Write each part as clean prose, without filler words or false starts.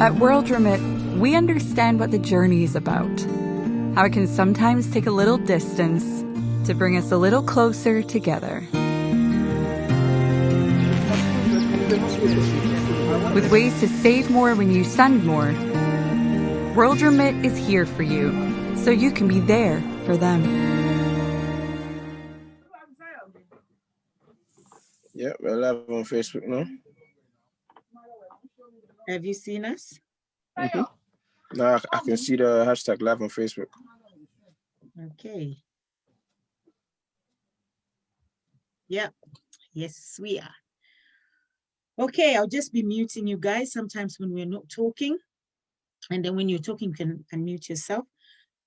At World Remit, we understand what the journey is about, how it can sometimes take a little distance to bring us a little closer together. With ways to save more when you send more, World Remit is here for you, so you can be there for them. Yeah, we're live on Facebook now. Have you seen us? Now I can see the hashtag live on Facebook. Okay. Yeah. Yes, we are. Okay, I'll just be muting you guys sometimes when we're not talking. And then when you're talking, you can unmute yourself.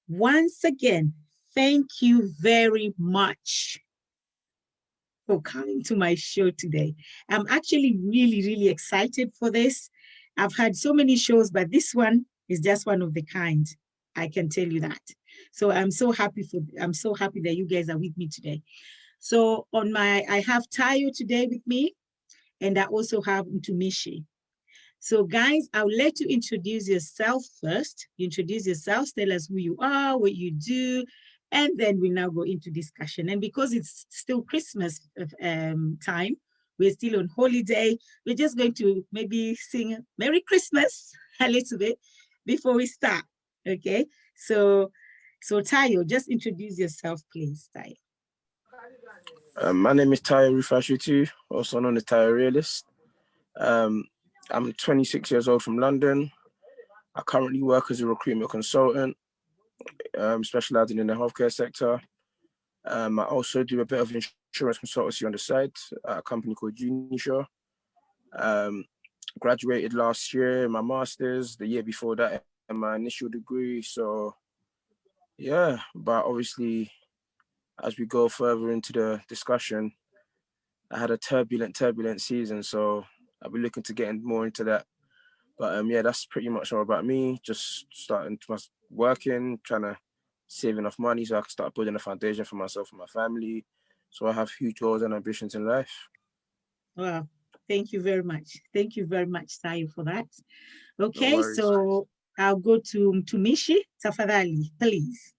Once again, thank you very much for coming to my show today. I'm actually really excited for this. I've had so many shows, but this one is just one of the kind. I can tell you that. So I'm so happy that you guys are with me today. So I have Tayo today with me, and I also have Mtumishi. So guys, I'll let you introduce yourself first. You introduce yourselves, tell us who you are, what you do, and then we now go into discussion. And because it's still Christmas time, we're still on holiday, we're just going to maybe sing Merry Christmas a little bit before we start, okay? So Tayo, just introduce yourself, please, Tayo. My name is Tayo Rufashutu, also known as Tayo Realist. I'm 26 years old from London. I currently work as a recruitment consultant, specializing in the healthcare sector. I also do a bit of insurance consultancy on the side at a company called Unisure. Graduated last year, my master's, the year before that, and my initial degree. So, yeah, but obviously, as we go further into the discussion, I had a turbulent season, so I'll be looking to get more into that. But yeah, that's pretty much all about me. Just starting to working, trying to save enough money so I can start building a foundation for myself and my family. So I have huge goals and ambitions in life. Wow, thank you very much. Thank you very much, Tayo, for that. Okay, No so I'll go to Mtumishi. Tafadhali, please.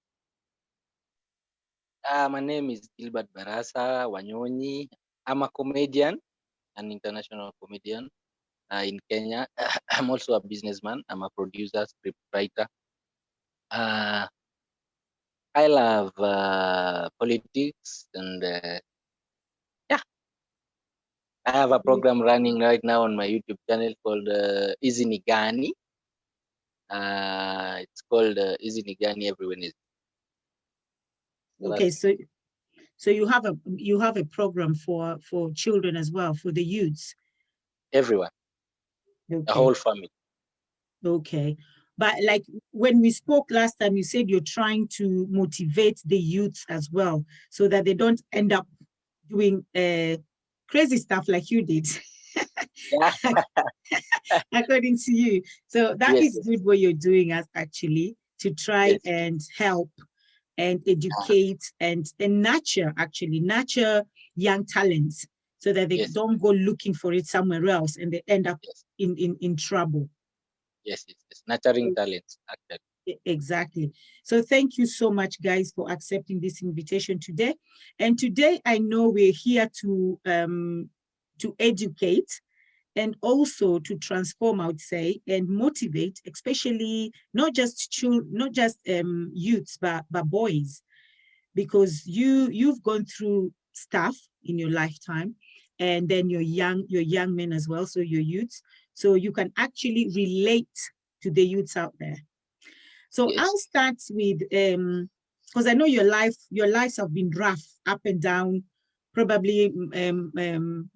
My name is Gilbert Barasa Wanyonyi. I'm a comedian, an international comedian in Kenya. I'm also a businessman. I'm a producer, script writer. I love politics and yeah. I have a program running right now on my YouTube channel called Easy Nigani. It's called Easy Nigani Everyone Is. Okay, so you have a program for children as well, for the youths. Everyone, okay. The whole family. Okay, but like when we spoke last time, you said you're trying to motivate the youths as well, so that they don't end up doing crazy stuff like you did. According to you. So that is good what you're doing actually to try and help and educate and nurture young talents so that they don't go looking for it somewhere else and they end up in trouble. Yes, it's nurturing talents, actually. Exactly. So thank you so much, guys, for accepting this invitation today. And today I know we're here to educate and also to transform, I would say, and motivate, especially not just youths, but boys, because you've gone through stuff in your lifetime, and then you're young men as well, so you're youths, so you can actually relate to the youths out there. So I'll start with because I know your lives have been rough, up and down, probably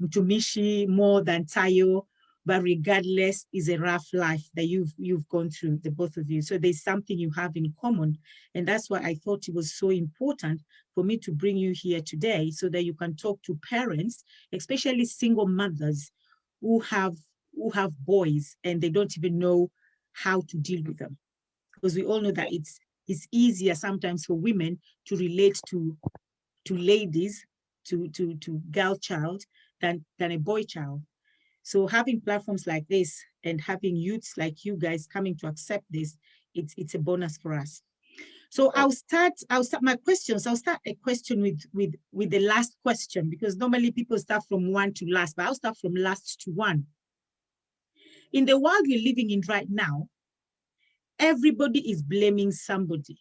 Mtumishi more than Tayo, but regardless, is a rough life that you've gone through, the both of you. So there's something you have in common, and that's why I thought it was so important for me to bring you here today, so that you can talk to parents, especially single mothers who have boys and they don't even know how to deal with them. Because we all know that it's easier sometimes for women to relate to ladies, to girl child than a boy child. So having platforms like this and having youths like you guys coming to accept this, it's a bonus for us. So I'll start my questions. I'll start a question with the last question, because normally people start from one to last, but I'll start from last to one. In the world we're living in right now, everybody is blaming somebody.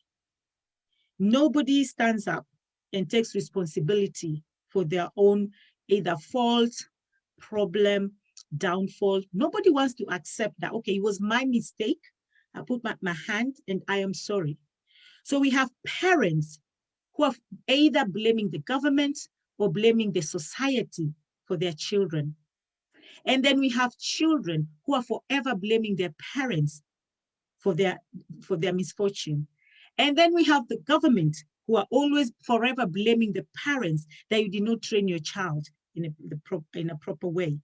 Nobody stands up and takes responsibility for their own either fault, problem, downfall. Nobody wants to accept that, okay, it was my mistake. I put my hand and I am sorry. So we have parents who are either blaming the government or blaming the society for their children. And then we have children who are forever blaming their parents for their misfortune. And then we have the government who are always forever blaming the parents that you did not train your child in a proper way.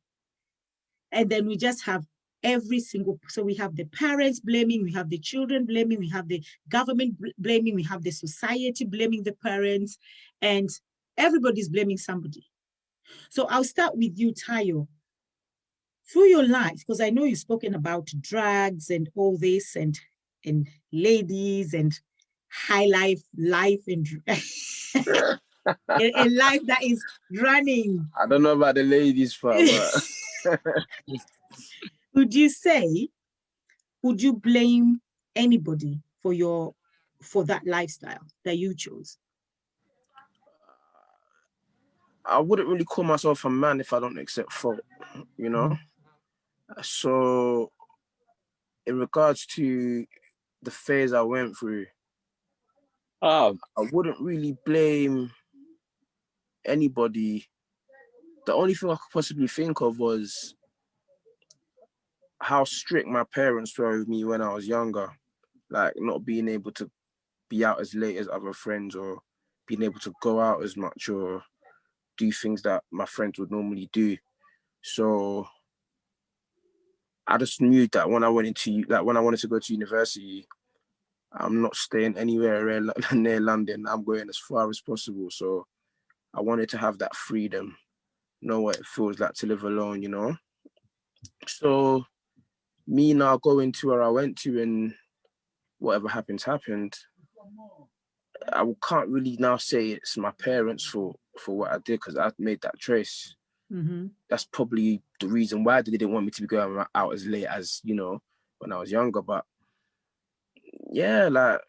And then we just have every single, so we have the parents blaming, we have the children blaming, we have the government blaming, we have the society blaming the parents, and everybody's blaming somebody. So I'll start with you, Tayo. Through your life, because I know you've spoken about drugs and all this, and ladies and high life and a life that is running. I don't know about the ladies part, but would you blame anybody for that lifestyle that you chose? I wouldn't really call myself a man if I don't accept fault, you know? So in regards to the phase I went through, I wouldn't really blame anybody. The only thing I could possibly think of was how strict my parents were with me when I was younger, like not being able to be out as late as other friends, or being able to go out as much, or do things that my friends would normally do. So I just knew that when I wanted to go to university, I'm not staying anywhere near London. I'm going as far as possible. So I wanted to have that freedom, know what it feels like to live alone, you know? So me now going to where I went to, and whatever happens, happened. I can't really now say it's my parents' fault for what I did, because I made that choice. Mm-hmm. That's probably the reason why they didn't want me to be going out as late as, you know, when I was younger. But yeah, like,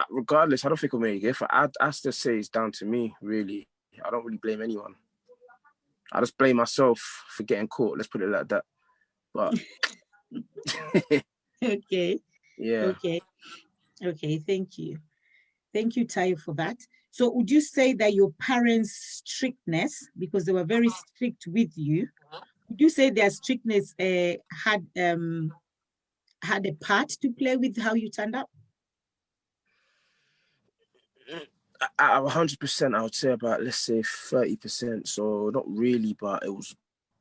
regardless, I don't think I'll make it. I just say it's down to me, really. I don't really blame anyone. I just blame myself for getting caught. Let's put it like that. But okay. Yeah. Okay. Thank you, Tayo, for that. So would you say that your parents' strictness, because they were very strict with you, would you say their strictness had a part to play with how you turned up? 100%, I would say about, let's say 30%. So not really, but it was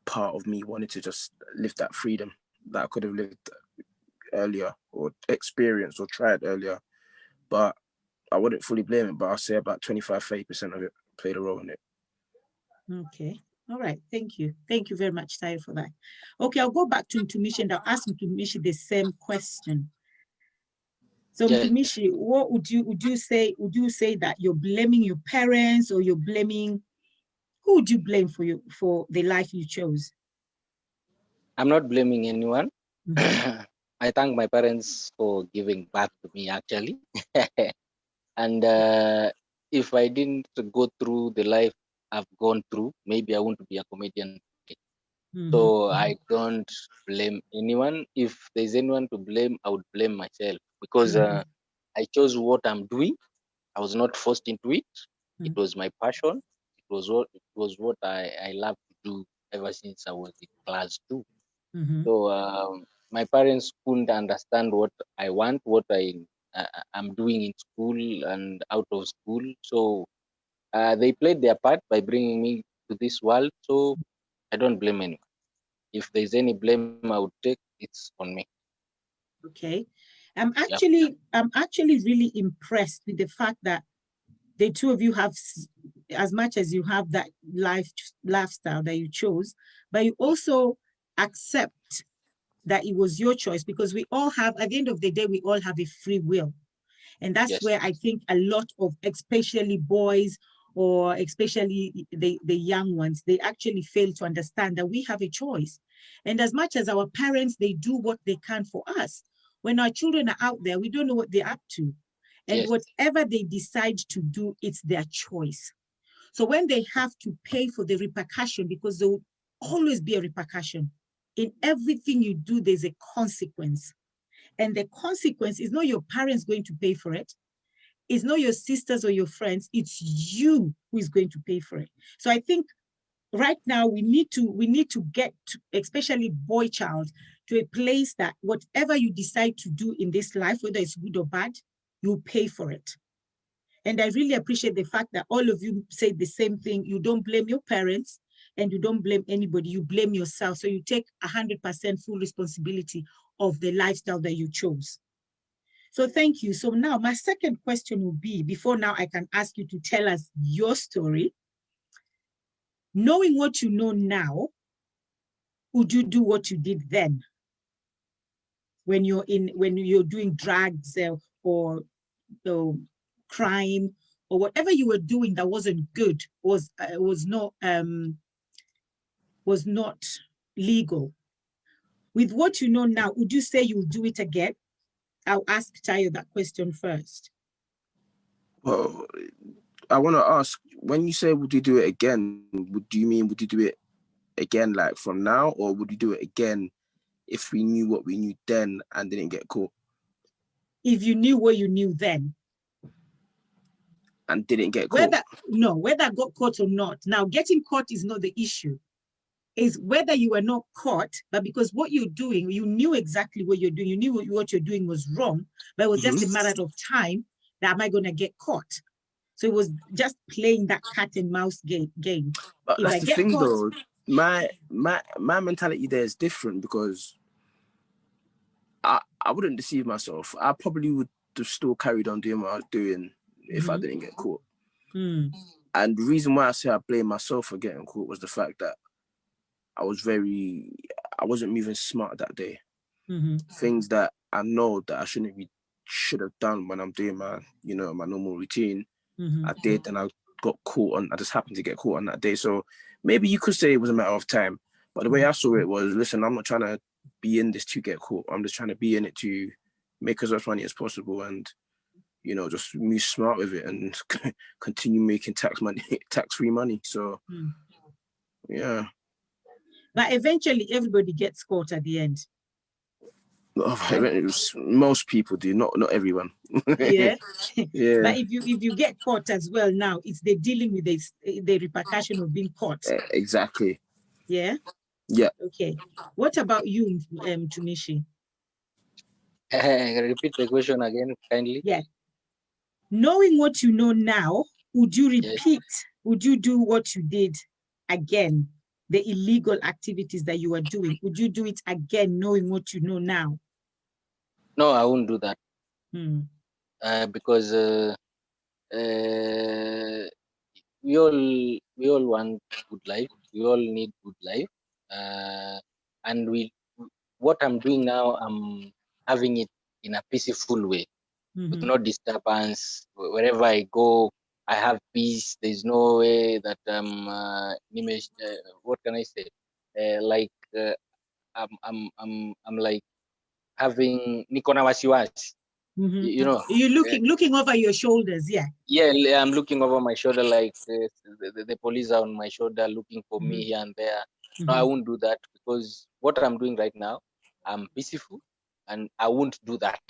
part of me wanting to just live that freedom that I could have lived earlier, or experienced or tried earlier. But I wouldn't fully blame it, but I'll say about 25-30% of it played a role in it. Okay. All right. Thank you. Thank you very much, Tayo, for that. Okay, I'll go back to Mtumishi and I'll ask Mtumishi the same question. So Yeah. Mtumishi, what would you say? Would you say that you're blaming your parents, or you're blaming, who would you blame for the life you chose? I'm not blaming anyone. Mm-hmm. I thank my parents for giving birth to me, actually. And if I didn't go through the life I've gone through, maybe I wouldn't be a comedian. Mm-hmm. So I don't blame anyone. If there's anyone to blame, I would blame myself, because I chose what I'm doing. I was not forced into it. It was my passion. It was what I love to do ever since I was in class 2. Mm-hmm. So my parents couldn't understand what I want, what I'm doing in school and out of school. So they played their part by bringing me to this world. So I don't blame anyone. If there's any blame I would take, it's on me. Okay. I'm actually really impressed with the fact that the two of you have, as much as you have that lifestyle that you chose, but you also accept that it was your choice, because we all have, at the end of the day, we all have a free will. And that's Yes. where I think a lot of, especially boys or especially the young ones, they actually fail to understand that we have a choice. And as much as our parents, they do what they can for us, when our children are out there, we don't know what they're up to. And Yes. whatever they decide to do, it's their choice. So when they have to pay for the repercussion, because there will always be a repercussion. In everything you do, there's a consequence. And the consequence is not your parents going to pay for it. It's not your sisters or your friends. It's you who is going to pay for it. So I think right now we need to get to, especially Boychild, to a place that whatever you decide to do in this life, whether it's good or bad, you pay for it. And I really appreciate the fact that all of you say the same thing. You don't blame your parents and you don't blame anybody. You blame yourself. So you take 100% full responsibility of the lifestyle that you chose. So thank you. So now my second question will be, before now I can ask you to tell us your story. Knowing what you know now, would you do what you did then? When you're doing drugs or crime or whatever you were doing that wasn't good, was not legal. With what you know now, would you say you'll do it again? I'll ask Tayo that question first. Well, I want to ask, when you say would you do it again, do you mean would you do it again like from now, or would you do it again if we knew what we knew then and didn't get caught? If you knew what you knew then. And didn't get caught? Whether I got caught or not. Now, getting caught is not the issue. Is whether you were not caught, but because what you're doing, you knew exactly what you're doing. You knew what you're doing was wrong, but it was just a matter of time that am I going to get caught? So it was just playing that cat and mouse game. But If that's I the get thing, caught, though. My mentality there is different, because I wouldn't deceive myself. I probably would have still carried on doing what I was doing if I didn't get caught. And the reason why I say I blame myself for getting caught was the fact that I wasn't moving smart that day. Things that I know that I should have done when I'm doing my normal routine. I did, and I got caught I just happened to get caught on that day. So maybe you could say it was a matter of time, but the way I saw it was, listen, I'm not trying to be in this to get caught. I'm just trying to be in it to make as much money as possible and, just move smart with it and continue making tax-free money. So, yeah. But eventually everybody gets caught at the end. Right? Most people do, not everyone. Yeah. Yeah. But if you get caught as well now, it's the dealing with the repercussion of being caught. Exactly. Yeah. Yeah. Okay. What about you, Tumishi? Repeat the question again, kindly. Yeah. Knowing what you know now, would you repeat? Yes. Would you do what you did again? The illegal activities that you are doing, would you do it again, knowing what you know now? No, I won't do that. Because we all want good life. We all need good life. And what I'm doing now, I'm having it in a peaceful way, with no disturbance. Wherever I go, I have peace. There's no way that what can I say? I'm like having niko na wasiwasi. You're looking over your shoulders, yeah. Yeah, I'm looking over my shoulder, like the police are on my shoulder looking for me here and there. No, I won't do that, because what I'm doing right now, I'm peaceful, and I won't do that.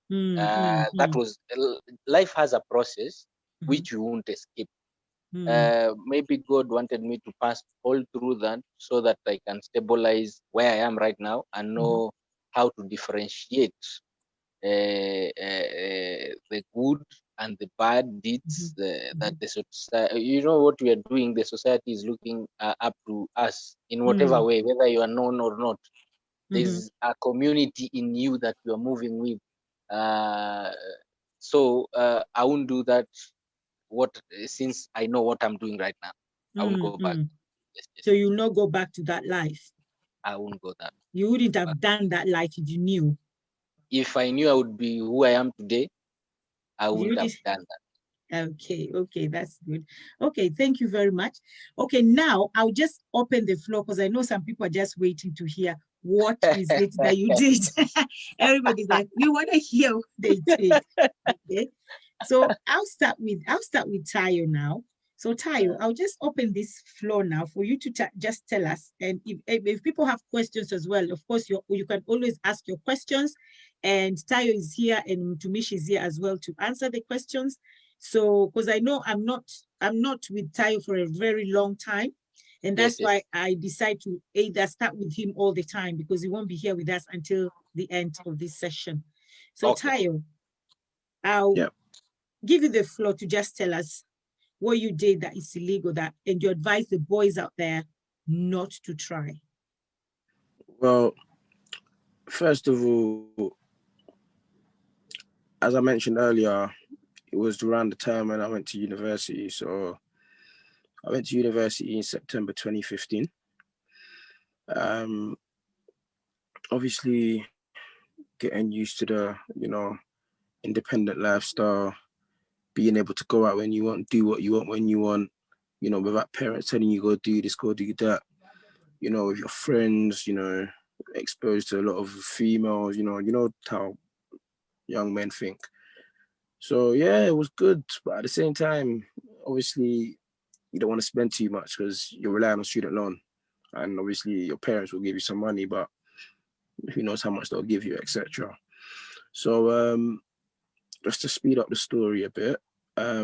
That was life has a process which you won't escape. Maybe God wanted me to pass all through that so that I can stabilize where I am right now and know how to differentiate the good and the bad deeds that the society, what we are doing, the society is looking up to us in whatever way, whether you are known or not. There's a community in you that you are moving with. So I won't do that. Since I know what I'm doing right now, I will go back. Yes. So you'll not go back to that life. I won't go that. You wouldn't have done that like you knew. If I knew I would be who I am today, I You wouldn't have did. done that. Okay, that's good. Okay, thank you very much. Okay, now I'll just open the floor because I know some people are just waiting to hear what is it that you did. Everybody's like, we want to hear what they did. Okay, so I'll start with Tayo now. So Tayo, I'll just open this floor now for you to just tell us. And if people have questions as well, of course, you can always ask your questions. And Tayo is here and Tumishi is here as well to answer the questions. So, because I know I'm not with Tayo for a very long time. And that's why I decide to either start with him all the time because he won't be here with us until the end of this session. So Tayo, I'll give you the floor to just tell us what you did that is illegal, and you advise the boys out there not to try. Well, first of all, as I mentioned earlier, it was around the time when I went to university. So I went to university in September 2015. Obviously getting used to the, independent lifestyle, being able to go out when you want, do what you want when you want, without parents telling you go do this, go do that, with your friends, exposed to a lot of females, you know how young men think. So yeah, it was good, but at the same time, obviously, you don't want to spend too much because you're relying on student loan, and obviously your parents will give you some money, but who knows how much they'll give you, etc. So just to speed up the story a bit, a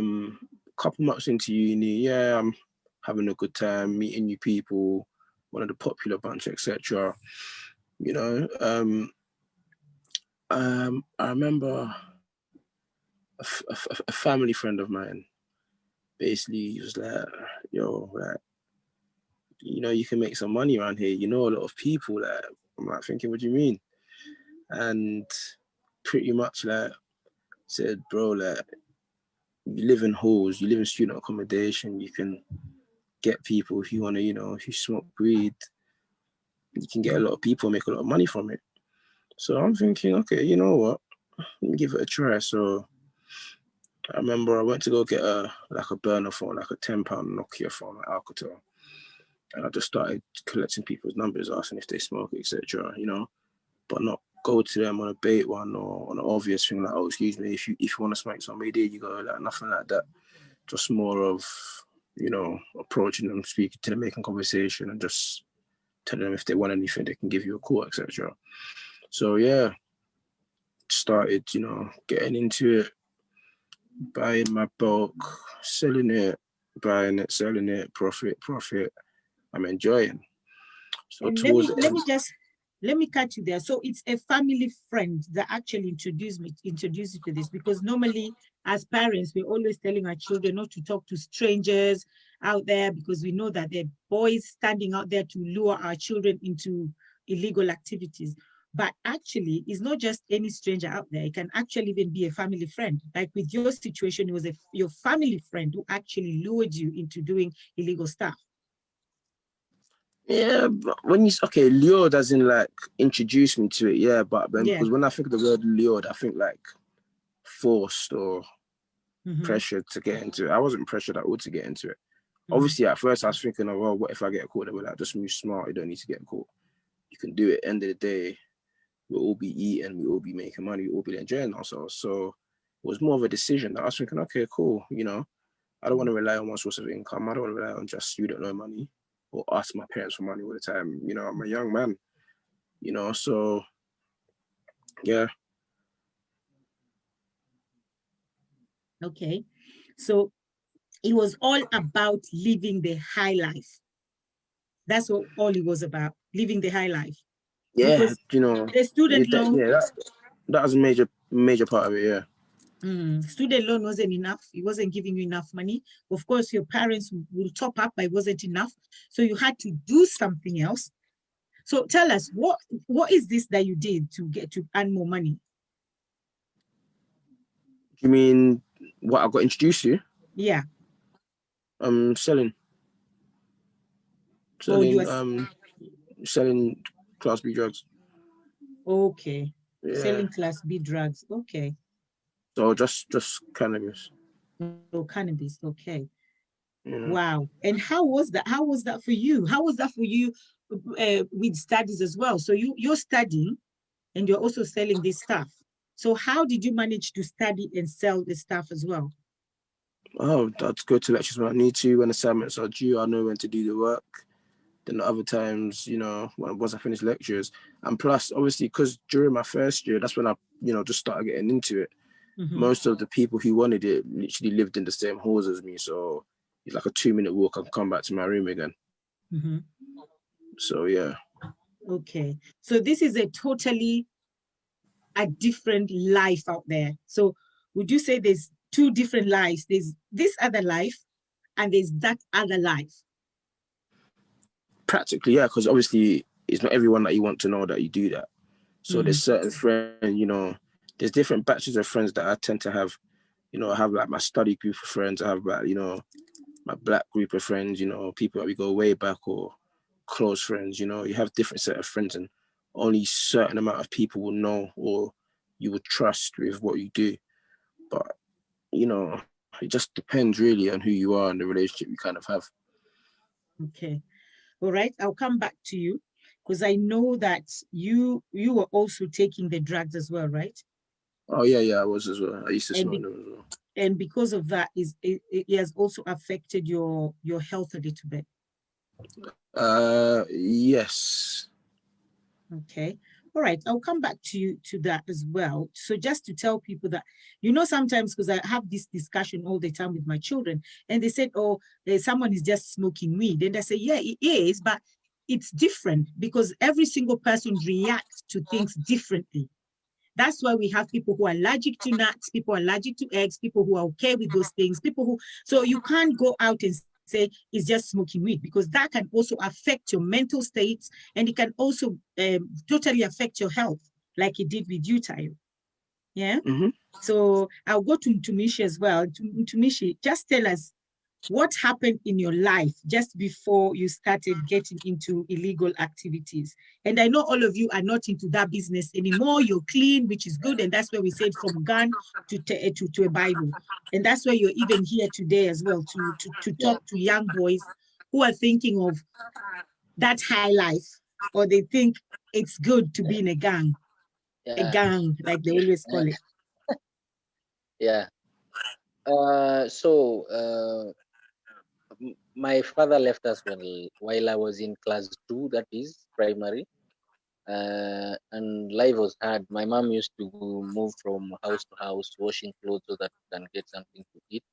couple months into uni, I'm having a good time, meeting new people, one of the popular bunch, etc. I remember a family friend of mine basically was like, yo, like, you can make some money around here. You know a lot of people. Like, I'm like thinking, what do you mean? And pretty much like said, bro, like, you live in halls, you live in student accommodation, you can get people who want to, who smoke weed. You can get a lot of people, make a lot of money from it. So I'm thinking, okay, you know what? Let me give it a try. So I remember I went to go get a burner phone, like a £10 Nokia phone, like Alcatel. And I just started collecting people's numbers, asking if they smoke, etc., but not go to them on a bait one or on an obvious thing like, oh, excuse me, if you want to smoke somebody, there you go, like nothing like that. Just more of, approaching them, speaking to them, making conversation, and just telling them if they want anything, they can give you a call, etc. So yeah, started, getting into it, buying my bulk, selling it, buying it, selling it, profit. I'm enjoying. So and towards let me cut you there. So it's a family friend that actually introduced you to this, because normally as parents, we're always telling our children not to talk to strangers out there because we know that there are boys standing out there to lure our children into illegal activities. But actually, it's not just any stranger out there. It can actually even be a family friend. Like with your situation, it was your family friend who actually lured you into doing illegal stuff. Yeah, but when lured as in like introduce me to it, but then because when I think of the word lured, I think like forced or pressured to get into it. I wasn't pressured at all to get into it. Obviously, at first I was thinking of, well, what if I get caught? They were like, just move smart. You don't need to get caught. You can do it. End of the day, we'll all be eating, we'll all be making money, we'll all be enjoying ourselves. So it was more of a decision that I was thinking, okay, cool. I don't want to rely on one source of income. I don't want to rely on just student loan money or ask my parents for money all the time. I'm a young man, so yeah. Okay. So it was all about living the high life. That's what all it was about, living the high life. Yeah, because the student loan. That was a major part of it, yeah. Student loan wasn't enough. It wasn't giving you enough money. Of course, your parents will top up, but it wasn't enough. So you had to do something else. So tell us, what is this that you did to get to earn more money? You mean what I got introduced to? Yeah. Selling. Selling Class B drugs. Okay. Yeah. Selling Class B drugs. Okay. So just cannabis. Oh, cannabis. Okay. You know. Wow. And how was that? How was that for you? How was that for you with studies as well? So you're studying and you're also selling this stuff. So how did you manage to study and sell this stuff as well? Oh, that's go to lectures when I need to. When assignments are due, I know when to do the work. Then the other times, you know, once I finish lectures, and plus, obviously, because during my first year, that's when I, you know, just started getting into it. Mm-hmm. Most of the people who wanted it literally lived in the same halls as me, so it's like a 2-minute walk. I can come back to my room again. Mm-hmm. So yeah. Okay. So this is a different life out there. So would you say there's two different lives? There's this other life and there's that other life. Practically, yeah, because obviously it's not everyone that you want to know that you do that. So there's certain friends, you know, there's different batches of friends that I tend to have. You know, I have like my study group of friends. I have like, you know, my black group of friends, you know, people that we go way back or close friends, you know, you have different set of friends and only certain amount of people will know or you will trust with what you do. But, you know, it just depends really on who you are and the relationship you kind of have. Okay. All right. I'll come back to you because I know that you were also taking the drugs as well, right? Oh yeah, I was as well. I used to And smoke them as well. and because of that, it has also affected your health a little bit. Yes. Okay. All right. I'll come back to you to that as well. So just to tell people that, you know, sometimes because I have this discussion all the time with my children and they said, oh, someone is just smoking weed. And I say, yeah, it is, but it's different because every single person reacts to things differently. That's why we have people who are allergic to nuts, people allergic to eggs, people who are okay with those things, people who, so you can't go out and say it's just smoking weed because that can also affect your mental states and it can also totally affect your health like it did with you, Tayo. Yeah. Mm-hmm. So I'll go to Tumishi as well. Tumishi, just tell us what happened in your life just before you started getting into illegal activities. And I know all of you are not into that business anymore. You're clean, which is good. And that's where we said from gun to a Bible. And that's why you're even here today as well, to Yeah. talk to young boys who are thinking of that high life, or they think it's good to be in a gang, Yeah. like they always call it. Yeah. My father left us while I was in class 2, that is primary. And life was hard. My mom used to move from house to house, washing clothes so that we can get something to eat.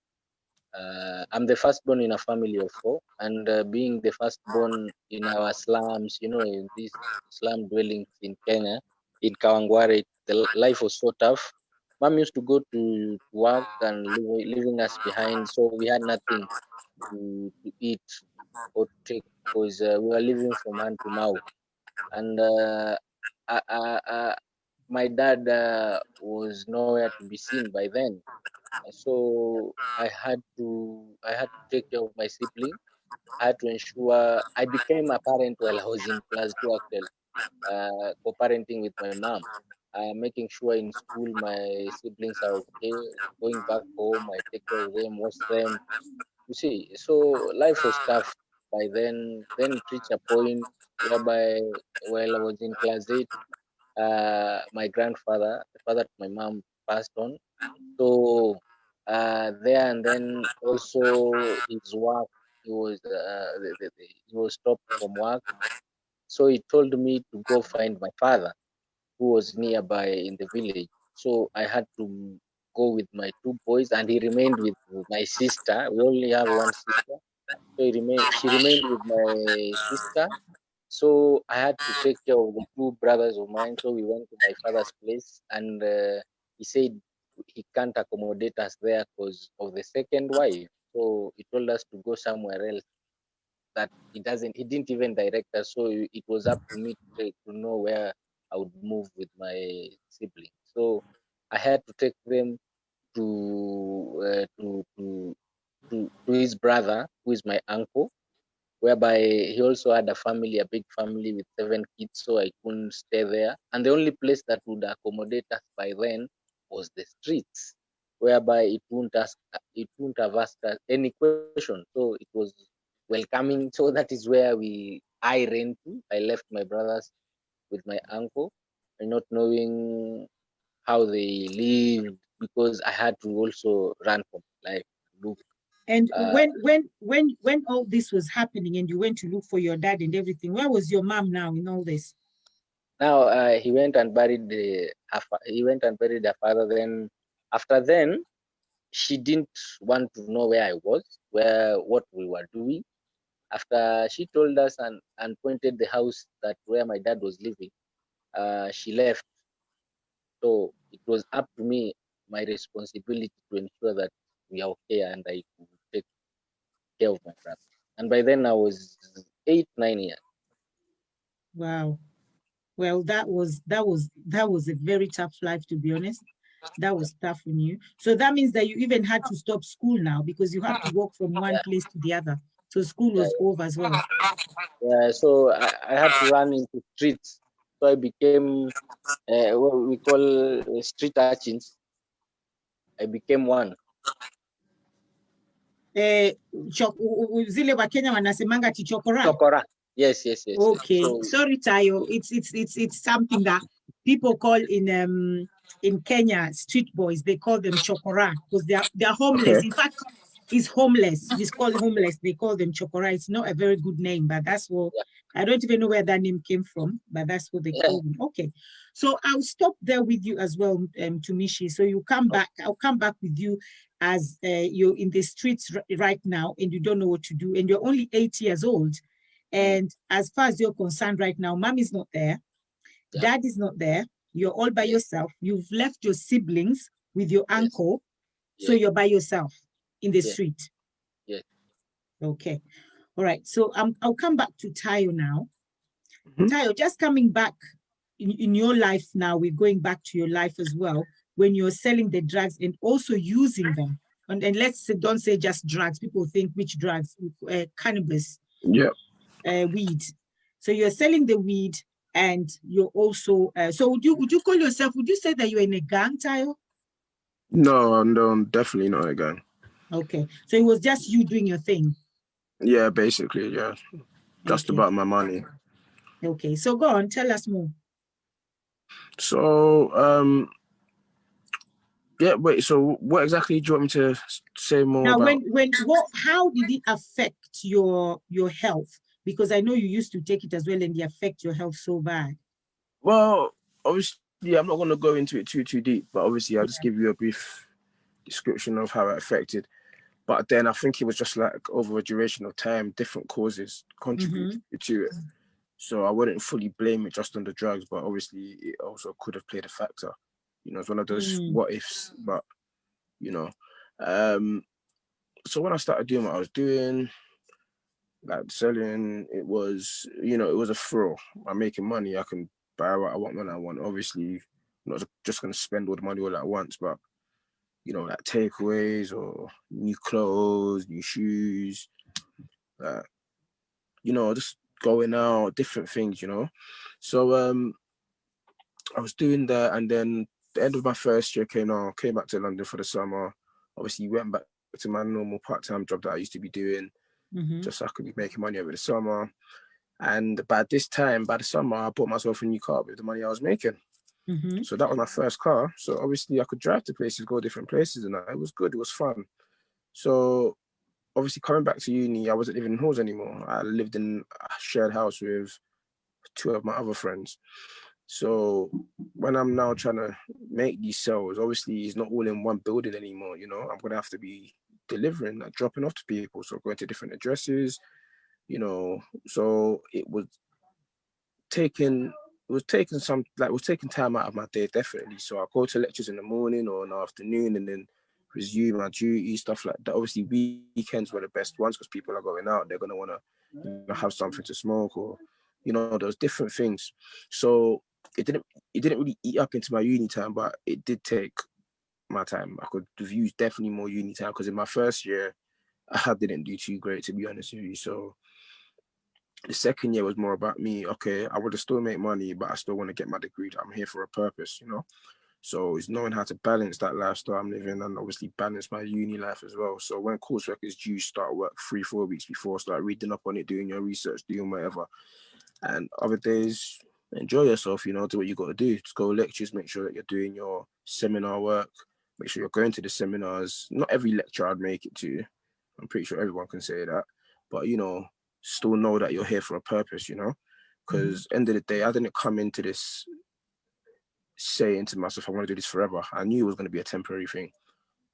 I'm the firstborn in a family of 4, and being the firstborn in our slums, you know, in these slum dwellings in Kenya, in Kawangware, the life was so tough. Mom used to go to work and leaving us behind, so we had nothing to eat or to take because we were living from hand to mouth. And uh, uh, uh, my dad was nowhere to be seen by then, so I had to take care of my sibling. I had to ensure I became a parent while I was in class 2 actually, co-parenting with my mom, making sure in school my siblings are okay, going back home I take care of them, watch them. You see, so life was tough by then. Then it reached a point whereby while I was in class 8, my grandfather, the father of my mom, passed on. So there and then also his work, he was stopped from work. So he told me to go find my father, who was nearby in the village. So I had to go with my 2 boys, and he remained with my sister. We only have one sister, so she remained with my sister. So I had to take care of the 2 brothers of mine. So we went to my father's place, and he said he can't accommodate us there because of the second wife. So he told us to go somewhere else. That he didn't even direct us. So it was up to me to know where I would move with my siblings. So I had to take them to his brother, who is my uncle, whereby he also had a family, a big family with 7 kids, so I couldn't stay there. And the only place that would accommodate us by then was the streets, whereby it wouldn't have asked us any question. So it was welcoming. So that is where I ran to. I left my brothers with my uncle, and not knowing how they lived, because I had to also run for my life. Look, And uh, when all this was happening and you went to look for your dad and everything, where was your mom now in all this? now he went and buried her father. Then after then, she didn't want to know where I was, what we were doing. After she told us and pointed the house that where my dad was living, she left. So it was up to me, my responsibility to ensure that we are okay and I could take care of my brother. And by then I was 8, 9 years. Wow. Well, that was a very tough life, to be honest. That was tough on you. So that means that you even had to stop school now because you have to walk from one place to the other. So school Yeah, was over as well. yeah. So I had to run into streets. So I became what we call street urchins. I became one. Zile wa Kenya wanasemanga tichokora. Chokora. Yes. Okay, So sorry, Tayo. It's something that people call in Kenya street boys. They call them chokora because they're homeless. Okay. In fact, he's homeless. He's called homeless. They call them chokora. It's not a very good name, but that's what I don't even know where that name came from, but that's what they call them. Okay, so I'll stop there with you as well, Tumishi. So you come back. I'll come back with you as you're in the streets right now and you don't know what to do, and you're only 8 years old. And as far as you're concerned right now, mom is not there, dad is not there, you're all by yourself. You've left your siblings with your uncle, so you're by yourself in the street. Yes. Okay. All right. So I'll come back to Tayo now. Mhm. Tayo, just coming back in your life now, we're going back to your life as well, when you're selling the drugs and also using them. And let's say, don't say just drugs. People think which drugs? Cannabis. Yeah. Weed. So you're selling the weed and you're also, so would you call yourself, would you say that you're in a gang, Tayo? No, definitely not again. Okay. So it was just you doing your thing. Yeah, basically, yeah. Just Okay. about my money. Okay. So go on, tell us more. So, yeah, wait, so what exactly do you want me to say more Now, about? how did it affect your health? Because I know you used to take it as well and it affect your health so bad. Well, obviously, I'm not going to go into it too deep, but obviously I'll just give you a brief description of how it affected. But then I think it was just like over a duration of time, different causes contributed to it. So I wouldn't fully blame it just on the drugs, but obviously it also could have played a factor. You know, it's one of those what ifs, but you know. So when I started doing what I was doing, like selling, it was a thrill. I'm making money. I can buy what I want when I want. Obviously, I'm not just going to spend all the money all at once, but like takeaways or new clothes, new shoes, just going out, different things. So I was doing that, and then the end of my first year came back to London for the summer. Obviously, went back to my normal part-time job that I used to be doing, just so I could be making money over the summer. And by the summer, I bought myself a new car with the money I was making. So that was my first car. So obviously I could drive to places, go different places, and it was good. It was fun. So obviously coming back to uni, I wasn't living in halls anymore. I lived in a shared house with two of my other friends. So when I'm now trying to make these sales, obviously it's not all in one building anymore. I'm going to have to be delivering, like dropping off to people. So going to different addresses, so it was taking time out of my day, definitely. So I go to lectures in the morning or in the afternoon and then resume my duty, stuff like that. Obviously weekends were the best ones because people are going out, they're going to want to have something to smoke or those different things. So it didn't really eat up into my uni time, but it did take my time. I could have used definitely more uni time because in my first year I didn't do too great, to be honest with you. So The second year was more about me. Okay, I would have still make money, but I still want to get my degree. I'm here for a purpose, you know? So it's knowing how to balance that lifestyle I'm living and obviously balance my uni life as well. So when coursework is due, start work 3-4 weeks before, start reading up on it, doing your research, doing whatever. And other days, enjoy yourself, you know, do what you got to do. Just go lectures, make sure that you're doing your seminar work, make sure you're going to the seminars. Not every lecture I'd make it to. I'm pretty sure everyone can say that. But, you know, still know that you're here for a purpose, you know? Because end of the day, I didn't come into this saying to myself, I want to do this forever. I knew it was going to be a temporary thing.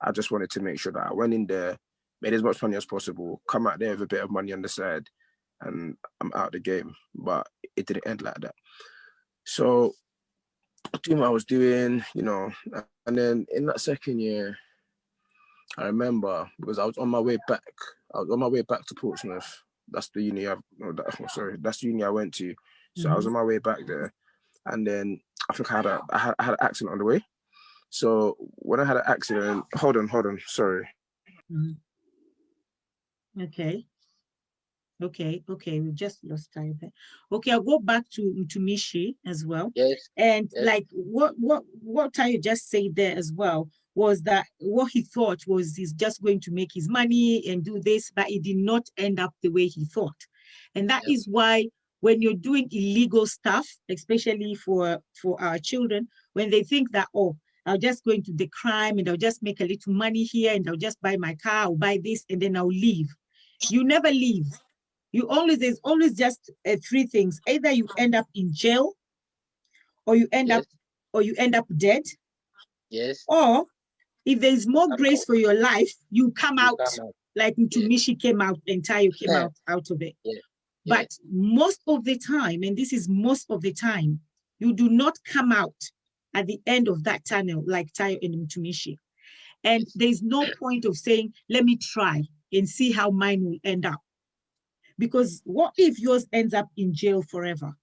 I just wanted to make sure that I went in there, made as much money as possible, come out there with a bit of money on the side, and I'm out of the game. But it didn't end like that. So doing what I was doing, you know, and then in that second year, I remember because I was on my way back. I was on my way back to Portsmouth. That's the uni that's the uni I went to. So I was on my way back there, and then I think I had an accident on the way. So when I had an accident, hold on, sorry. Okay. Okay, we just lost time there. Okay, I'll go back to Mishi as well. Yes. And yes. like what Tayo just said there as well was that what he thought was he's just going to make his money and do this, but it did not end up the way he thought. And that is why when you're doing illegal stuff, especially for our children, when they think that, oh, I'll just go into the crime and I'll just make a little money here and I'll just buy my car, I'll buy this and then I'll leave. You never leave. There's always just three things. Either you end up in jail, or you end up dead. Yes. Or if there's more grace for your life, you come out like Mtumishi came out and Tayo came out of it. Yeah. But most of the time, and this is most of the time, you do not come out at the end of that tunnel like Tayo and Mtumishi. And there's no point of saying, let me try and see how mine will end up. Because what if yours ends up in jail forever?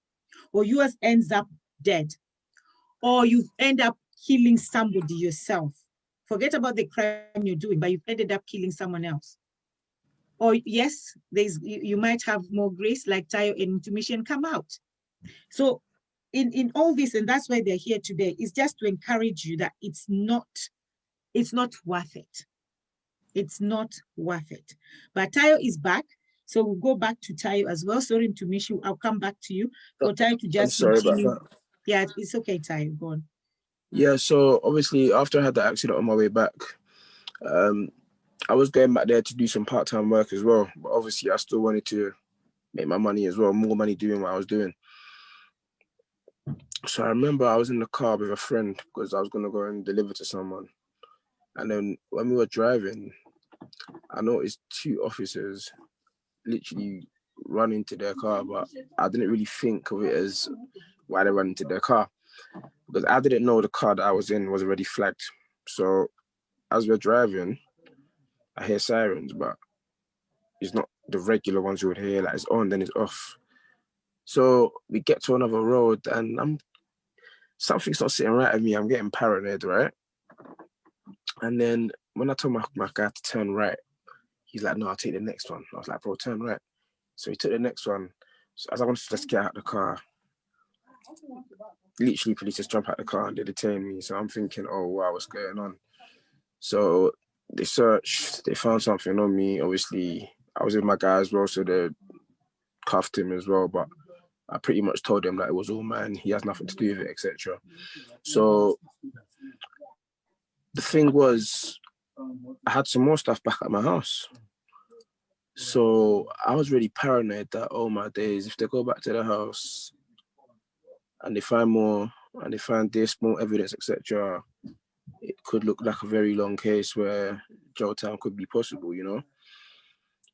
Or yours ends up dead? Or you end up killing somebody yourself? Forget about the crime you're doing, but you've ended up killing someone else. Or yes, you might have more grace like Tayo and Mtumishi and come out. So in all this, and that's why they're here today, is just to encourage you that it's not worth it. It's not worth it. But Tayo is back. So we'll go back to Tayo as well. Sorry, Mtumishi, I'll come back to you for Tayo to just continue. About that. Yeah, it's okay, Tayo, go on. Yeah, so obviously after I had the accident on my way back, I was going back there to do some part-time work as well. But obviously I still wanted to make my money as well, more money doing what I was doing. So I remember I was in the car with a friend because I was going to go and deliver to someone. And then when we were driving, I noticed two officers literally run into their car, but I didn't really think of it as why they ran into their car because I didn't know the car that I was in was already flagged. So as we're driving, I hear sirens, but it's not the regular ones you would hear, like it's on, then it's off. So we get to another road and something's not sitting right with me. I'm getting paranoid, right? And then when I told my guy to turn right, he's like, no, I'll take the next one. I was like, bro, turn right. So he took the next one. So as I wanted to just get out of the car, literally police just jump out the car and they detain me. So I'm thinking, oh, wow, what's going on? So they searched, they found something on me. Obviously, I was with my guy as well, so they cuffed him as well. But I pretty much told him that it was all mine. He has nothing to do with it, etc. So the thing was, I had some more stuff back at my house. So I was really paranoid that, oh my days, if they go back to the house and they find more, and they find this, more evidence, etc., it could look like a very long case where jail time could be possible, you know?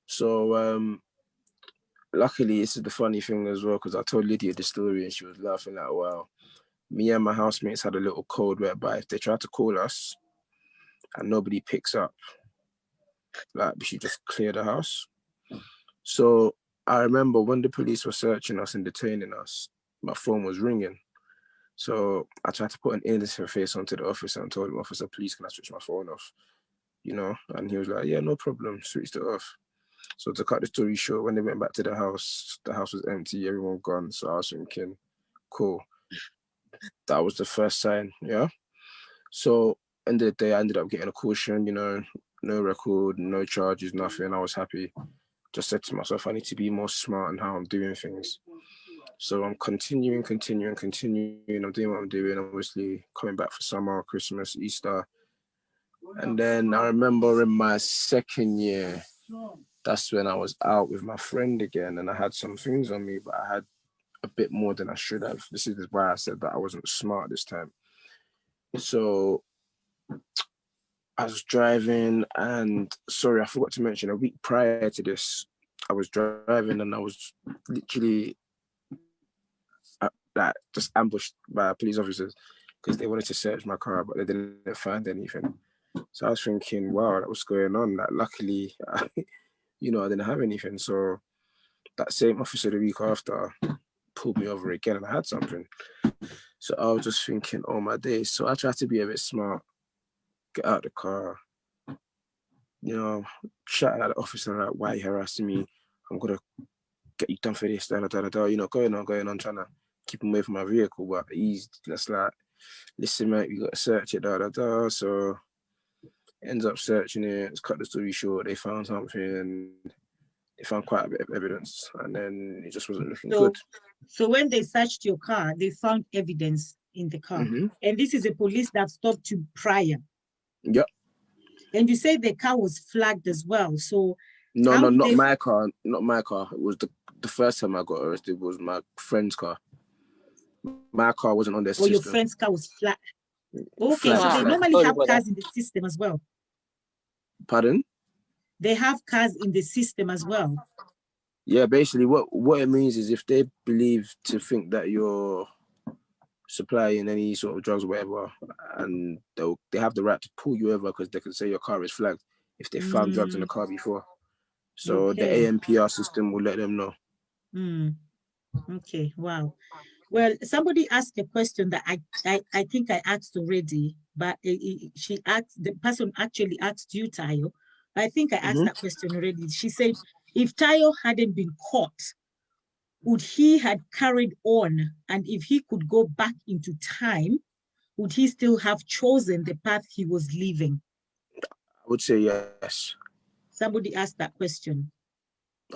So luckily, this is the funny thing as well, because I told Lydia the story and she was laughing like, wow. Me and my housemates had a little code whereby if they try to call us and nobody picks up, like we should just clear the house. So I remember when the police were searching us and detaining us, my phone was ringing. So I tried to put an innocent face onto the officer and told him, officer, please can I switch my phone off? You know, and he was like, yeah, no problem, switched it off. So to cut the story short, when they went back to the house was empty, everyone gone. So I was thinking, cool. That was the first sign, yeah. So end of the day, I ended up getting a caution, you know, no record, no charges, nothing. I was happy. Just said to myself, I need to be more smart in how I'm doing things. So I'm continuing. I'm doing what I'm doing, obviously coming back for summer, Christmas, Easter. And then I remember in my second year, that's when I was out with my friend again, and I had some things on me, but I had a bit more than I should have. This is why I said that I wasn't smart this time. So I was driving, and sorry, I forgot to mention, a week prior to this, I was driving and I was literally like just ambushed by police officers because they wanted to search my car, but they didn't find anything. So I was thinking, wow, that was going on. Like, luckily, I didn't have anything. So that same officer the week after pulled me over again, and I had something. So I was just thinking, oh my days. So I tried to be a bit smart, get out of the car, shouting at the officer, like, why are you harassing me? I'm gonna get you done for this, going on, trying to keep him away from my vehicle. But he's just like, listen, mate, you got to search it, So ends up searching it. Cut the story short, they found something. They found quite a bit of evidence, and then it just wasn't looking good. So when they searched your car, they found evidence in the car. Mm-hmm. And this is a police that stopped you prior. Yep. And you say the car was flagged as well. So not my car. Not my car. It was the first time I got arrested was my friend's car. My car wasn't on their system. Your friend's car was flagged. Okay, so they normally have cars in the system as well. Pardon? They have cars in the system as well. Yeah, basically what it means is if they believe to think that you're supplying any sort of drugs or whatever, and they have the right to pull you over because they can say your car is flagged if they found drugs in the car before. So the ANPR system will let them know. Okay, wow. Well, somebody asked a question that I think I asked already, but the person actually asked you, Tayo. I think I asked that question already. She said, if Tayo hadn't been caught, would he had carried on? And if he could go back into time, would he still have chosen the path he was leaving? I would say yes. Somebody asked that question.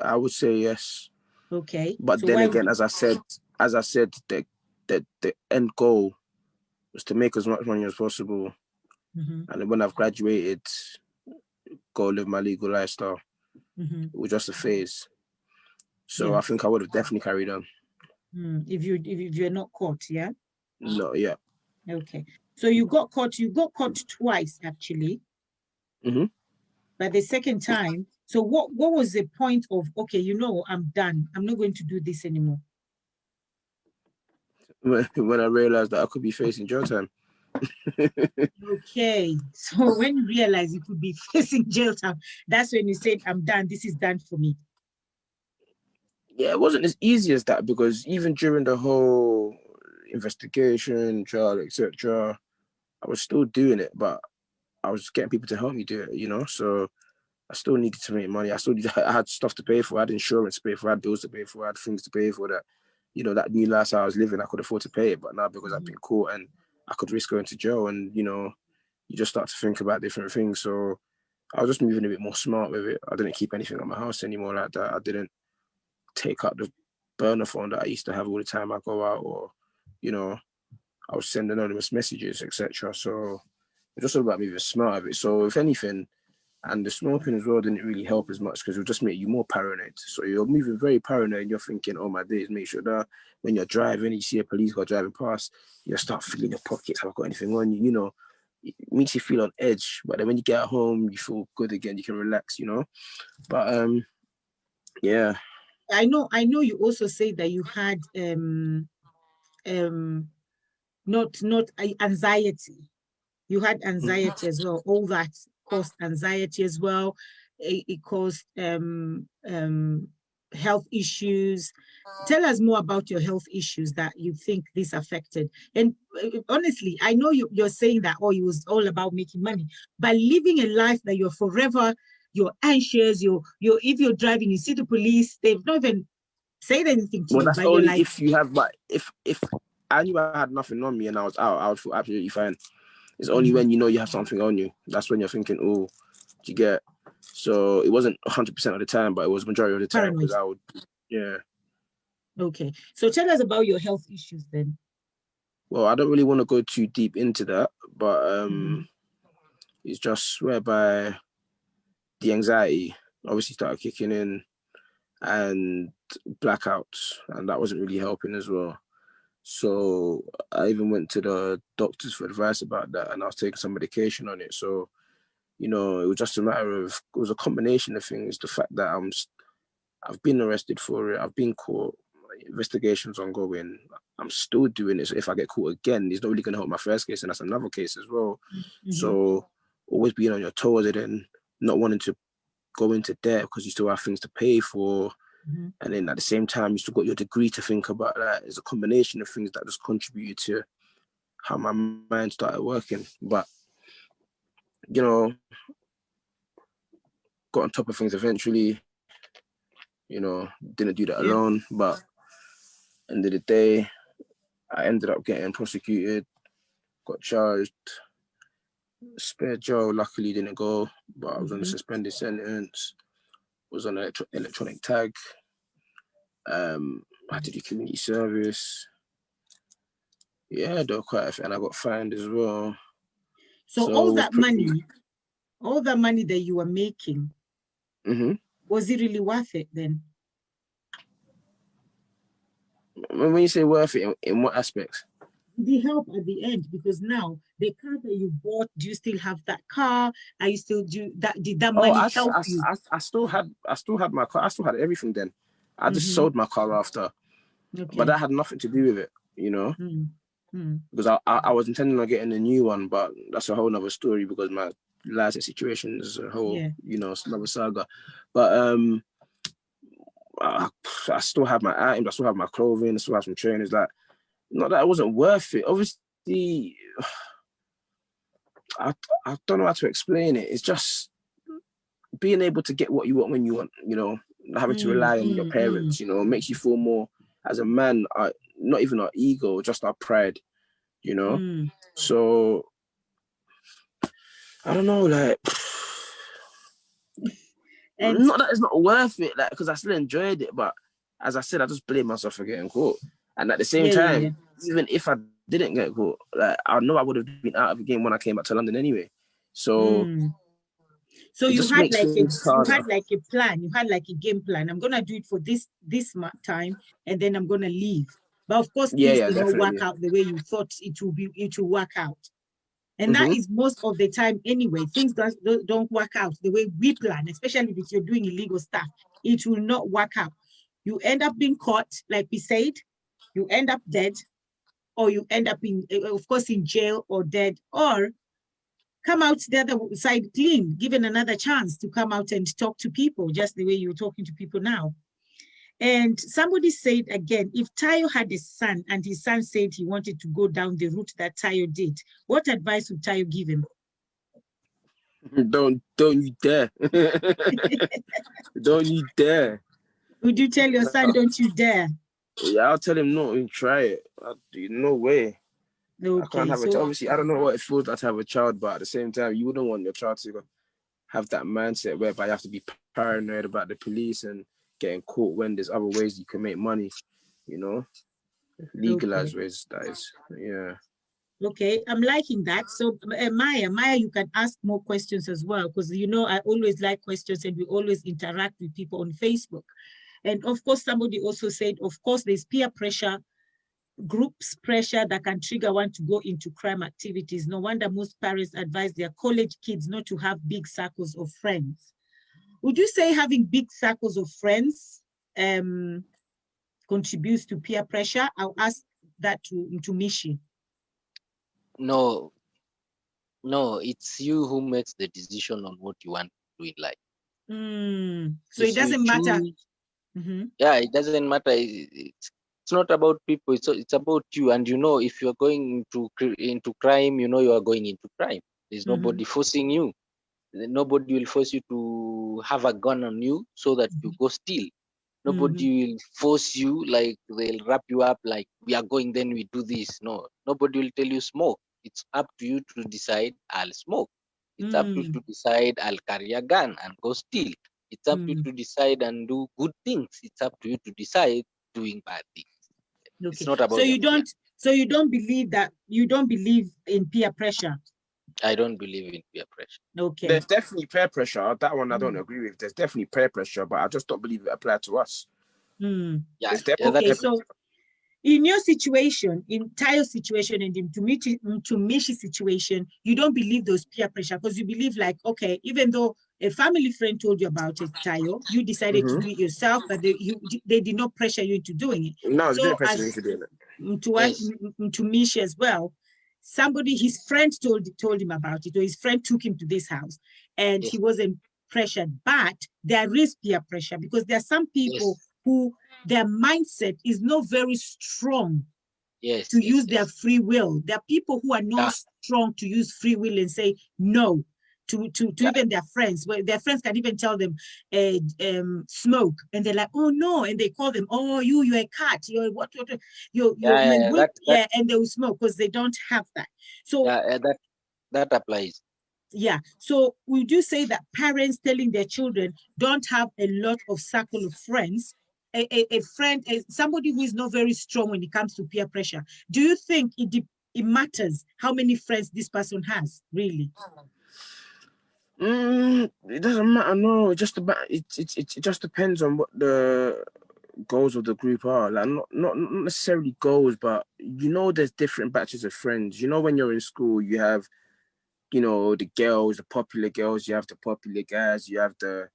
I would say yes. Okay. But so then again, as I said, the end goal was to make as much money as possible. And then when I've graduated, go live my legal lifestyle. It was just a phase. So I think I would have definitely carried on. If you're not caught, yeah? No, yeah. Okay. So you got caught twice actually. But the second time, so what was the point of, okay, I'm done. I'm not going to do this anymore? When I realized that I could be facing jail time. Okay. So when you realize you could be facing jail time, that's when you said, I'm done. This is done for me. Yeah, it wasn't as easy as that because even during the whole investigation, trial, etc., I was still doing it, but I was getting people to help me do it, so I still needed to make money. I had stuff to pay for. I had insurance to pay for. I had bills to pay for. I had things to pay for that, that new lifestyle I was living, I could afford to pay it. But now because I've been caught and I could risk going to jail and, you just start to think about different things. So I was just moving a bit more smart with it. I didn't keep anything at my house anymore like that. I didn't take out the burner phone that I used to have all the time I go out or, I was sending anonymous messages, etc. So it's just all about moving smart with it. So if anything, and the smoking as well didn't really help as much because it would just make you more paranoid. So you're moving very paranoid and you're thinking, oh my days, make sure that when you're driving, you see a police car driving past, you start feeling your pockets, have I got anything on you, it makes you feel on edge. But then when you get home, you feel good again, you can relax, But yeah. I know you also say that you had not anxiety. You had anxiety as well. All that caused anxiety as well. It caused health issues. Tell us more about your health issues that you think this affected. And honestly, I know you're saying that, it was all about making money, but living a life that you're forever, you're anxious, if you're driving, you see the police, they've not even said anything to Well, you, that's but you're only like, if you have, but if I knew I had nothing on me and I was out, I would feel absolutely fine. It's only when you know you have something on you, that's when you're thinking, oh, you get. So it wasn't 100% of the time, but it was majority of the time because paranoid. I would, yeah. Okay, so tell us about your health issues then. Well, I don't really want to go too deep into that, but it's just whereby the anxiety obviously started kicking in and blackouts, and that wasn't really helping as well. So I even went to the doctors for advice about that, and I was taking some medication on it. So, you know, it was just a matter of, it was a combination of things. The fact that I've been arrested for it, I've been caught, investigations ongoing, I'm still doing it. So if I get caught again, it's not really going to help my first case, and that's another case as well. So always being on your toes and then not wanting to go into debt because you still have things to pay for. And then at the same time, you still got your degree to think about. That it's a combination of things that just contributed to how my mind started working. But, you know, got on top of things eventually, you know, didn't do that alone. But end of the day, I ended up getting prosecuted, got charged. Spare Joe luckily didn't go, but I was on a suspended sentence, was on an electronic tag. I had to do community service. Yeah, though, quite a few, and I got fined as well. So all that money that you were making, was it really worth it then? When you say worth it, in what aspects? The help at the end, because now the car that you bought, do you still have that car? Are you still did that money help you? I still had my car. I still had everything then. I just sold my car after, but that had nothing to do with it, you know. Because I was intending on getting a new one, but that's a whole nother story because my license situation is a whole, you know, it's another saga. But I still have my items, I still have my clothing, I still have some trainers. Like, not that it wasn't worth it. Obviously, I don't know how to explain it. It's just being able to get what you want when you want, you know, not having to rely on your parents, you know, makes you feel more as a man, not even our ego, just our pride, you know. So I don't know, like, and not that it's not worth it, like, because I still enjoyed it, but as I said, I just blame myself for getting caught. And at the same time, even if I didn't get caught, like, I know I would have been out of the game when I came back to London anyway. So so you had like a plan, you had like a game plan. I'm gonna do it for this time, and then I'm gonna leave. But of course, things did not work out the way you thought it will work out. And that is most of the time anyway. Things don't work out the way we plan, especially if you're doing illegal stuff. It will not work out. You end up being caught, like we said, you end up dead, or you end up of course, in jail or dead, or come out the other side clean, given another chance to come out and talk to people, just the way you're talking to people now. And somebody said again, if Tayo had a son and his son said he wanted to go down the route that Tayo did, what advice would Tayo give him? Don't you dare. Don't you dare. Would you tell your son, don't you dare? Yeah, I'll tell him no and try it. No way. Okay, I can't have a child. Obviously, I don't know what it feels like to have a child, but at the same time, you wouldn't want your child to have that mindset whereby you have to be paranoid about the police and getting caught when there's other ways you can make money, you know? Legalized ways, that is. Yeah. Okay, I'm liking that. So Maya, you can ask more questions as well, because you know I always like questions and we always interact with people on Facebook. And of course, somebody also said, of course, there's peer pressure, groups pressure that can trigger one to go into crime activities. No wonder most parents advise their college kids not to have big circles of friends. Would you say having big circles of friends contributes to peer pressure? I'll ask that to Mishi. No, it's you who makes the decision on what you want to do in life. So it doesn't matter. Yeah, it doesn't matter. It's not about people. It's about you. And you know, if you're going into crime, you know you are going into crime. There's nobody forcing you. Nobody will force you to have a gun on you so that you go steal. Nobody will force you, like they'll wrap you up like we are going, then we do this. No, nobody will tell you smoke. It's up to you to decide I'll smoke. It's up to you to decide I'll carry a gun and go steal. It's up to you to decide and do good things. It's up to you to decide doing bad things. It's Okay. not about So you don't believe that you don't believe in peer pressure. I don't believe in peer pressure. Okay. There's definitely peer pressure. That one I don't agree with. There's definitely peer pressure, but I just don't believe it applied to us. Yeah, Okay, so in your situation, in Tayo's situation and in Tumishi's situation, you don't believe those peer pressure because you believe like, okay, even though a family friend told you about it, Tayo, you decided to do it yourself, but they did not pressure you into doing it. No, they so didn't pressure me into doing it. Yes. Tumishi as well, somebody, his friend told him about it, or his friend took him to this house and Yes. he wasn't pressured, but there is peer pressure because there are some people who their mindset is not very strong to use their free will. There are people who are not strong to use free will and say no to even their friends. Well, their friends can even tell them smoke, and they're like, oh no, and they call them, oh you're a cat, you're what you're and they will smoke because they don't have that. So that applies. Yeah. So we do say that parents telling their children don't have a lot of circle of friends, a friend, somebody who is not very strong when it comes to peer pressure. Do you think it matters how many friends this person has, really? It doesn't matter. No, it just depends on what the goals of the group are. Like not necessarily goals, but there's different batches of friends. When you're in school, you have the girls, the popular girls, you have the popular guys, you have the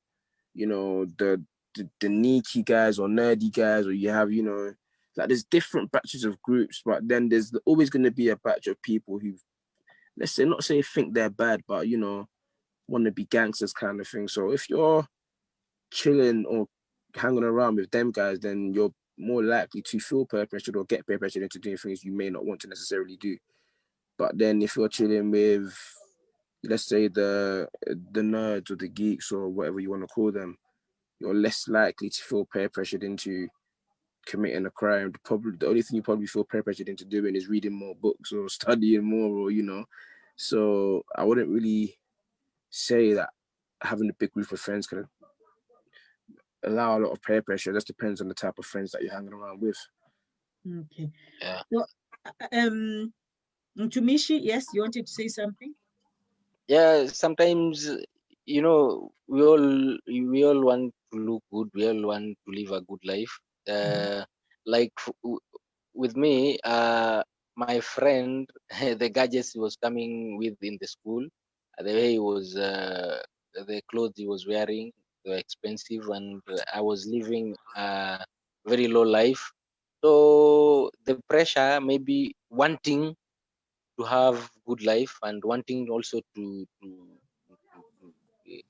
the neaky guys or nerdy guys, or you have like there's different batches of groups, but then there's always going to be a batch of people who, let's say, not say think they're bad, but want to be gangsters kind of thing. So if you're chilling or hanging around with them guys, then you're more likely to feel peer pressured or get peer pressured into doing things you may not want to necessarily do. But then if you're chilling with, let's say, the nerds or the geeks or whatever you want to call them, you're less likely to feel peer pressured into committing a crime. Probably the only thing you probably feel peer pressured into doing is reading more books or studying more, or So I wouldn't really say that having a big group of friends can allow a lot of peer pressure. It just depends on the type of friends that you're hanging around with. Okay. Yeah. So, Tumishi, yes, you wanted to say something? Yeah, sometimes we all want to look good. We all want to live a good life. Like with me, my friend, the gadgets he was coming with in the school, the way he was, the clothes he was wearing were expensive, and I was living a very low life. So the pressure, maybe wanting to have good life and wanting also to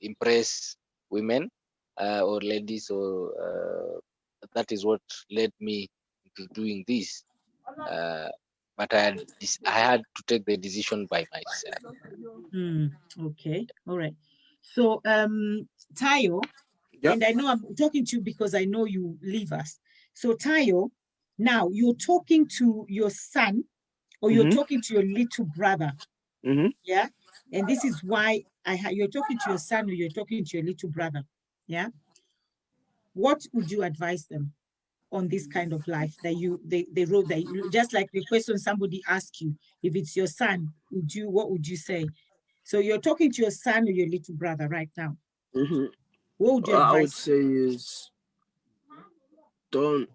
impress women or ladies, or that is what led me to doing this. But I had to take the decision by myself. Okay, all right. So, Tayo, Yeah. and I know I'm talking to you because I know you leave us. So, Tayo, now you're talking to your son or you're talking to your little brother. Yeah. And this is why you're talking to your son or you're talking to your little brother. Yeah. What would you advise them on this kind of life that they wrote that just like the question somebody asked you, if it's your son, what would you say? So you're talking to your son or your little brother right now. What would you advise? I would say is don't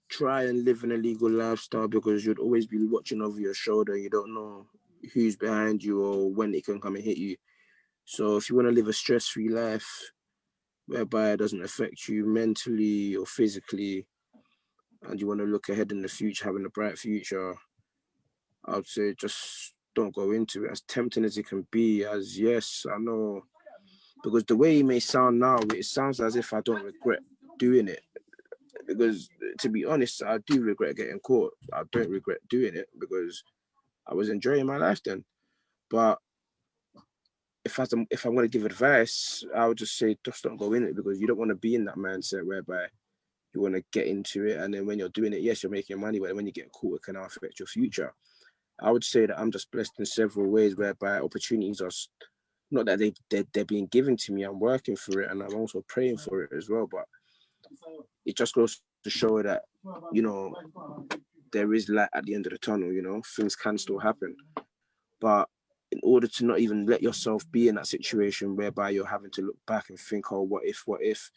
try and live an illegal lifestyle, because you'd always be watching over your shoulder. You don't know who's behind you or when it can come and hit you. So if you want to live a stress-free life whereby it doesn't affect you mentally or physically, and you want to look ahead in the future, having a bright future, I would say just don't go into it. As tempting as it can be, as yes, I know, because the way it may sound now, it sounds as if I don't regret doing it. Because to be honest, I do regret getting caught. I don't regret doing it because I was enjoying my life then. But if I'm going to give advice, I would just say just don't go in it, because you don't want to be in that mindset whereby you want to get into it, and then when you're doing it, yes, you're making money, but when you get caught, it can affect your future. I would say that I'm just blessed in several ways whereby opportunities are not that they're being given to me. I'm working for it, and I'm also praying for it as well. But it just goes to show that, you know, there is light at the end of the tunnel. You know, things can still happen, but in order to not even let yourself be in that situation whereby you're having to look back and think, oh, what if,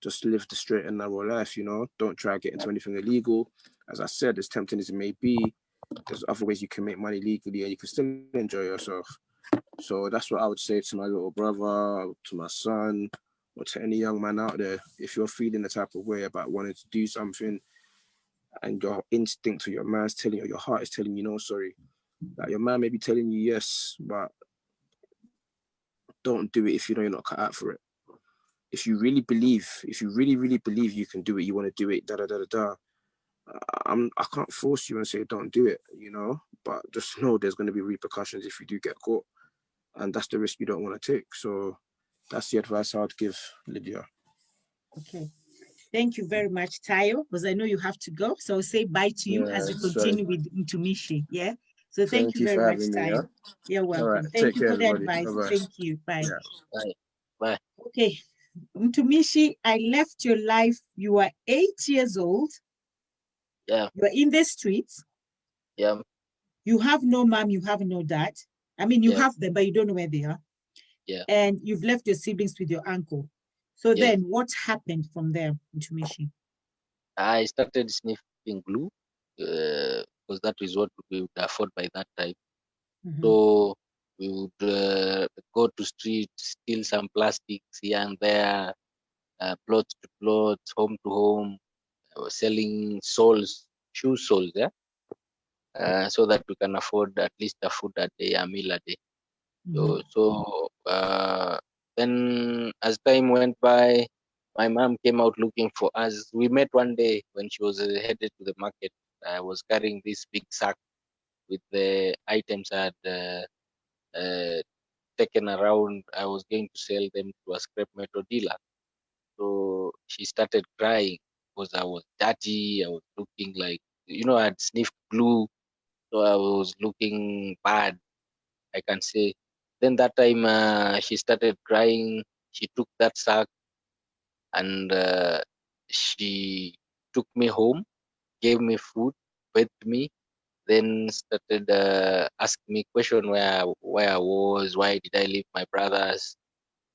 just live the straight and narrow life, you know? Don't try to get into anything illegal. As I said, as tempting as it may be, there's other ways you can make money legally and you can still enjoy yourself. So that's what I would say to my little brother, to my son, or to any young man out there. If you're feeling the type of way about wanting to do something and your instinct or your mind's telling you, or your heart is telling you, no, sorry, like your man may be telling you yes, but don't do it if you know you're not cut out for it. If you really believe, if you really, really believe you can do it, you want to do it, da da da da da. I can't force you and say don't do it, you know. But just know there's going to be repercussions if you do get caught, and that's the risk you don't want to take. So that's the advice I'd give Lydia. Okay. Thank you very much, Tayo, because I know you have to go. So I'll say bye to you as we continue with Mtumishi. Yeah. So thank you you very for much, having me. Tayo. Yeah. You're All right. welcome. Thank Take you care, for the everybody. advice. Bye-bye. Thank you. Bye. Yeah. Bye. Bye. Okay. Mtumishi, I left your life. You are 8 years old. Yeah. You're in the streets. Yeah. You have no mom, you have no dad. I mean, you Yeah. have them, but you don't know where they are. Yeah. And you've left your siblings with your uncle. So Yeah. then what happened from there, Mtumishi? I started sniffing glue because that is what we would afford by that time. Mhm. So we would go to street, steal some plastics here and there, plot to plot, home to home, selling soles, shoe soles, yeah, so that we can afford at least a food a day, a meal a day. Mhm. So then as time went by, my mom came out looking for us. We met one day when she was headed to the market. I was carrying this big sack with the items I had taken around. I was going to sell them to a scrap metal dealer. So she started crying because I was dirty. I was looking like, I'd sniffed glue. So I was looking bad, I can say. Then that time she started crying. She took that sack and she took me home, gave me food, fed me, then started asking me question where I was, why did I leave my brothers.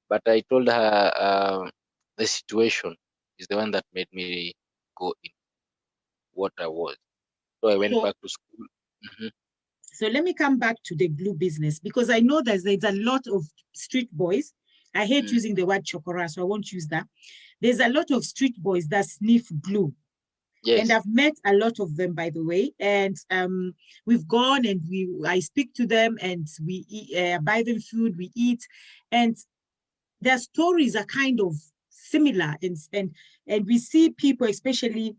But I told her the situation is the one that made me go in what I was. So I went So, back to school. Mhm. so let me come back to the glue business because I know there's a lot of street boys. I hate Mm. using the word chokora, so I won't use that. There's a lot of street boys that sniff glue. And Yes. I've met a lot of them, by the way. And we've gone and I speak to them and we buy them food, we eat. And their stories are kind of similar. And we see people, especially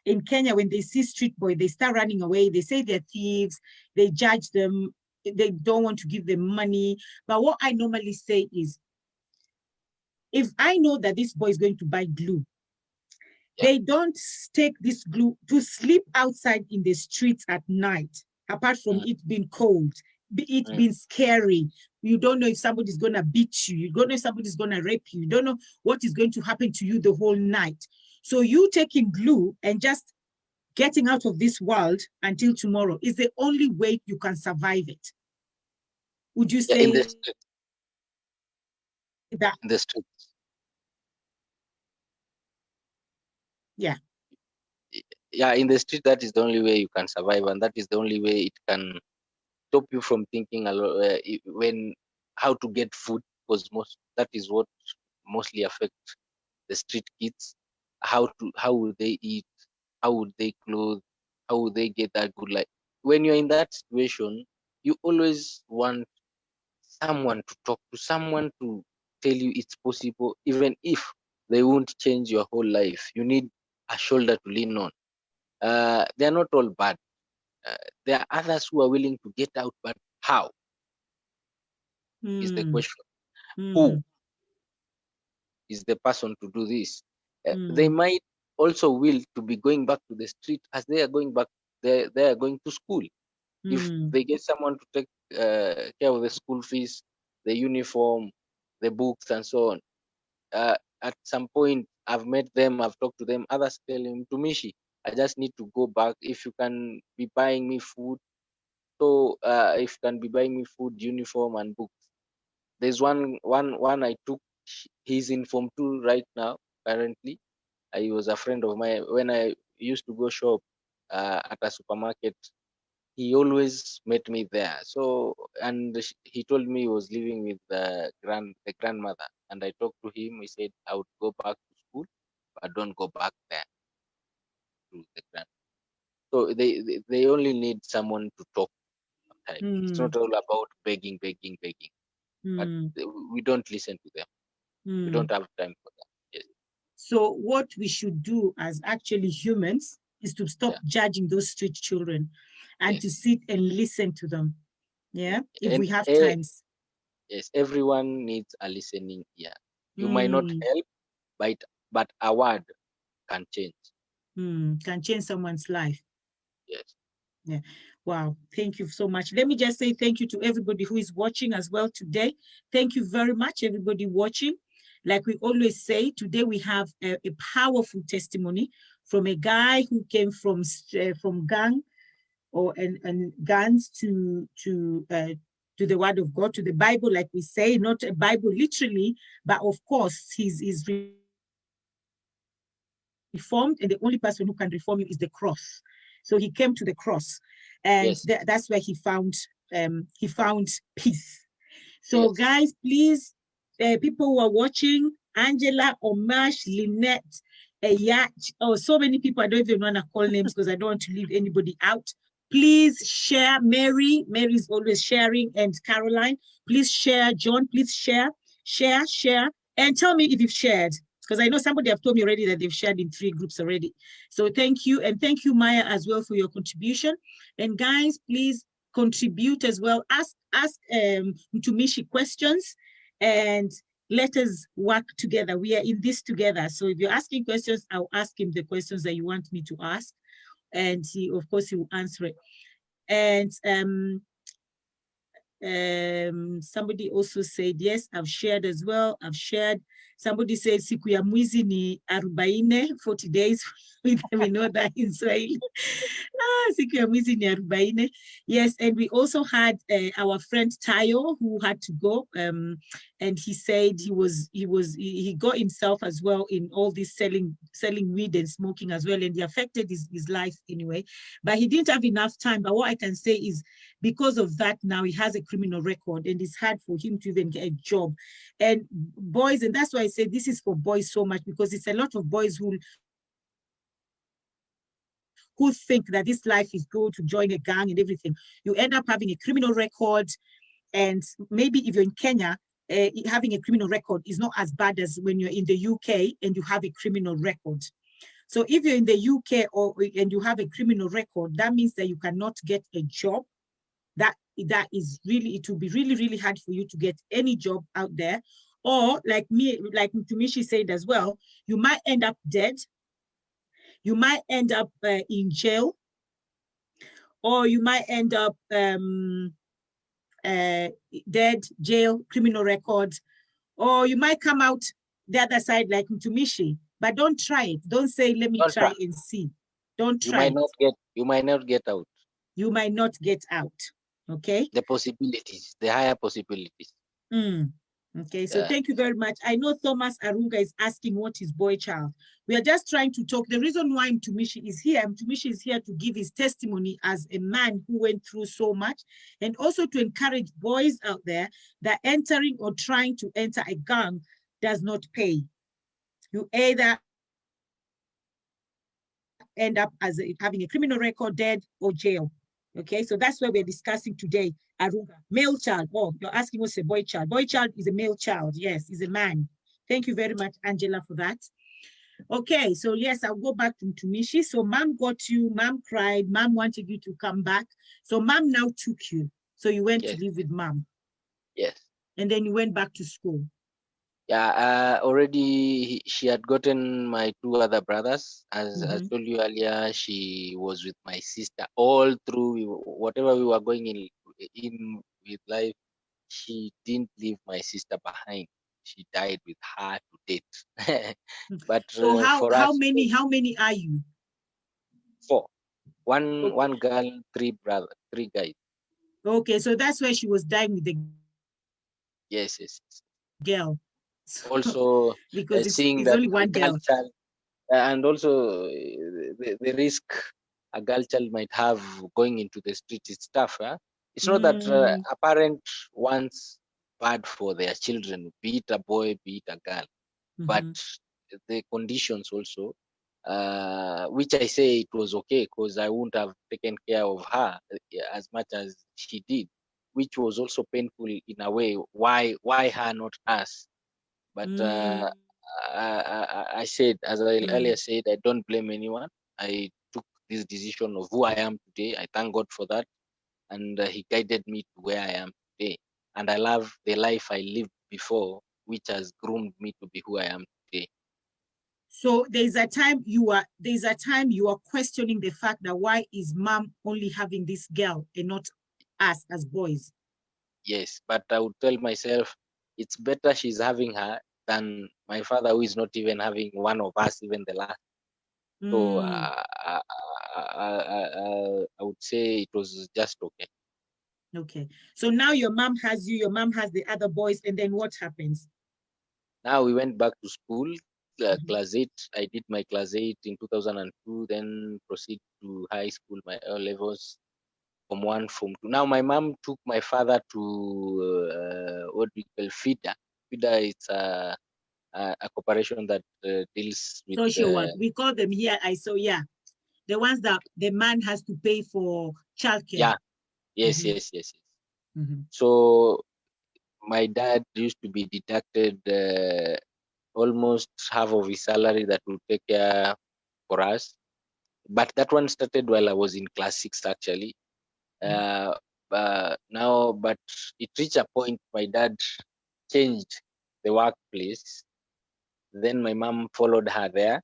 in Kenya, when they see street boy, they start running away. They say they're thieves. They judge them. They don't want to give them money. But what I normally say is, if I know that this boy is going to buy glue, Yeah. they don't take this glue to sleep outside in the streets at night, apart from Mm. it being cold, it being scary. You don't know if somebody's going to beat you. You don't know if somebody's going to rape you. You don't know what is going to happen to you the whole night. So you taking glue and just getting out of this world until tomorrow is the only way you can survive it. Would you Yeah, in the say street. that? In the street. Yeah. Yeah, in the street, that is the only way you can survive, and that is the only way it can stop you from thinking a lot when how to get food, because that is what mostly affects the street kids. How would they eat? How would they clothe? How would they get that good life? When you're in that situation, you always want someone to talk to, someone to tell you it's possible, even if they won't change your whole life. You need a shoulder to lean on. They are not all bad. There are others who are willing to get out, but how is the question. Who is the person to do this? They might also will to be going back to the street as they are going back. They are going to school. If they get someone to take care of the school fees, the uniform, the books, and so on. At some point, I've met them, I've talked to them. Others tell him, Tumishi, I just need to go back. If you can be buying me food, so if you can be buying me food, uniform, and books. There's one I took. He's in Form 2 right now. Currently, he was a friend of mine when I used to go shop at a supermarket. He always met me there. So, and he told me he was living with the grandmother. And I talked to him. He said I would go back to school, but don't go back there to the grand. So they only need someone to talk. It's not all about begging. But we don't listen to them. We don't have time for that. Yes. So what we should do as actually humans is to stop judging those street children and to sit and listen to them. Yeah, if we have times. Yes, everyone needs a listening ear. You might not help, but a word can change. Can change someone's life. Yes. Yeah. Wow. Thank you so much. Let me just say thank you to everybody who is watching as well today. Thank you very much, everybody watching. Like we always say, today we have a powerful testimony from a guy who came from gang and guns to the word of God, to the Bible, like we say, not a Bible literally, but of course he's reformed, and the only person who can reform you is the cross. So he came to the cross, and that's where he found peace. So guys, please, people who are watching, Angela, Omash, Lynette, Yach, so many people, I don't even want to call names because I don't want to leave anybody out. Please share. Mary's always sharing, and Caroline, please share. John, please share, and tell me if you've shared, because I know somebody have told me already that they've shared in 3 groups already. So thank you, and thank you, Maya, as well for your contribution. And guys, please contribute as well. Ask Mtumishi questions, and let us work together. We are in this together. So if you're asking questions, I'll ask him the questions that you want me to ask, and he, of course, he will answer it. And somebody also said, yes, I've shared as well. I've shared. Somebody said, siku ya mwizi ni 40 days. We know that in Swahili. Siku ya mwizi ni 40. Yes, and we also had our friend Tayo who had to go. And he said he got himself as well in all this selling weed and smoking as well, and he affected his life anyway. But he didn't have enough time. But what I can say is, because of that, now he has a criminal record, and it's hard for him to even get a job. And boys, and that's why I say this is for boys so much, because it's a lot of boys who think that this life is good, to join a gang and everything. You end up having a criminal record, and maybe if you're in Kenya, having a criminal record is not as bad as when you're in the UK and you have a criminal record. So if you're in the UK and you have a criminal record, that means that you cannot get a job. That is really, it will be really, really hard for you to get any job out there. Or like Mtumishi said as well, you might end up dead. You might end up in jail, or you might end up dead, jail, criminal records, or you might come out the other side like Mtumishi. But don't try it. Don't say, let me try and see. Don't try. You might not get out. You might not get out. Okay. The possibilities, the higher possibilities. Okay, so thank you very much. I know Thomas Arunga is asking what is Boychild. We are just trying to talk. The reason why Mtumishi is here to give his testimony as a man who went through so much, and also to encourage boys out there that entering or trying to enter a gang does not pay. You either end up as having a criminal record, dead, or jail. Okay, so that's what we're discussing today. Arunga, male child. Oh, you're asking what's a boy child. Boy child is a male child. Yes, is a man. Thank you very much, Angela, for that. Okay, so yes, I'll go back to Mtumishi. So mom got you, mom cried, mom wanted you to come back. So mom now took you. So you went to live with mom. Yes. And then you went back to school. Yeah, already she had gotten my two other brothers. As I Mhm. told you earlier, she was with my sister all through. Whatever we were going in with life, she didn't leave my sister behind. She died with her to date. But So for how us, many are you? four. One Okay. one girl, three guys. Okay, so that's where she was dying with the Yes, yes, yes. girl. So, Also, because seeing it's that only a one girl girl. child, and also the risk a girl child might have going into the street is tough. Huh? It's not that Mm, a parent wants bad for their children, be it a boy, be it a girl, but mhm. the conditions also, which I say it was okay because I wouldn't have taken care of her as much as she did, which was also painful in a way. Why her, not us? But Mm, I said, as I earlier mm. said, I don't blame anyone. I took this decision of who I am today. I thank God for that, and He guided me to where I am today. And I love the life I lived before, which has groomed me to be who I am today. So there's a time you are questioning the fact that why is mom only having this girl and not us as boys? Yes, but I would tell myself it's better she's having her than my father, who is not even having one of us, even the last. So Mm, I would say it was just okay. okay. So now your mom has you, your mom has the other boys, and then what happens? Now we went back to school, Mhm. class 8. I did my class 8 in 2002, then proceed to high school, my O levels, from 1, from 2. Now my mom took my father to what we call FIDA. FIDA is a corporation that deals with, Social work. We call them here. I saw, yeah, the ones that the man has to pay for childcare. yeah, yes, Mhm, yes, yes, yes. mhm, So my dad used to be deducted almost half of his salary that would take care for us. But that one started while I was in class 6, actually. mhm, Uh, now, but it reached a point my dad changed the workplace. Then my mom followed her there.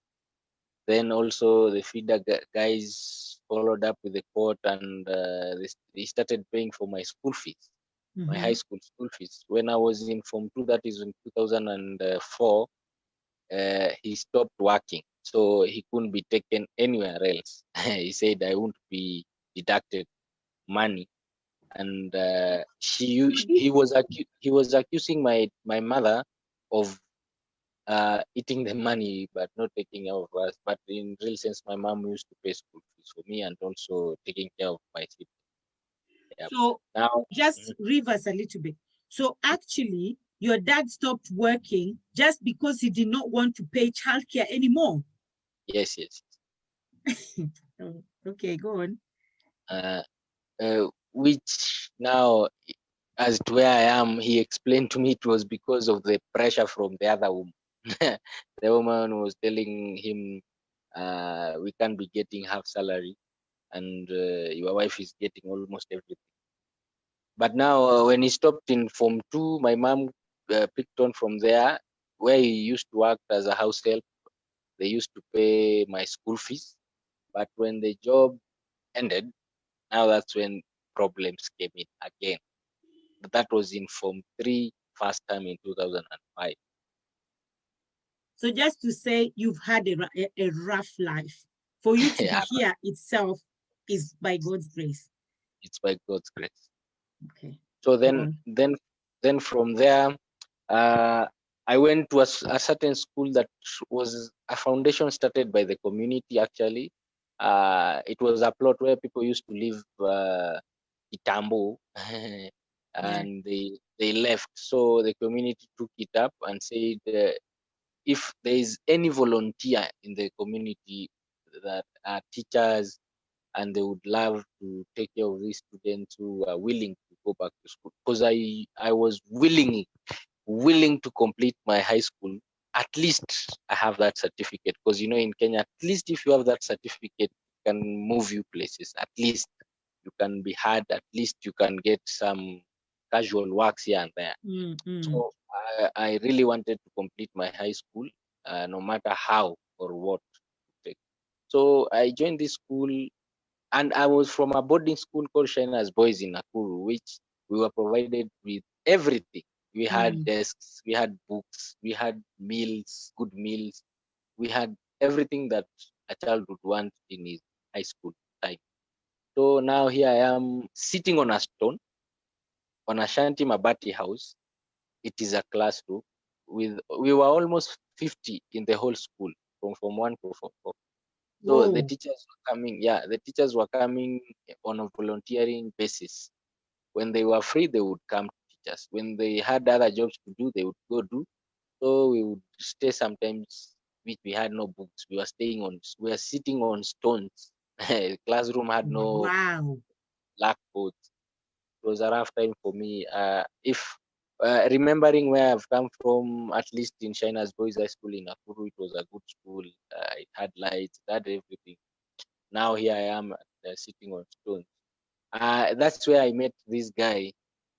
Then also the feeder guys followed up with the court, and they started paying for my school fees, my high mhm. school school fees. When I was in Form 2, that is in 2004, he stopped working. So he couldn't be taken anywhere else. He said, I won't be deducted money. And he was accusing my mother of eating the money but not taking care of us. But in real sense, my mom used to pay school fees for me and also taking care of my siblings. Yeah. So Now, just reverse a little bit. So actually, your dad stopped working just because he did not want to pay childcare anymore. yes, yes. Oh, okay, go on. Uh, which now, as to where I am, he explained to me it was because of the pressure from the other woman. The woman was telling him, we can't be getting half salary, and your wife is getting almost everything. But now, when he stopped in Form 2, my mom picked on from there, where he used to work as a house help. They used to pay my school fees. But when the job ended, now that's when problems came in again. But that was in Form 3, first time in 2005. So just to say you've had a rough life. For you to be Yeah, here itself is by God's grace. it's by God's grace. Okay, So go on. then from there, uh, I went to a certain school that was a foundation started by the community. Actually, it was a plot where people used to live Kitambo, Yeah. and they left. So the community took it up and said, if there is any volunteer in the community that are teachers and they would love to take care of these students who are willing to go back to school, because I was willing to complete my high school. At least I have that certificate, because in Kenya, at least if you have that certificate, it can move you places. At least you can be heard. At least you can get some casual works here and there. Mm. So I really wanted to complete my high school, no matter how or what. So I joined this school, and I was from a boarding school called Shina's Boys in Nakuru, which we were provided with everything. We had desks, we had books, we had meals, good meals. We had everything that a child would want in his high school time. So now here I am sitting on a stone on a shanty mabati house. It is a classroom with we were almost 50 in the whole school from Form 1 to Form 4. So the Whoa. teachers were coming, the teachers were coming on a volunteering basis. When they were free, they would come to teach us. When they had other jobs to do, they would go do. So we would stay sometimes, which we had no books. We were sitting on stones. Classroom had no Wow. blackboards. It was a rough time for me. If remembering where I've come from, at least in China's Boys High School in Nakuru, it was a good school. It had lights, it had everything. Now here I am sitting on stones. That's where I met this guy,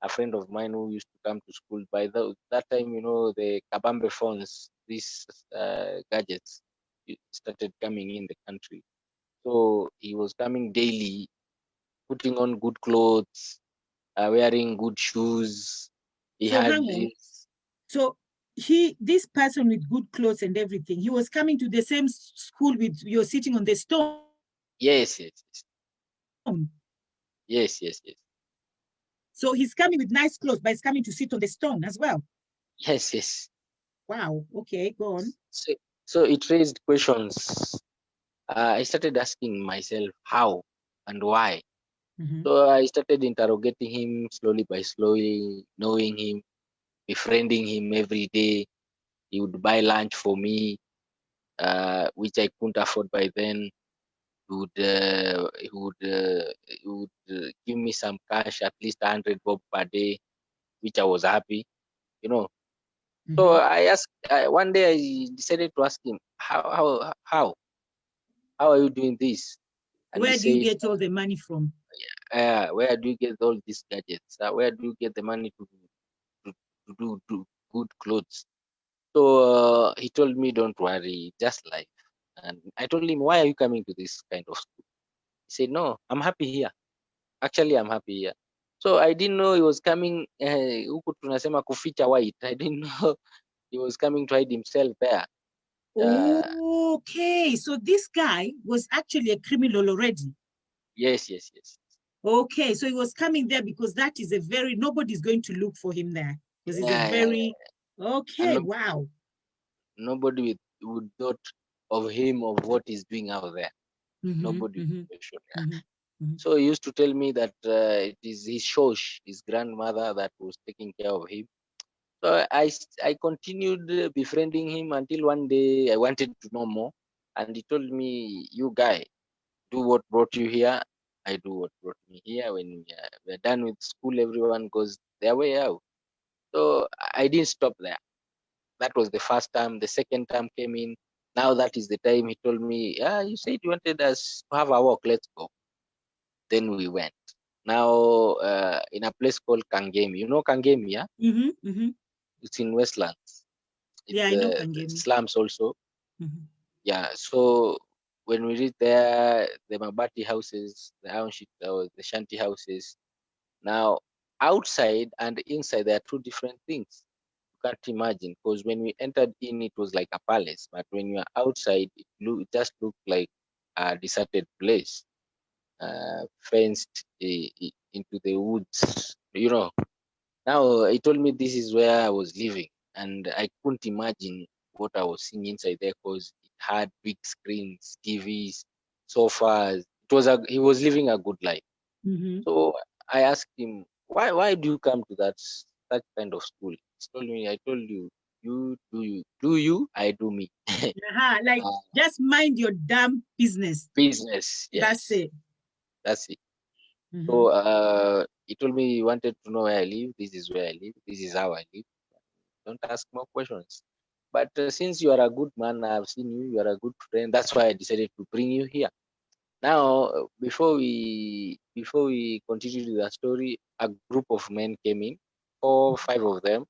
a friend of mine who used to come to school. By that time, the Kabambe phones, these gadgets, started coming in the country. So he was coming daily, putting on good clothes, wearing good shoes. He So had hang on. So this person with good clothes and everything, he was coming to the same school with you're sitting on the stone. yes. So he's coming with nice clothes, but he's coming to sit on the stone as well. Yes. Wow. Okay, go on. So it raised questions. I started asking myself how and why. So I started interrogating him slowly, knowing him, befriending him every day. He would buy lunch for me, which I couldn't afford by then. He would give me some cash, at least 100 bob per day, which I was happy, you know. So I asked one day. I decided to ask him how are you doing this? And he Where do you said, get all the money from? where do you get all these gadgets? Where do you get the money to do good clothes? So he told me, don't worry, just life. And I told him, why are you coming to this kind of school? He said, no, I'm happy here. Actually, I'm happy here. So I didn't know he was coming, huku tunasema kuficha white. I didn't know he was coming to hide himself there. Okay, so this guy was actually a criminal already. Yes. Okay, so he was coming there because that is nobody's going to look for him there because he's a very, okay, wow. Nobody would thought of him, of what he's doing out there. Nobody would question. So he used to tell me that it is his shosh, his grandmother, that was taking care of him. So I continued befriending him until one day I wanted to know more, and he told me, "You guy, do what brought you here. I do what brought me here. When we're done with school, everyone goes their way out." So I didn't stop there. That was the first time. The second time came in. Now that is the time. He told me, "Yeah, you said you wanted us to have a walk. Let's go." Then we went. Now in a place called Kangemi. You know Kangemi, yeah? It's in Westlands. Yeah, I know Kangemi. Slums also. Yeah. So when we reached there, the Mabati houses, the iron sheet, the shanty houses. Now outside and inside, there are two different things. You can't imagine, because when we entered in, it was like a palace, but when you are outside, it just looked like a deserted place, fenced into the woods. Now he told me this is where I was living, and I couldn't imagine what I was seeing inside there, because it had big screens, TVs, sofas. He was living a good life. So I asked him, why do you come to that kind of school? He told me, I told you, do you, I do me. Like just mind your damn business. Business, yes. That's it. So he told me he wanted to know where I live. This is where I live. This is how I live. Don't ask more questions. But since you are a good man, I've seen you. You are a good friend. That's why I decided to bring you here. Now, before we continue the story, a group of men came in. 4, 5 of them.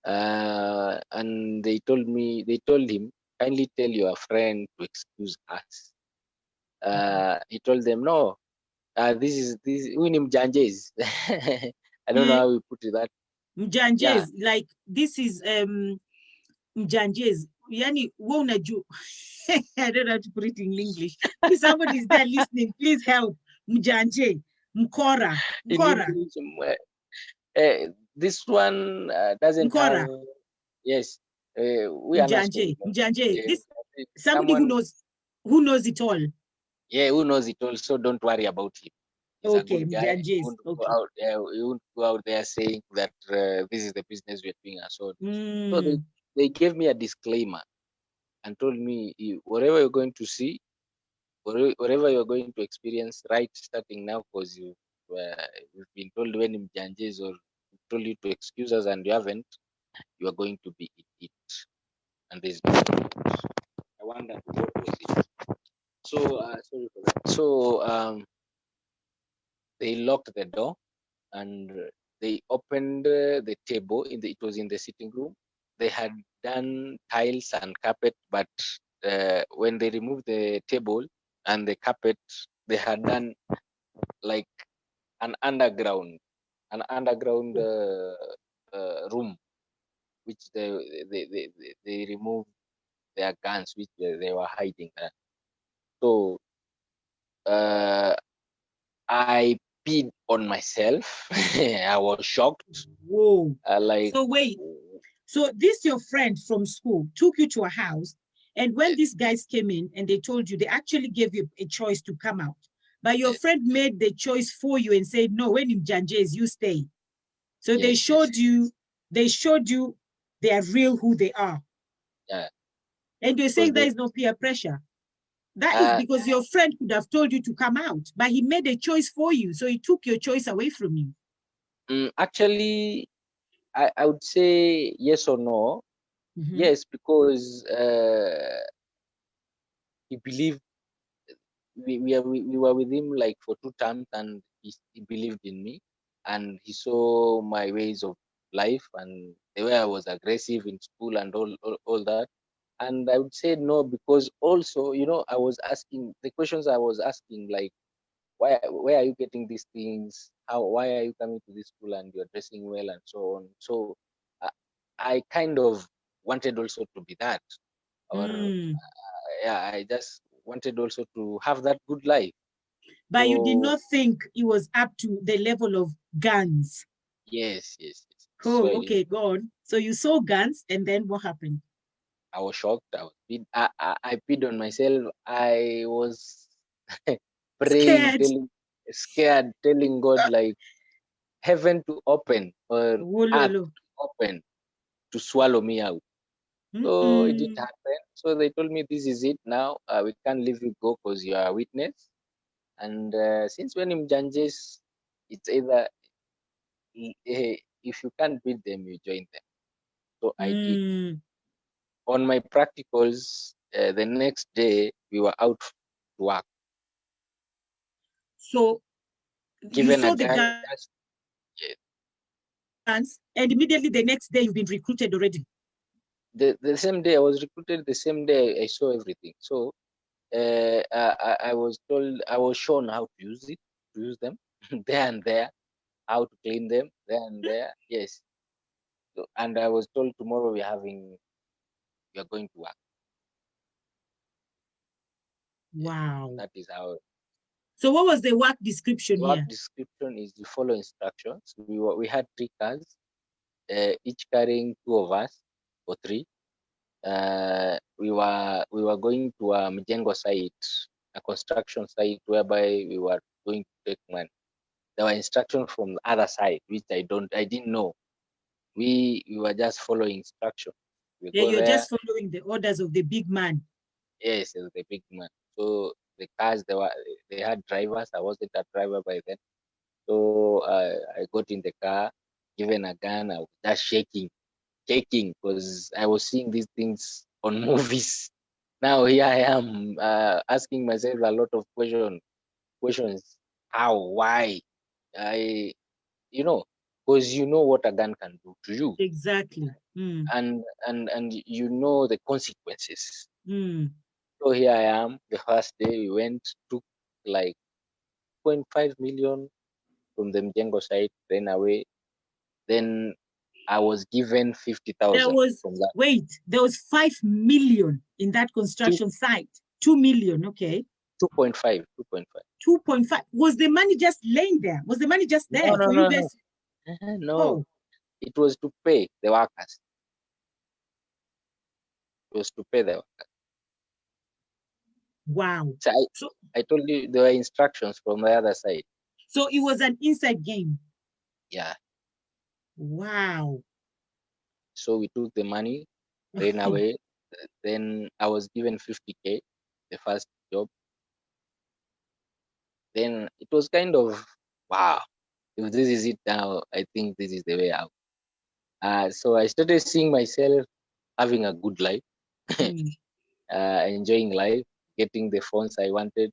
And they told him, kindly tell your friend to excuse us. He told them, no, this we need Mjanjes. I don't know Eh, how we put it that. Yeah, Mjanjes, like this is Mjanjes. Yani, wewe unajua. I don't know how to put it in English. If somebody's there listening, please help. Mjanje, Mkora, in Mkora, English, this one doesn't have. Mkora, Yes, we are not so. Mjanje, Mjanje. Uh, This somebody someone, who knows it all. yeah, who knows it all. So don't worry about him. He's a Okay, good guy. He Mjanjes. won't go Okay. out. He won't go out there saying that this is the business we're doing and so on. So Mm. they gave me a disclaimer and told me, whatever you're going to see, whatever you're going to experience, right, starting now, because you've been told when in Janjes or told you to excuse us and you haven't, you are going to be in it. And there's no. I wonder what was it. So sorry for that. So they locked the door and they opened the table it was in the sitting room. They had done tiles and carpet, but when they removed the table and the carpet, they had done like an underground room, which they removed their guns, which they were hiding. So uh, I peed on myself. I was shocked. Whoa. Like, So wait. So this your friend from school took you to a house, and when yes, these guys came in and they told you, they actually gave you a choice to come out, but your yes, friend made the choice for you and said, "No, when in Janjes, you stay." So they yes, yes, showed you, they are real who they are, yeah. and you're Because saying there is no peer pressure. That is uh, because your friend could have told you to come out, but he made a choice for you, so he took your choice away from you. actually, I would say yes or no. Mhm. Yes, because he believed we were with him like for 2 terms, and he believed in me, and he saw my ways of life and the way I was aggressive in school and all that. And I would say no, because also, I was asking the questions I was asking, like, where are you getting these things? Why are you coming to this school and you're dressing well and so on? So uh, I kind of wanted also to be that, or Mm. yeah, I just wanted also to have that good life. But you did So not think it was up to the level of guns. yes, yes, yes. So Oh, okay, go on. So you saw guns, and then what happened? I was shocked. I peed on myself. I was praying, Scared. scared, telling God, like, heaven to open or earth Wololo. to open to swallow me out. So it didn't Mm-mm. happen. So they told me, this is it now. We can't leave you go because you are a witness. And since when in Janjes, it's either if you can't beat them, you join them. So I did. Mm. On my practicals, the next day we were out to work. So you Given a saw the gun, guns, just yeah, and immediately the next day you've been recruited already. the same day I was recruited. The same day I saw everything. So I was told, I was shown how to use them there and there, how to clean them there and there. Yes. So, and I was told tomorrow we are going to work. Yes. Wow. That is how. So what was the work description Work here? description is you follow instructions. We had 3 cars, each carrying 2 of us or 3. We were going to a Mjengo site, a construction site whereby we were going to take money. There were instructions from the other side, which I didn't know. We were just following instructions. We Yeah, go you're there. just following the orders of the big man. Yes, as the big man. So the cars, they had drivers. I wasn't a driver by then. So I got in the car, given a gun. I was just shaking because I was seeing these things on movies. Now here I am asking myself a lot of questions. How? Why? I, you know. because you know what a gun can do to you, Exactly. and you know the consequences. Mm. So here I am. The first day we went, took like 0.5 million from the Mjengo site, ran away. Then I was given 50,000 from that. There was 5 million in that Two, construction site. 2 million, okay. 2.5. 2.5. Was the money just laying there? Was the money just there No, for you guys? no. Oh, It was to pay the workers. It was to pay the workers. wow. So I told you there were instructions from the other side. So it was an inside game. Yeah. Wow. So we took the money, ran away. Then I was given 50K, the first job. Then it was kind of, wow, if this is it now, I think this is the way out. So I started seeing myself having a good life, enjoying life, getting the phones I wanted,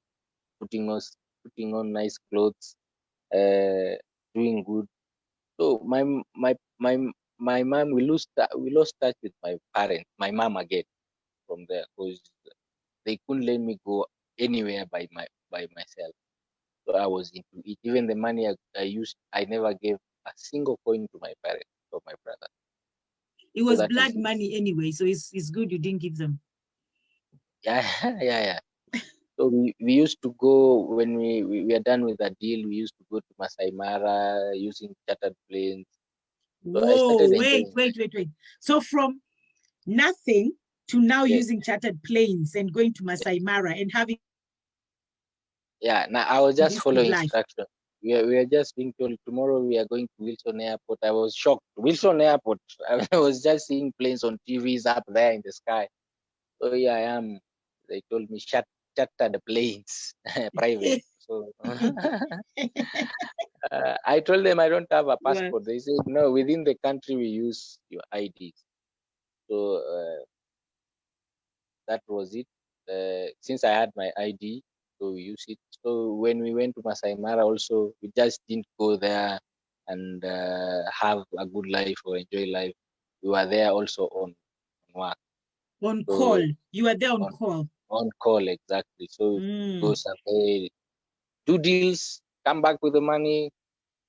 putting on nice clothes, doing good. So my mom, we lost touch with my parents, my mom again from there, because they couldn't let me go anywhere by myself. So I was into it. Even the money I used, I never gave a single coin to my parents or my brother. It So was that is blood money anyway, so it's good you didn't give them. yeah, yeah. So we used to go when we are done with the deal. We used to go to Masai Mara using chartered planes. So I Whoa, started wait. enjoying. So from nothing to now Yes. using chartered planes and going to Masai Mara and having Yeah. Now I was just this good following life. instructions. We are just being told tomorrow we are going to Wilson Airport. I was shocked. Wilson Airport. I was just seeing planes on TVs up there in the sky. So here I am. They told me charter the planes private. So I told them I don't have a Well, passport. They said no. Within the country we use your IDs. So that was it. Since I had my ID, so we use it. So when we went to Masai Mara, also we just didn't go there and have a good life or enjoy life. We were there also on work. on call. So You were there on on call. on call exactly. So go survey, do deals, come back with the money,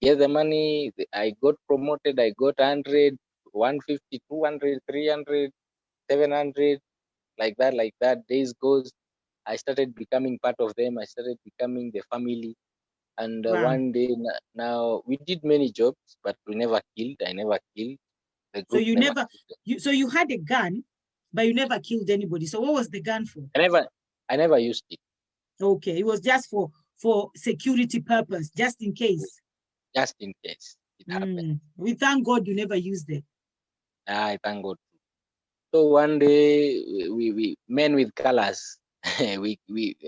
get the money. I got promoted. I got 100, 150, 200, 300, 700, like that. Days goes. I started becoming part of them. I started becoming the family. And Wow. one day now we did many jobs, but we never killed. I never killed. The So group you never never killed. so you had a gun, but you never killed anybody. So what was the gun for? I never used it. Okay, it was just for security purpose, just in case. Just in case it happened. We thank God you never used it. I thank God. So one day we men with colors, we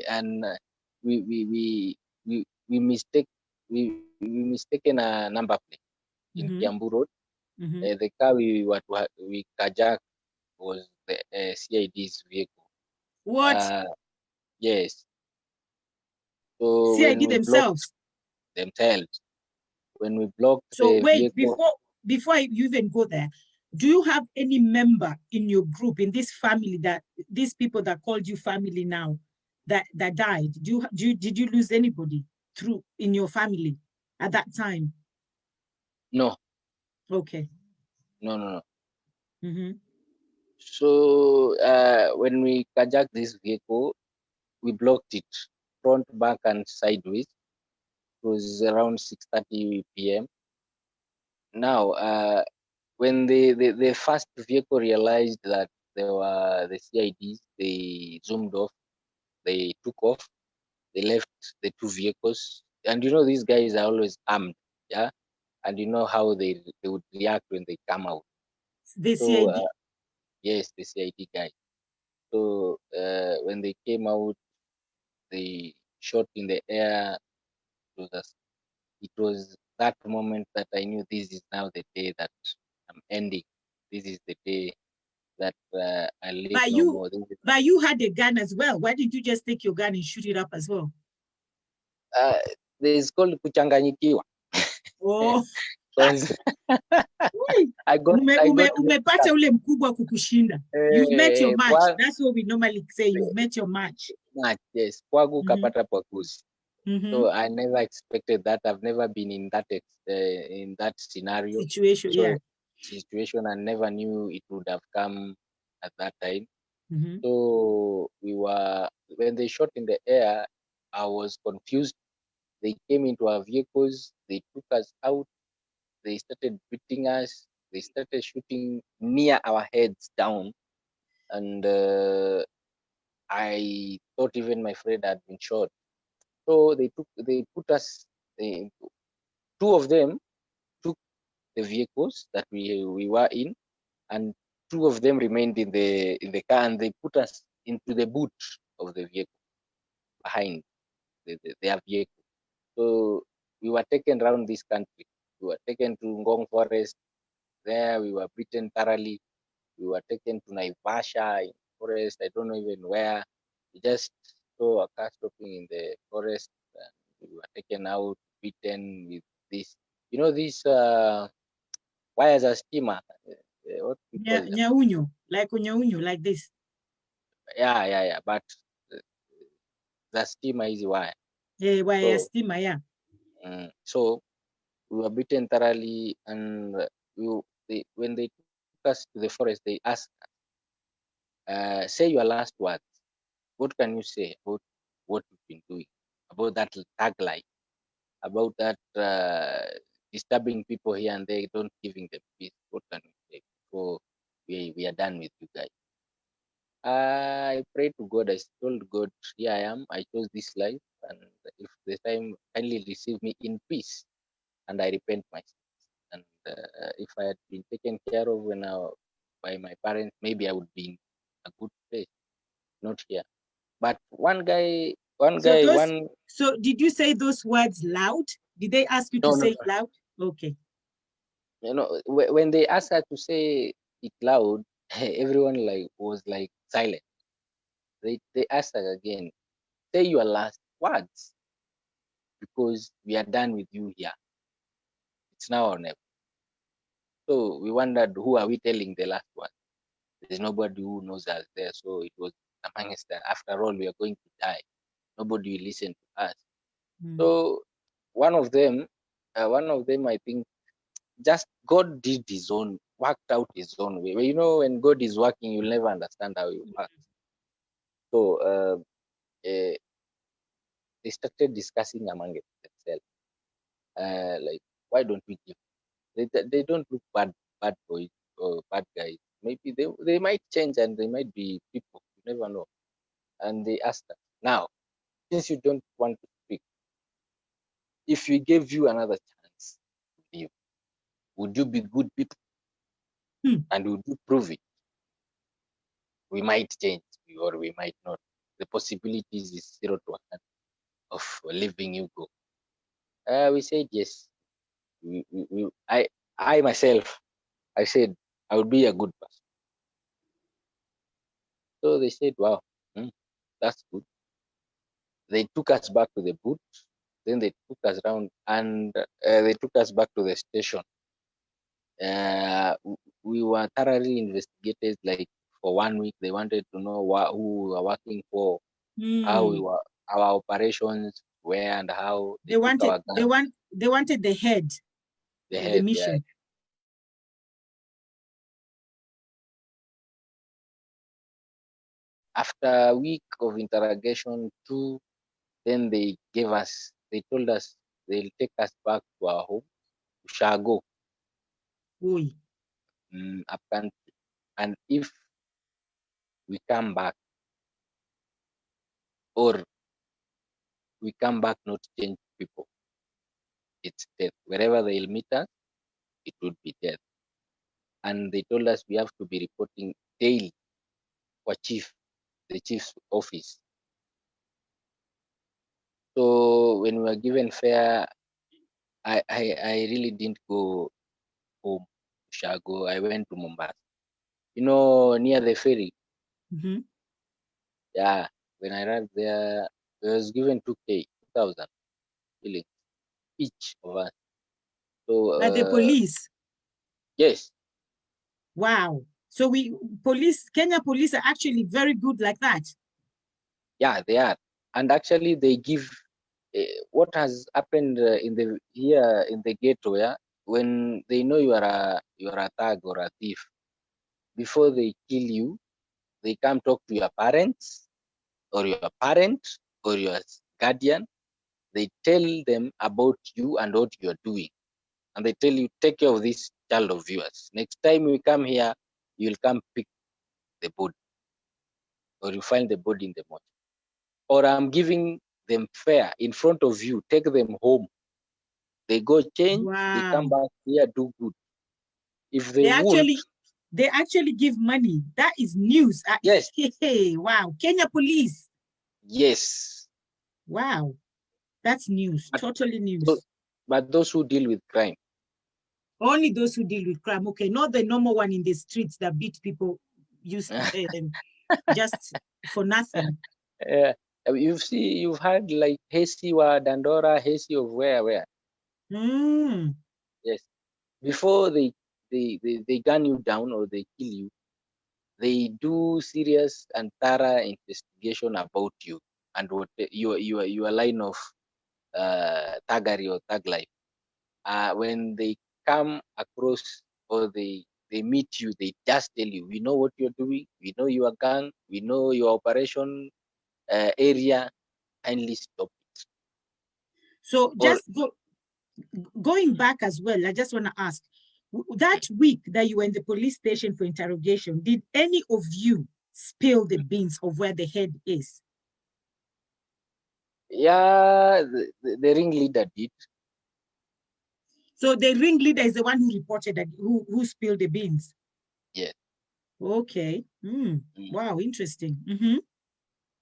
and we mistake we mistaken a number plate in Kiambu Road. The car we carjacked was the CID's vehicle. What? Yes. So when CID we blocked themselves. themselves, when we blocked So the wait, vehicle, before you even go there, do you have any member in your group, in this family, that these people that called you family now, that died? Did you lose anybody through in your family at that time? no, Okay. no. Mm-hmm. So when we carjacked this vehicle, we blocked it front, back, and sideways. It was around 6:30 p.m. Now, when the first vehicle realized that there were the CIDs, they zoomed off. They took off. They left the two vehicles, and you know these guys are always armed, yeah. And you know how they would react when they come out. The So CID. yes, the CID guys. So when they came out, they shot in the air. It was that moment that I knew this is now the day that I'm ending. This is the day that I live But no more. you had a gun as well. Why didn't you just take your gun and shoot it up as well? Uh, this is called kuchanganyikiwa. Oh, because Ui, I got umepata ule mkubwa kukushinda. You met your match. kwa That's what we normally say. You met your match. match, yes. Pwagu kapata pwaguzi. Mhm. So I never expected that. I've never been in that scenario. Situation, So yeah. situation, I never knew it would have come at that time. Mhm. So when they shot in the air, I was confused. They came into our vehicles, they took us out, they started beating us, they started shooting near our heads down. And I thought even my friend had been shot. So they put us, two of them took the vehicles that we were in, and two of them remained in the car, and they put us into the boot of the vehicle behind their vehicle. So we were taken around this country. We were taken to Ngong Forest. There we were beaten thoroughly. We were taken to Naivasha in forest. I don't know even where. We just saw a car stopping in the forest. And we were taken out, beaten with this. You know, these wires are steamer. What we call them? Nyaunyo, like unyaunyo, like this. Yeah. But uh, the steamer is wire. Yeah, why So, steamer, yeah. so we were beaten thoroughly, and when they took us to the forest, they asked, say your last words. What can you say about what you've been doing, about that tag life, about that disturbing people here and there, don't giving them peace? What can you say? So we are done with you guys. I prayed to God. I told God, here I am. I chose this life, and if the time kindly receive me in peace, and I repent my sins. And if I had been taken care of by my parents, maybe I would be in a good place, not here. But So did you say those words loud? Did they ask you to no, say it loud? Okay. you know, when they asked her to say it loud, everyone was like silent. They asked her again, say your last words, because we are done with you here. It's now or never. So we wondered, who are we telling the last one? There's nobody who knows us there. So it was amongst that. After all, we are going to die. Nobody will listen to us. So one of them, I think, just God did his own, worked out his own way. You know, when God is working, you'll never understand how he works. So they started discussing among themselves, like, why don't we give? They don't look bad boys or bad guys. Maybe they might change and they might be people. You never know. And they asked us, now, since you don't want to speak, if we gave you another chance to live, would you be good people? And would you prove it? We might change or we might not. The possibilities is 0 to 100 of letting you go. We said yes. I myself, I said I would be a good person. So they said, wow, that's good. They took us back to the boot. Then they took us around and they took us back to the station. We were thoroughly investigated. Like for 1 week, they wanted to know who we were working for, how we were, our operations were, and how they took our guns. They wanted the head The of the head, yeah. mission. After a week of interrogation, then they told us they'll take us back to our home, to Shago, up country. And if we come back, or we come back not change people, it's death. Wherever they'll meet us, it would be death. And they told us we have to be reporting daily for the chief's office. So when we were given fare, I really didn't go home to Shago. I went to Mombasa. You know, near the ferry. Yeah. When I arrived there, I was given 2,000 shillings each of us. So Like the police. yes, Wow. So Kenya police are actually very good like that. yeah, they are, and actually they give. What has happened here in the ghetto, yeah, when they know you are a thug or a thief, before they kill you, they come talk to your parents or your parent or your guardian. They tell them about you and what you are doing, and they tell you, take care of this child of yours. Next time we come here, you'll come pick the body, or you find the body in the morgue. Or I'm giving them fare in front of you, take them home. They go change, they come Wow. back here, do good. If they They won't, actually give money. That is news. yes, Wow. Kenya police. yes. Wow. That's news. But, Totally tho- news. but those who deal with crime, Only those who deal with crime. Okay, not the normal one in the streets that beat people just for nothing. uh, you've had like Hesi wa Dandora, Hesi of where? Mm. Yes. Before they gun you down or they kill you, they do serious and thorough investigation about you and what your line of thuggery or thug life. When they come across or they meet you, they just tell you, we know what you're doing, we know your gang, we know your operation area, kindly stop it. So Or going back as well, I just want to ask, that week that you were in the police station for interrogation, did any of you spill the beans of where the head is? yeah, the ringleader did. So the ringleader is the one who reported that who spilled the beans. Yes. Okay. Wow, interesting. Mm-hmm.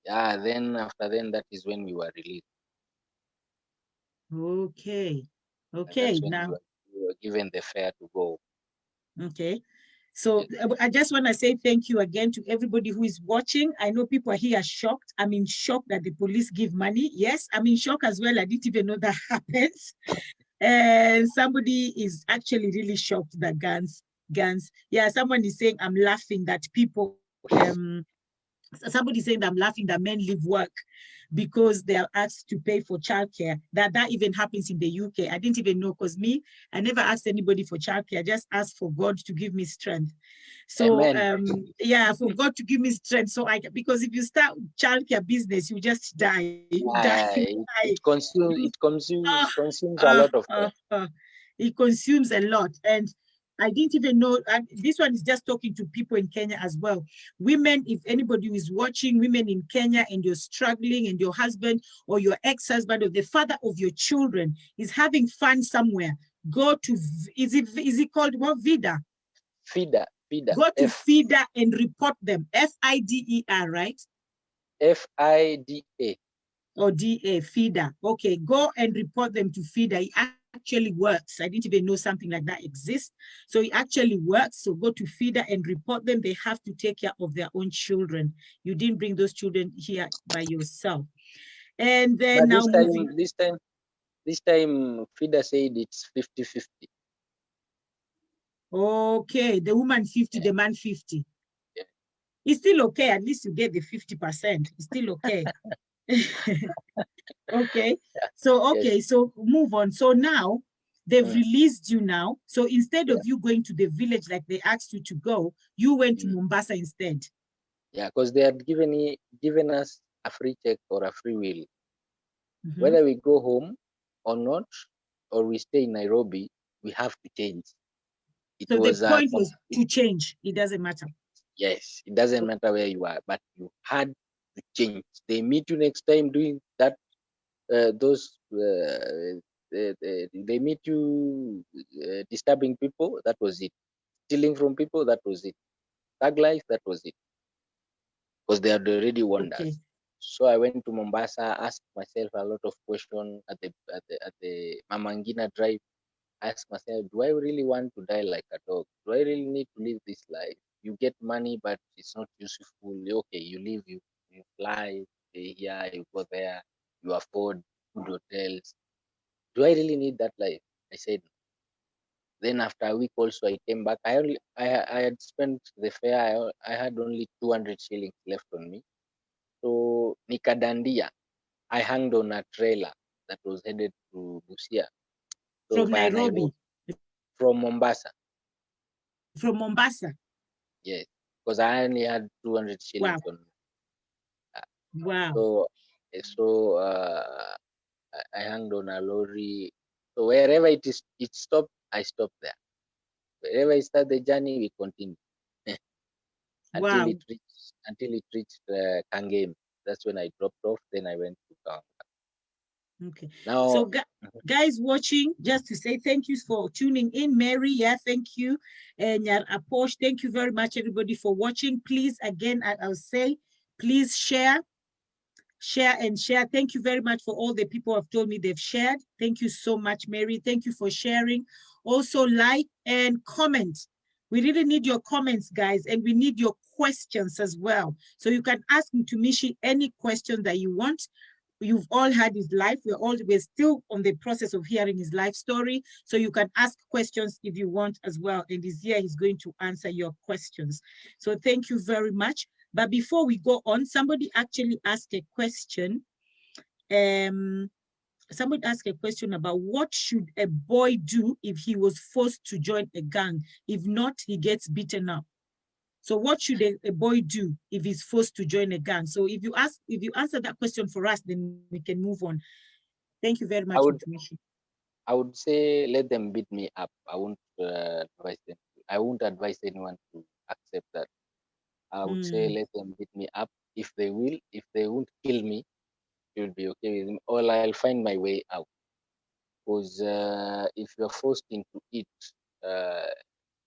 Yeah, then after then, that is when we were released. Okay. And that's Okay. when Now, we were given the fare to go. okay. So Yes. I just want to say thank you again to everybody who is watching. I know people are here shocked. I'm in shock that the police give money. Yes, I'm in shock as well. I didn't even know that happens. And somebody is actually really shocked that guns. Yeah, someone is saying I'm laughing that people somebody saying that I'm laughing that men leave work because they are asked to pay for childcare. That even happens in the UK. I didn't even know, because I never asked anybody for childcare. I just asked for God to give me strength. So Amen. yeah, for God to give me strength. So because if you start childcare business, you just die. You die. You die. It consumes You, it consumes uh, it consumes a uh, lot of uh, time. uh, it consumes a lot. And I didn't even know, and this one is just talking to people in Kenya as well. Women, if anybody who is watching, women in Kenya, and you're struggling, and your husband or your ex-husband or the father of your children is having fun somewhere, go to, is it called what, Vida? FIDA. Go to FIDA and report them. FIDER, right? FIDA. Or DA, FIDA. Okay, go and report them to FIDA. It actually works. I didn't even know something like that exists. So it actually works. So go to FIDA and report them. They have to take care of their own children. You didn't bring those children here by yourself. And then But now moving. this time FIDA said it's 50-50. Okay, the woman 50, the man 50. Yeah. It's still okay. At least you get the 50%. It's still okay. Okay. So, Yes. okay. So move on. So now they've Mm. released you now. So instead Yeah. of you going to the village like they asked you to go, you went to Mombasa instead. Yeah, because they had given us a free check or a free will. Mhm. Whether we go home or not, or we stay in Nairobi, we have to change. It So the was point was to change. It doesn't matter. yes, it doesn't matter where you are, but you had to change. They meet you next time doing that. They meet you disturbing people. That was it. Stealing from people. That was it. Tag life. That was it. Because they had already warned Okay. us. So I went to Mombasa, asked myself a lot of questions at the Mamangina drive. Ask myself, do I really want to die like a dog? Do I really need to live this life? You get money, but it's not useful. Okay, you live, you fly, stay here, you go there, you afford good hotels. Do I really need that life? I said, no. Then after a week also I came back. I had spent the fare. I had only 200 shillings left on me. So nikadandia. I hung on a trailer that was headed to Busia. So From via Nairobi, Nairobi, from Mombasa. from Mombasa. Yes, because I only had 200 Wow, shillings on me. wow, So I hung on a lorry. So wherever it stopped, I stopped there. Wherever I start the journey, we continue until wow. it reached Kangem. That's when I dropped off. Then I went to Kang. Okay. Now, So, guys watching, just to say thank you for tuning in. Mary, yeah, thank you. And Aposh, thank you very much, everybody, for watching. Please, again, I'll say, please share and share. Thank you very much for all the people who have told me they've shared. Thank you so much, Mary. Thank you for sharing. Also, like and comment. We really need your comments, guys, and we need your questions as well. So you can ask Mtumishi any question that you want. You've all had his life. We're still on the process of hearing his life story. So you can ask questions if you want as well. And he's here, he's going to answer your questions. So thank you very much. But before we go on, somebody actually asked a question. Somebody asked a question about what should a boy do if he was forced to join a gang? If not, he gets beaten up. So what should a boy do if he's forced to join a gang? So if you answer that question for us, then we can move on. Thank you very much, Mtumishi. I would say let them beat me up. I won't advise them. I won't advise anyone to accept that. I would say let them beat me up. If they won't kill me, it will be okay with me. Or I'll find my way out. Because if you're forced into it,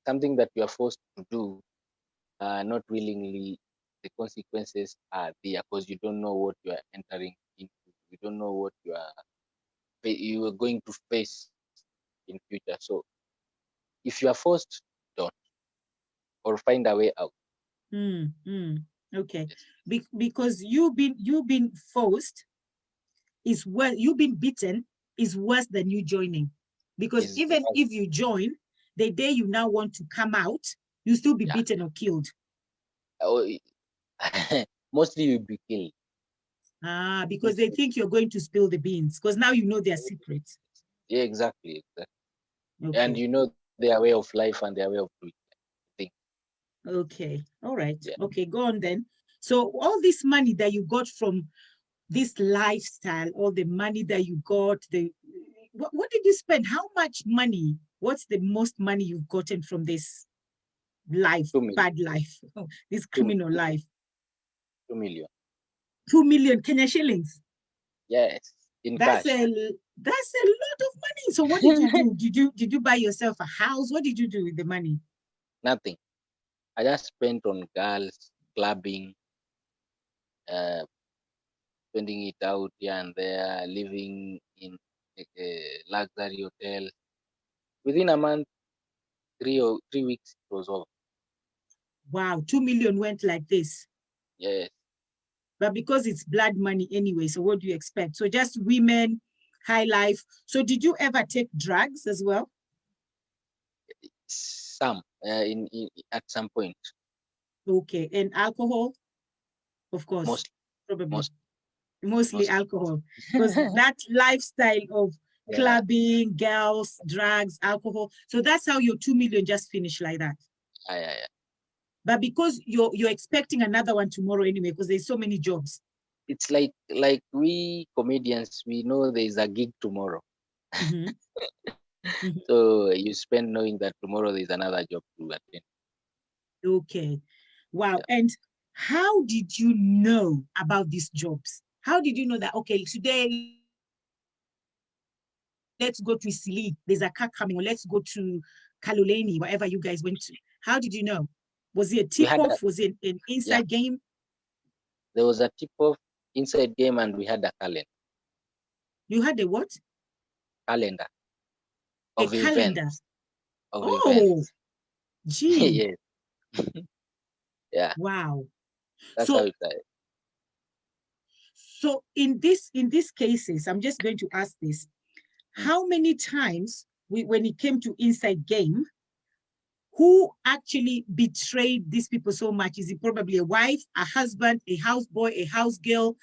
something that you are forced to do, not willingly, the consequences are there because you don't know what you are entering into. You don't know what you are going to face in future. So if you are forced, don't, or find a way out. Okay, Yes. because you've been forced is well, you've been beaten is worse than you joining, because Is even if you join, the day you now want to come out, you still be yeah. beaten or killed. Mostly you'll be killed. Because they think you're going to spill the beans, because now you know their secrets. Yeah, exactly. Okay. And you know their way of life and their way of doing things. Okay. All right. Yeah. Okay, go on then. So all this money that you got from this lifestyle, all the money that you got, what did you spend? How much money? What's the most money you've gotten from this life, 2 million. bad life, this criminal life? 2 million. 2 million Kenya shillings. Yes, in That's cash. a lot of money. So what did you do? Did you buy yourself a house? What did you do with the money? Nothing. I just spent on girls, clubbing, spending it out here and there, living in a luxury hotel. Within a month, 3 weeks, it was over. Wow, 2 million went like this. Yes. But because it's blood money anyway, so what do you expect? So just women, high life. So did you ever take drugs as well? Some in at some point. Okay, and alcohol, of course, Mostly. mostly alcohol, because that lifestyle of Yeah. clubbing, girls, drugs, alcohol. So that's how your 2 million just finished like that. Yeah. But because you're expecting another one tomorrow anyway, because there's so many jobs. It's like we comedians, we know there's a gig tomorrow. So you spend knowing that tomorrow there's another job to attend. Okay. Wow. Yeah. And how did you know about these jobs? How did you know that, okay, today, let's go to Sili, there's a car coming, or let's go to Kaluleni, wherever you guys went to? How did you know? Was it a tip-off? Was it an inside game? There was a tip-off, inside game, and we had a calendar. You had a what? Calendar. Of calendar? Events. Of events. Gee. Yes. Yeah. Wow. That's how it started. So in these cases, I'm just going to ask this. How many times when it came to inside game, who actually betrayed these people so much? Is it probably a wife, a husband, a houseboy, a house girl,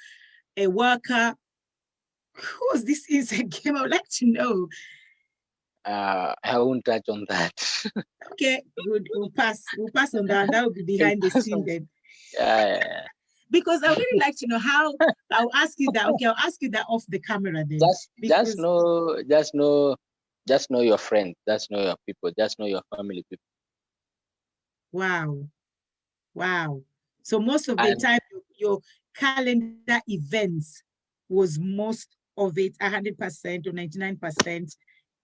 a worker? Who was this inside game? I would like to know. I won't touch on that. Okay, good. We'll pass. We'll pass on that. That will be behind the scene then. Yeah. Because I really like to know how. I'll ask you that. Okay, I'll ask you that off the camera then. Just know your friends, just know your people, just know your family people. Wow. Wow. So most of the And time, your calendar events was most of it 100% or 99%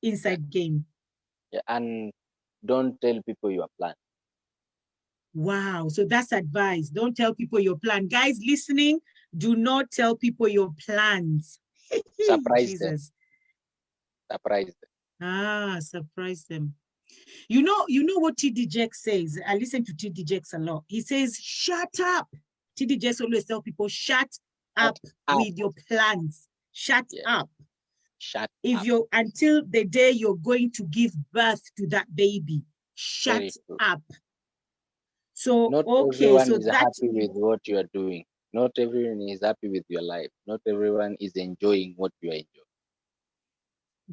inside game. yeah, and don't tell people your plan. Wow. So that's advice. Don't tell people your plan. Guys listening, do not tell people your plans. Surprise them. Jesus. Surprise them. Ah, surprise them. You know what TD Jakes says. I listen to TD Jakes a lot. He says, shut up. TD Jakes always tell people, shut up with your plans. Shut up. Shut if up. you're until the day you're going to give birth to that baby, shut up. So not okay, everyone so is that happy with what you are doing. Not everyone is happy with your life. Not everyone is enjoying what you are enjoying.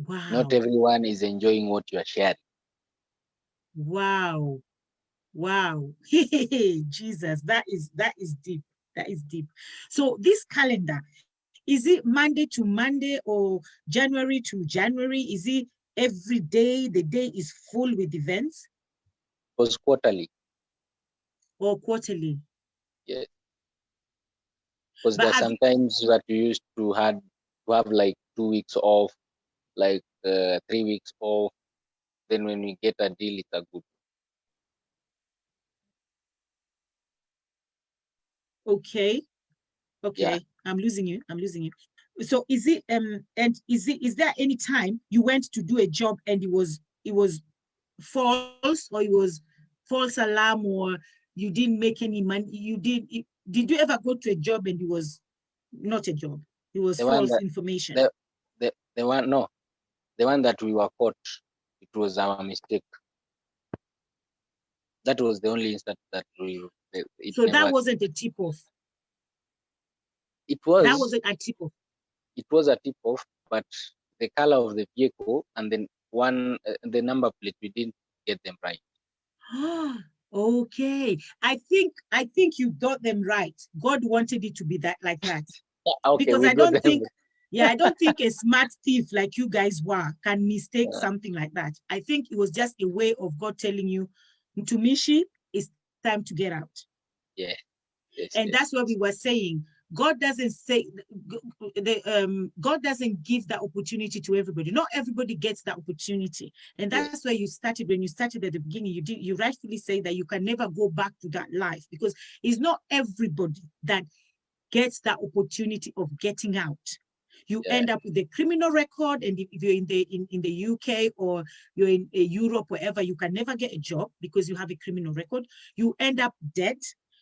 wow. Not everyone is enjoying what you are sharing. Wow. Wow. Jesus, that is deep. That is deep. So this calendar, is it Monday to Monday or January to January? Is it every day? The day is full with events? It was quarterly. Or quarterly? Yes. Because But there are sometimes that you used to have like 2 weeks off, like 3 weeks off. Then when we get a deal, it's a good. okay. Okay. Yeah. I'm losing you. So is it and is there any time you went to do a job and it was false, or it was false alarm, or you didn't make any money? Did you ever go to a job and it was not a job? It was false information. The one that we were caught, it was our mistake. That was the only instance that so that wasn't a tip off. It was. That wasn't a tip off. It was a tip off, but the color of the vehicle and then the number plate, we didn't get them right. Okay. I think you got them right. God wanted it to be like that. Okay, because I don't think a smart thief like you guys were can mistake something like that. I think it was just a way of God telling you, Mtumishi, it's time to get out. Yeah. Yes, and that's what we were saying. God doesn't say God doesn't give that opportunity to everybody. Not everybody gets that opportunity. And that's where you started. When you started at the beginning, you rightfully say that you can never go back to that life, because it's not everybody that gets that opportunity of getting out. You end up with a criminal record, and if you're in the UK or you're in Europe, wherever, you can never get a job because you have a criminal record. You end up dead.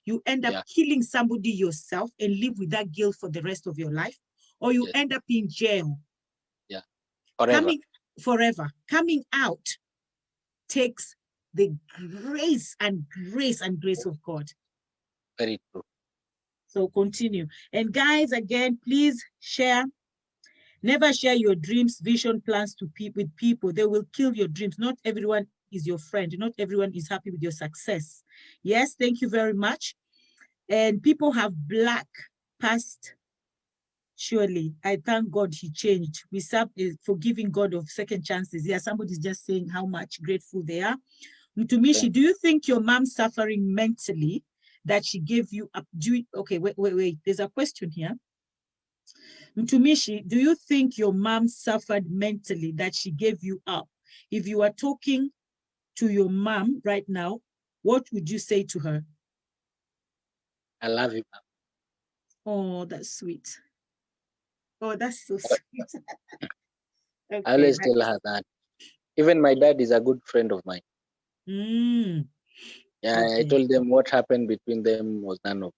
You end up killing somebody yourself and live with that guilt for the rest of your life, or you end up in jail. Yeah, forever. Forever. Coming out takes the grace of God. Very true. So continue. And guys, again, please share. Never share your dreams, vision, plans with people. They will kill your dreams. Not everyone is your friend. Not everyone is happy with your success. Yes, thank you very much. And people have black past. Surely, I thank God he changed. We serve a forgiving God of second chances. Yeah, somebody's just saying how much grateful they are. Mtumishi, do you think your mom's suffering mentally that she gave you up? Okay, wait. There's a question here. Mtumishi, do you think your mom suffered mentally that she gave you up? If you are talking to your mom right now, what would you say to her? I love you, Mom. Oh, that's sweet. Oh, that's so sweet. Okay, I always tell her that. Even my dad is a good friend of mine. Yeah, okay. I told them what happened between them was none of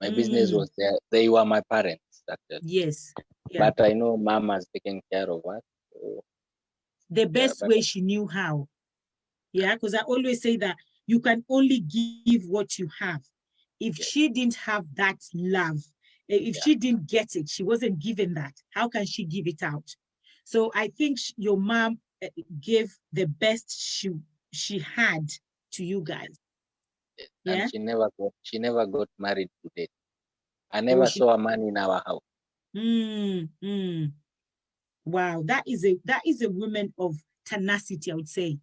my business. Was there. They were my parents, actually. Yes. Yeah. But I know Mom has taken care of us. So the Yeah, best but way she knew how. Yeah, because I always say that you can only give what you have. If yes, she didn't have that love, if yeah, she didn't get it, she wasn't given that. How can she give it out? So I think your mom gave the best she had to you guys. yes. And Yeah. she never got married to date. I Oh, never she. saw a man in our house. Mm, mm. Wow, that is a woman of tenacity, I would say,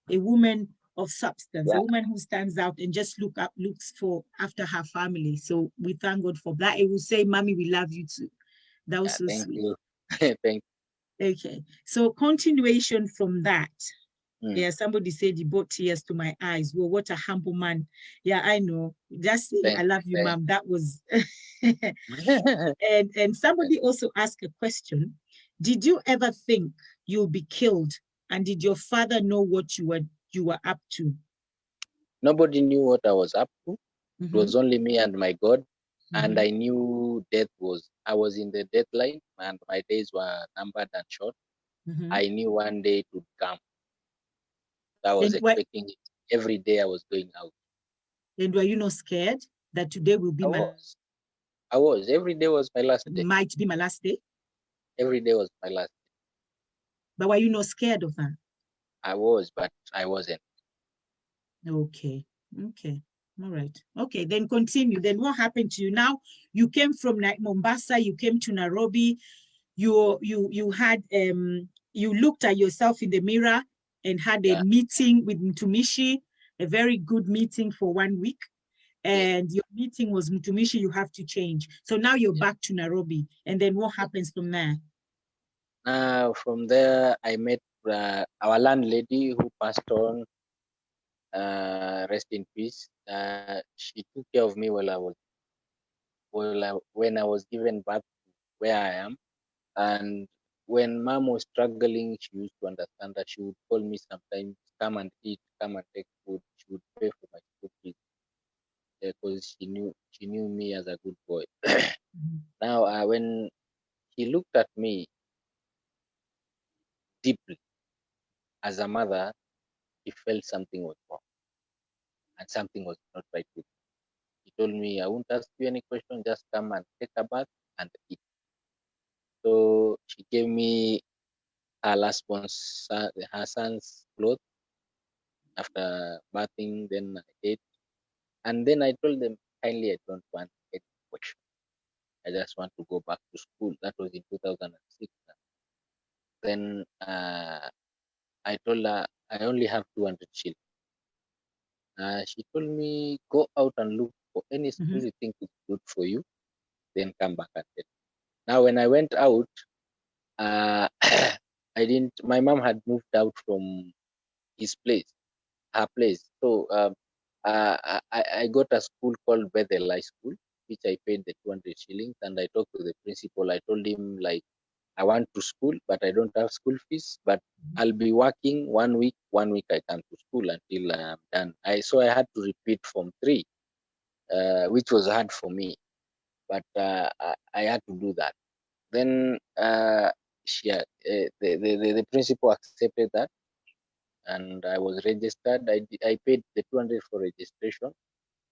a woman of substance, a Yeah, woman who stands out and just looks for after her family. So we thank God for that. It will say, "Mommy, we love you too." That was yeah. so Thank sweet. you. Thank Okay, so continuation from that. you. Yeah, somebody said he brought tears to my eyes. Well, what a humble man. Yeah, I know. Just saying, I Thank, love you, thank. mom. That was. And somebody also asked a question. Did you ever think you'll be killed? And did your father know what you were up to? Nobody knew what I was up to. It Mm-hmm, was only me and my God. And mm-hmm, I knew I was in the deadline and my days were numbered and short. mm-hmm. I knew one day it would come. I was And what expecting it. Every day I was going out. and were you not scared that today will be I was. I was. Every day was my last day. might be my last day? Every day was my last. But were you not scared of that? I was, but I wasn't. Okay. Okay. All right. Okay. Then continue. Then what happened to you? Now you came from Mombasa, you came to Nairobi, you had you looked at yourself in the mirror and had a Yeah. meeting with Mtumishi, a very good meeting for 1 week. Yes. And your meeting was Mtumishi, you have to change. So now you're Yeah. back to Nairobi. And then what happens from there? Now from there I met our landlady who passed on. Rest in peace. She took care of me when I was given birth to where I am. And when mom was struggling, she used to understand that she would call me sometimes, come and eat, come and take food. She would pay for my school fees because she knew me as a good boy. Mhm. Now, when she looked at me deeply as a mother, she felt something was wrong and something was not right with me. She told me, I won't ask you any question, just come and take a bath and eat. So she gave me her son's clothes after bathing, then I ate. And then I told them, kindly, I don't want any question. I just want to go back to school. That was in 2006. Then I told her, I only have 200 shillings. She told me, go out and look for any school Mhm. you think is good for you, then come back and tell me. Now, when I went out, uh, I didn't, my mom had moved out from his place, her place. So I got a school called Bethel High School, which I paid the 200 shillings. And I talked to the principal. I told him, like, I want to school, but I don't have school fees. But I'll be working 1 week. 1 week I come to school until I'm done. So I had to repeat Form 3, which was hard for me. But I had to do that. Then the principal accepted that, and I was registered. I paid the 200 for registration.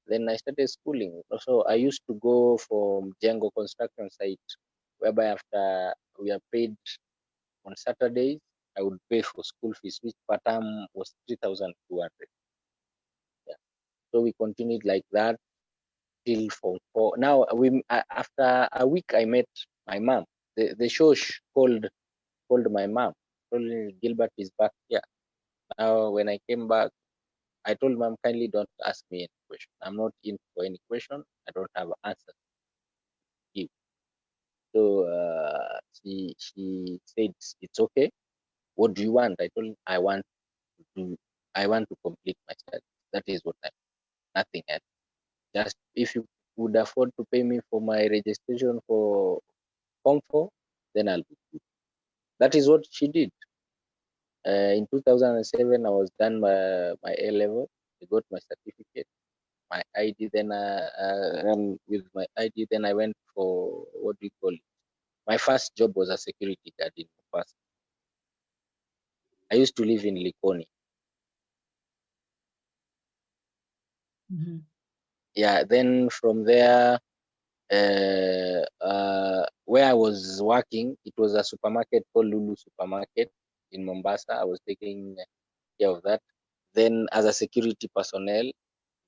Then I started schooling. Also, I used to go from Django construction site, whereby after we are paid on Saturdays, I would pay for school fees, which per term was 3,200. Yeah. So we continued like that till Form 4. Now, after a week, I met my mom. The show called my mom. Told me Gilbert is back here. Now, when I came back, I told mom, kindly don't ask me any question. I'm not in for any question. I don't have answers to give. So she said, it's okay. What do you want? I told her, I want to complete my studies. That is what I nothing else. Just if you would afford to pay me for my registration for Form 4, then I'll be good. That is what she did. In 2007, I was done my A level. I got my certificate, my ID. Then with my ID, then I went for, what do you call it? My first job was a security guard in Mombasa. I used to live in Likoni. Yeah, then from there, where I was working, it was a supermarket called Lulu Supermarket in Mombasa. I was taking care of that. Then as a security personnel,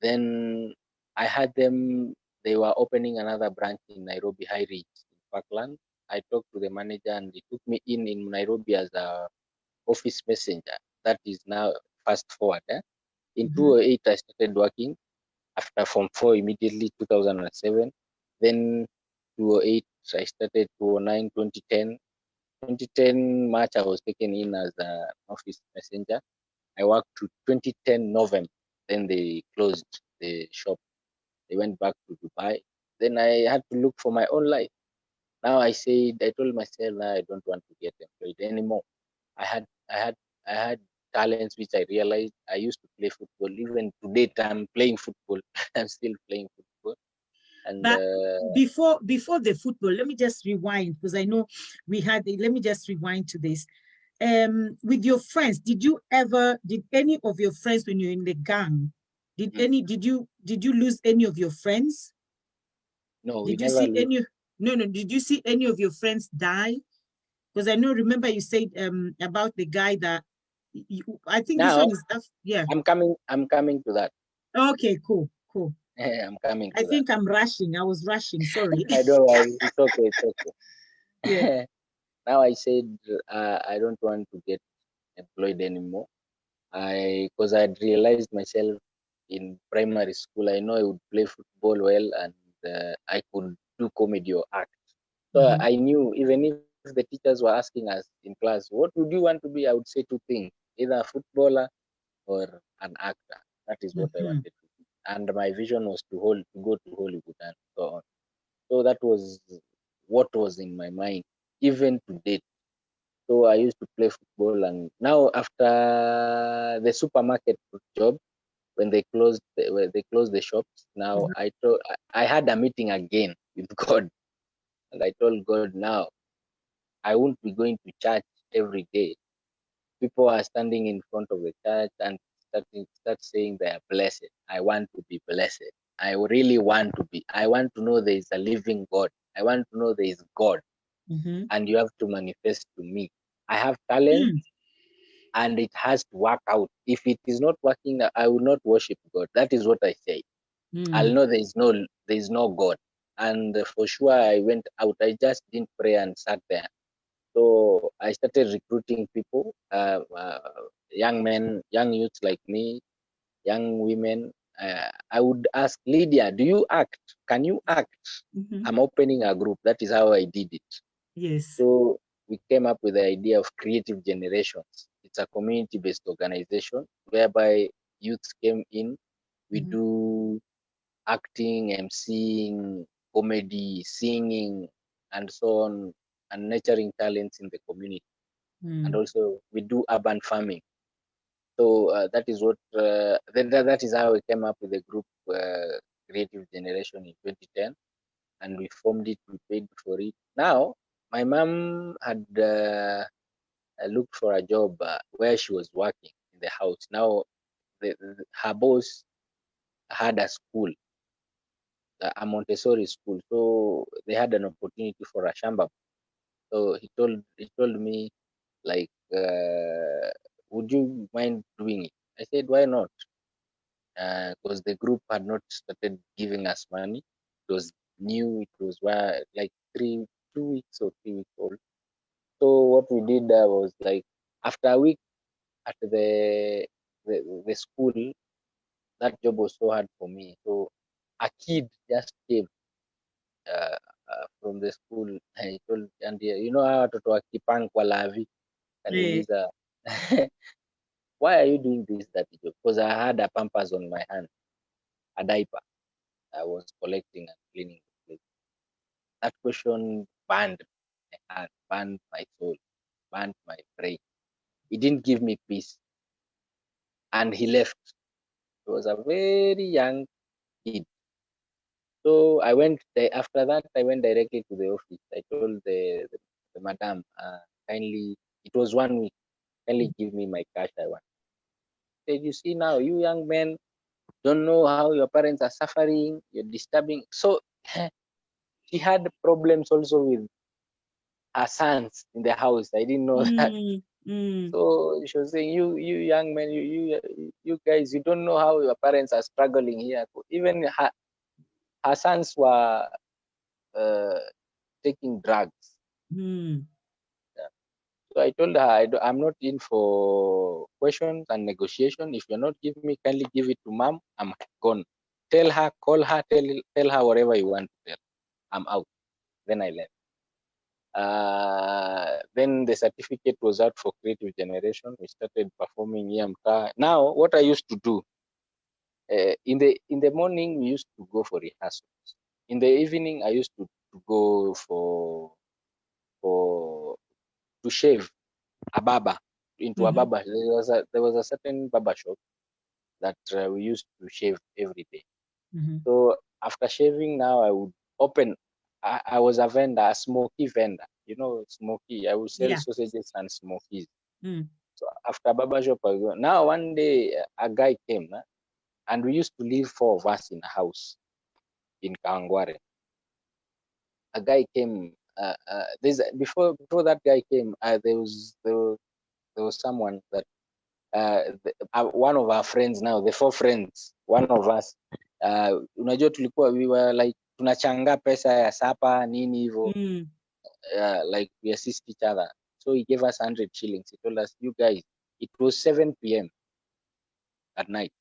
then I had them, they were opening another branch in Nairobi High Ridge in Parkland. I talked to the manager and he took me in Nairobi as a office messenger. That is now fast forward. In 2008, I started working after Form 4 immediately, 2007. Then 2008, I started 2009, 2010. 2010 March, I was taken in as an office messenger. I worked to 2010 November. Then they closed the shop. They went back to Dubai. Then I had to look for my own life. Now I told myself now I don't want to get employed anymore. I had, I had, I had talents which I realized I used to play football. Even to date, I'm playing football. I'm still playing football. And But before the football, let me just rewind because I know let me just rewind to this. With your friends, did any of your friends when you're in the gang, did you lose any of your friends? no, we Did you never see lose. did you see any of your friends die? Because I know, remember you said about the guy that I think this Now one is yeah. I'm coming to that. Okay, cool. I'm coming I to that. think I'm rushing. I was rushing, sorry. I don't worry. It's okay. It's Yeah. okay. Now I said I don't want to get employed anymore. Because I had realized myself in primary school, I know I would play football well and I could do comedy or act. So I knew even if the teachers were asking us in class, what would you want to be? I would say two things, either a footballer or an actor. That is what I wanted to be. And my vision was to go to Hollywood and so on. So that was what was in my mind, even to date. So I used to play football, and now after the supermarket job, when they closed the shops, now I had a meeting again with God, and I told God, now I won't be going to church every day. People are standing in front of the church and start saying they are blessed. I want to be blessed. I really want to be. I want to know there is a living God. I want to know there is God, and you have to manifest to me. I have talent and it has to work out. If it is not working, I will not worship God. That is what I say. I'll know there is no God. And for sure I went out. I just didn't pray and sat there. So I started recruiting people, young men, young youths like me, young women. I would ask Lydia, do you act? Can you act? I'm opening a group. That is how I did it. Yes. So we came up with the idea of Creative Generations. It's a community-based organization whereby youths came in. We do acting, emceeing, comedy, singing, and so on, and nurturing talents in the community. And also we do urban farming. So that is what that is how we came up with the group Creative Generation in 2010, and we formed it. We paid for it. Now my mom had looked for a job where she was working in the house. Now her boss had a school, a Montessori school, so they had an opportunity for a shamba. So he told me like, would you mind doing it? I said, why not? Because the group had not started giving us money. It was new. It was like 2 weeks or 3 weeks old. So what we did was like after a week at the school, that job was so hard for me. So a kid just came from the school. I told, and you know how watoto wakipang kwa lavi, kaniuliza why are you doing this dirty job? Because I had a pampers on my hand, a diaper. I was collecting and cleaning the place. That question burned my heart, burned my soul, burned my brain. He didn't give me peace, and he left. He was a very young kid. So after that, I went directly to the office. I told the madam, kindly, it was 1 week. Kindly give me my cash I want. Said, you see now, you young men don't know how your parents are suffering, you're disturbing. So she had problems also with her sons in the house. I didn't know that. Mm, mm, So she was saying, you young men, you guys, you don't know how your parents are struggling here. Even her sons were uh, taking drugs. mm. Yeah. So I told her, I'm not in for questions and negotiation. If you're not giving me, kindly give it to mom. I'm gone. Tell her, call her, tell her whatever you want to tell. I'm out. Then I left. Then the certificate was out for creative generation. We started performing EMK. Now, what I used to do, in the morning, we used to go for rehearsals. In the evening, I used to go for to shave a barber into a Mhm, barber. There was a certain barber shop that we used to shave every day. mhm. So after shaving, now I would open. I was a vendor, a smoky vendor. You know, smoky. I would sell Yeah. sausages and smokies. Mm. So after barber shop, I go. Now one day a guy came, and we used to live four of us in a house in Kangware. A guy came. This before that guy came, there was someone that one of our friends now, the four friends, one of us, unajua tulikuwa we were like tunachanga pesa ya sapa nini hivyo, Mm. like we assist each other. So he gave us 100 shillings. He told us, you guys, it was 7 p.m. at night.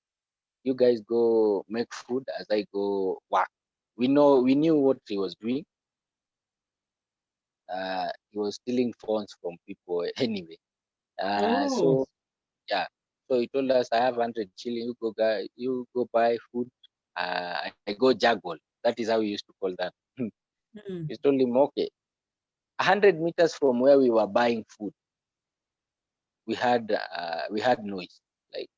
You guys go make food as I go work. We knew what he was doing. He was stealing phones from people anyway. Oh. So yeah. So he told us, I have 100 shilling. You go buy food. I go juggle. That is how we used to call that. Mm. He told him, okay, 100 meters from where we were buying food, we had noise like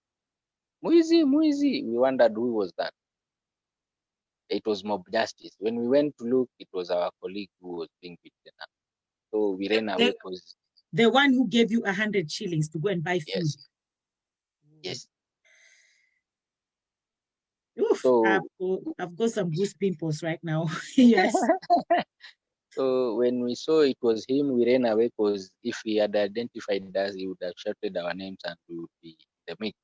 Muizi, Muizi. We wondered who was that. It was mob justice. When we went to look, it was our colleague who was being beaten up. So we ran away The, because the one who gave you 100 shillings to go and buy food. yes, yes. Oof, So I've got some goose pimples right now. Yes. so when we saw it was him, we ran away because if he had identified us, he would have shouted our names and we would be in the mix.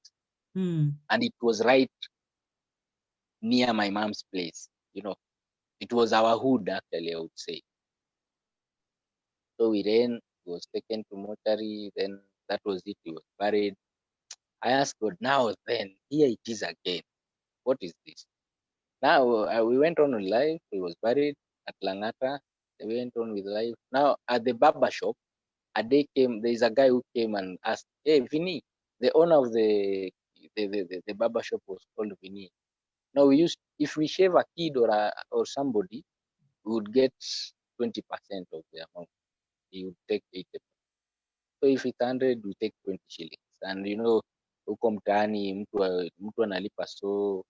Mm. And it was right near my mom's place. You know, it was our hood actually, I would say. So we ran, he was taken to mortuary, then that was it, he was buried. I asked God, now then, here it is again. What is this? Now we went on with life, he was buried at Langata, we went on with life. Now at the barber shop, a day came, there is a guy who came and asked, hey, Vinny, the owner of the barber shop was called Vinny. Now we used, if we shave a kid or somebody, we would get 20% of the amount. He would take 80%. So if it's 100, we take 20 shillings. And you know, huko mtaani mtu analipa so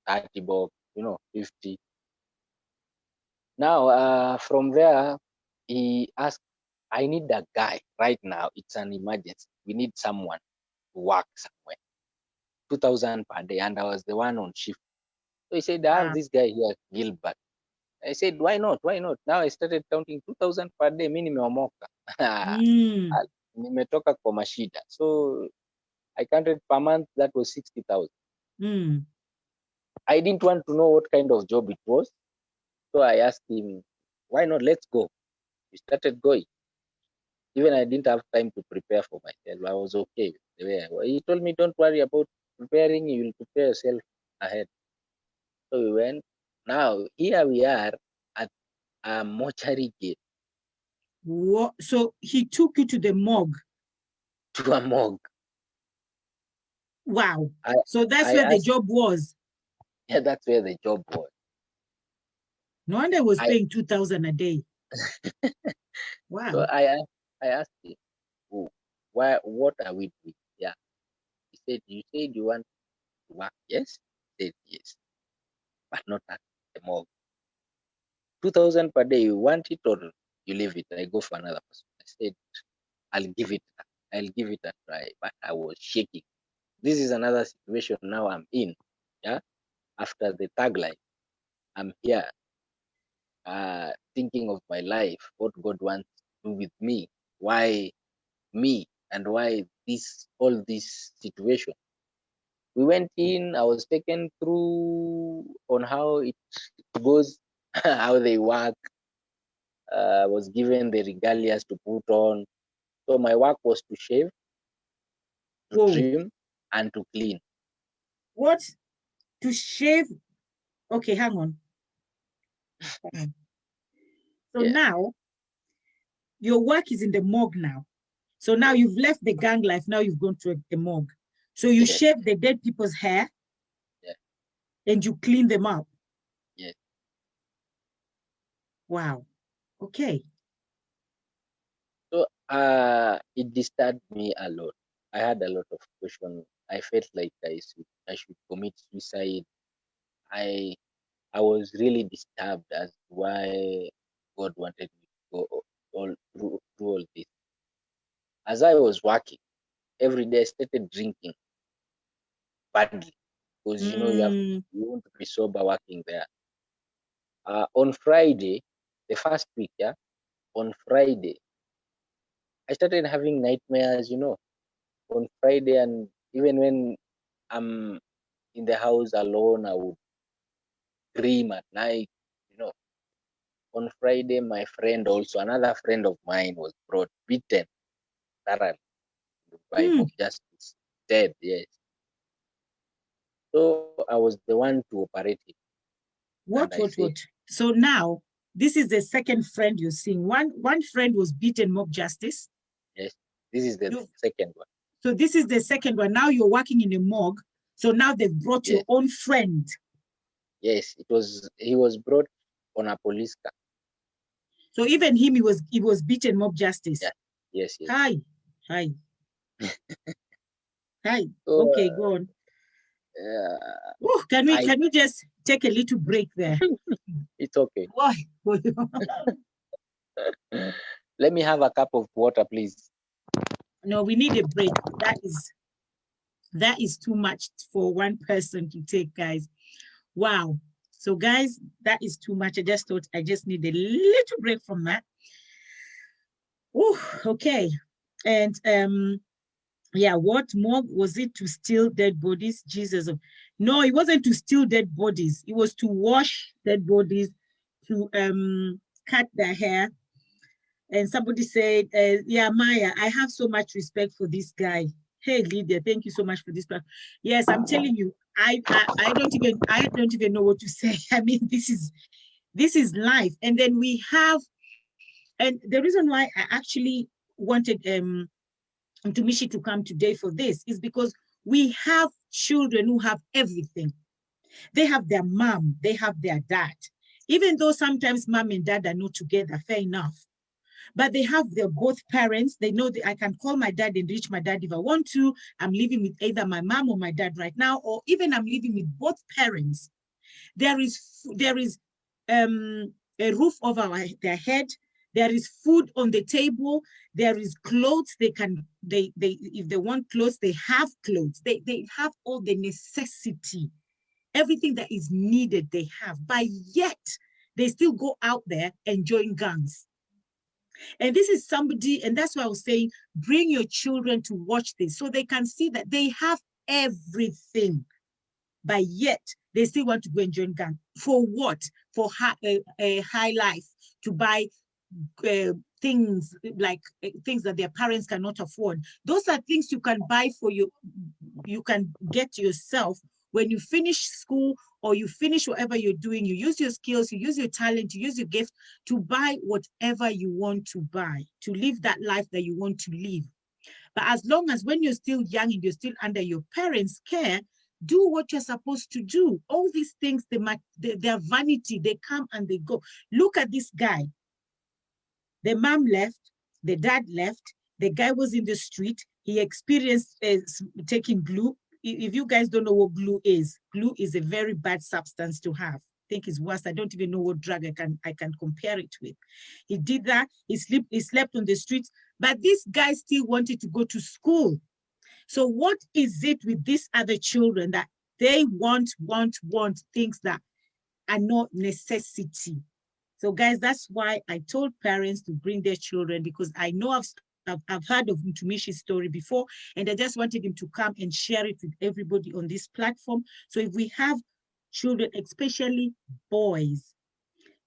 30 bob, you know, 50. Now from there, he asked, I need a guy right now. It's an emergency. We need someone to work somewhere. 2,000 per day. And I was the one on shift. So he said, I have Wow. this guy here, Gilbert. I said, why not? Why not? Now I started counting 2,000 per day. Mi nimeomoka. Mm. Nimetoka kwa mashida. So I counted per month, that was 60,000. Mm. I didn't want to know what kind of job it was. So I asked him, why not? Let's go. We started going. Even I didn't have time to prepare for myself. I was okay with the way I was. He told me, don't worry about preparing, you will prepare yourself ahead. So we went. Now, here we are at a mortuary gate What? So he took you to the morgue. to a morgue. Wow. I, So that's I where the asked, job was. yeah, that's where the job was. No wonder he was I paying 2,000 a day. So Wow. I asked him, oh, why, what are we doing? Yeah. He said, you said you want to work. Yes? I said, yes, but not at the morgue. 2,000 per day, you want it or you leave it? I go for another person. I said, I'll give it. I'll give it a try. But I was shaking. This is another situation now I'm in. Yeah. After the tag life, I'm here thinking of my life, what God wants to do with me, why me, and why all this situation. We went in, I was taken through on how it goes, how they work, was given the regalias to put on. So my work was to shave, to Whoa. trim, and to clean. What? To shave? Okay, hang on. So Yeah. now your work is in the morgue now. So now you've left the gang life. Now you've gone to the morgue. So you Yes. shave the dead people's hair. Yeah. And you clean them up. Yes. Wow. Okay. So it disturbed me a lot. I had a lot of questions. I felt like I should commit suicide. I was really disturbed as why God wanted me to go all through all this. As I was working every day, I started drinking badly because you want to be sober working there. On Friday, the first week, yeah, on Friday, I started having nightmares. On Friday, and even when I'm in the house alone, I would dream at night. On Friday, my friend also, another friend of mine, was brought beaten thoroughly by mob justice, dead, yes. So I was the one to operate it. What? So now, this is the second friend you're seeing. One friend was beaten mob justice. Yes, this is the second one. So this is the second one. Now you're working in a morgue. So now they've brought your own friend. Yes, he was brought on a police car. So even him, he was beaten mob justice. Yeah. Yes. Hi. Hi. Okay, go on. Can we just take a little break there? It's okay. Why? Let me have a cup of water, please. No, we need a break. That is too much for one person to take, guys. Wow. So, guys, that is too much. I just thought I just need a little break from that. Oh, okay. And yeah, what more was it to steal dead bodies? Jesus. No, it wasn't to steal dead bodies. It was to wash dead bodies, to cut their hair. And somebody said, yeah, Maya, I have so much respect for this guy. Hey, Lydia, thank you so much for this. Yes, I'm telling you, I don't even know what to say. I mean, this is life. And then we have, and the reason why I actually wanted Tumishi to come today for this is because we have children who have everything. They have their mom, they have their dad. Even though sometimes mom and dad are not together, fair enough. But they have their both parents. They know that I can call my dad and reach my dad if I want to. I'm living with either my mom or my dad right now, or even I'm living with both parents. There is a roof over their head. There is food on the table. There is clothes. They if they want clothes, they have clothes. They have all the necessity, everything that is needed. They have, but yet they still go out there enjoying guns. And this is somebody, and that's why I was saying, bring your children to watch this so they can see that they have everything, but yet they still want to go and join gang. For what? For a high life, to buy things like things that their parents cannot afford. Those are things you can buy for you. You can get yourself when you finish school or you finish whatever you're doing. You use your skills, you use your talent, you use your gift to buy whatever you want to buy, to live that life that you want to live. But as long as when you're still young and you're still under your parents' care, do what you're supposed to do. All these things, they're vanity. They come and they go. Look at this guy. The mom left, the dad left, the guy was in the street. He experienced taking glue. If you guys don't know what glue is a very bad substance to have. I think it's worse. I don't even know what drug I can compare it with. He did that. He slept on the streets. But this guy still wanted to go to school. So what is it with these other children that they want things that are not necessity? So guys, that's why I told parents to bring their children, because I know I've heard of Mtumishi's story before, and I just wanted him to come and share it with everybody on this platform. So if we have children, especially boys,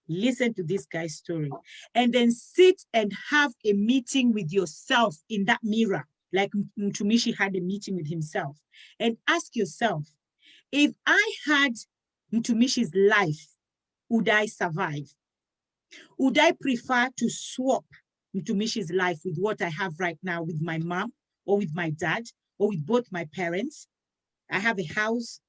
listen to this guy's story, and then sit and have a meeting with yourself in that mirror, like Mtumishi had a meeting with himself, and ask yourself, if I had Mtumishi's life, would I survive? Would I prefer to swap Mtumishi's life with what I have right now with my mom or with my dad or with both my parents? I have a house.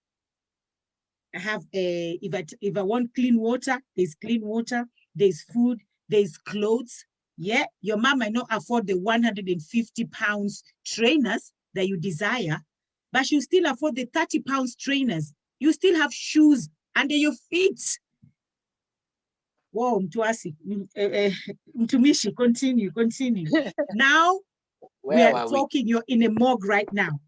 I have if I want clean water, there's clean water, there's food, there's clothes. Yeah, your mom might not afford the 150 pounds trainers that you desire, but she'll still afford the 30 pounds trainers. You still have shoes under your feet. Whoa, Mtuasi, Mtumishi, continue. Now we Where are were we? talking, you're in a morgue right now.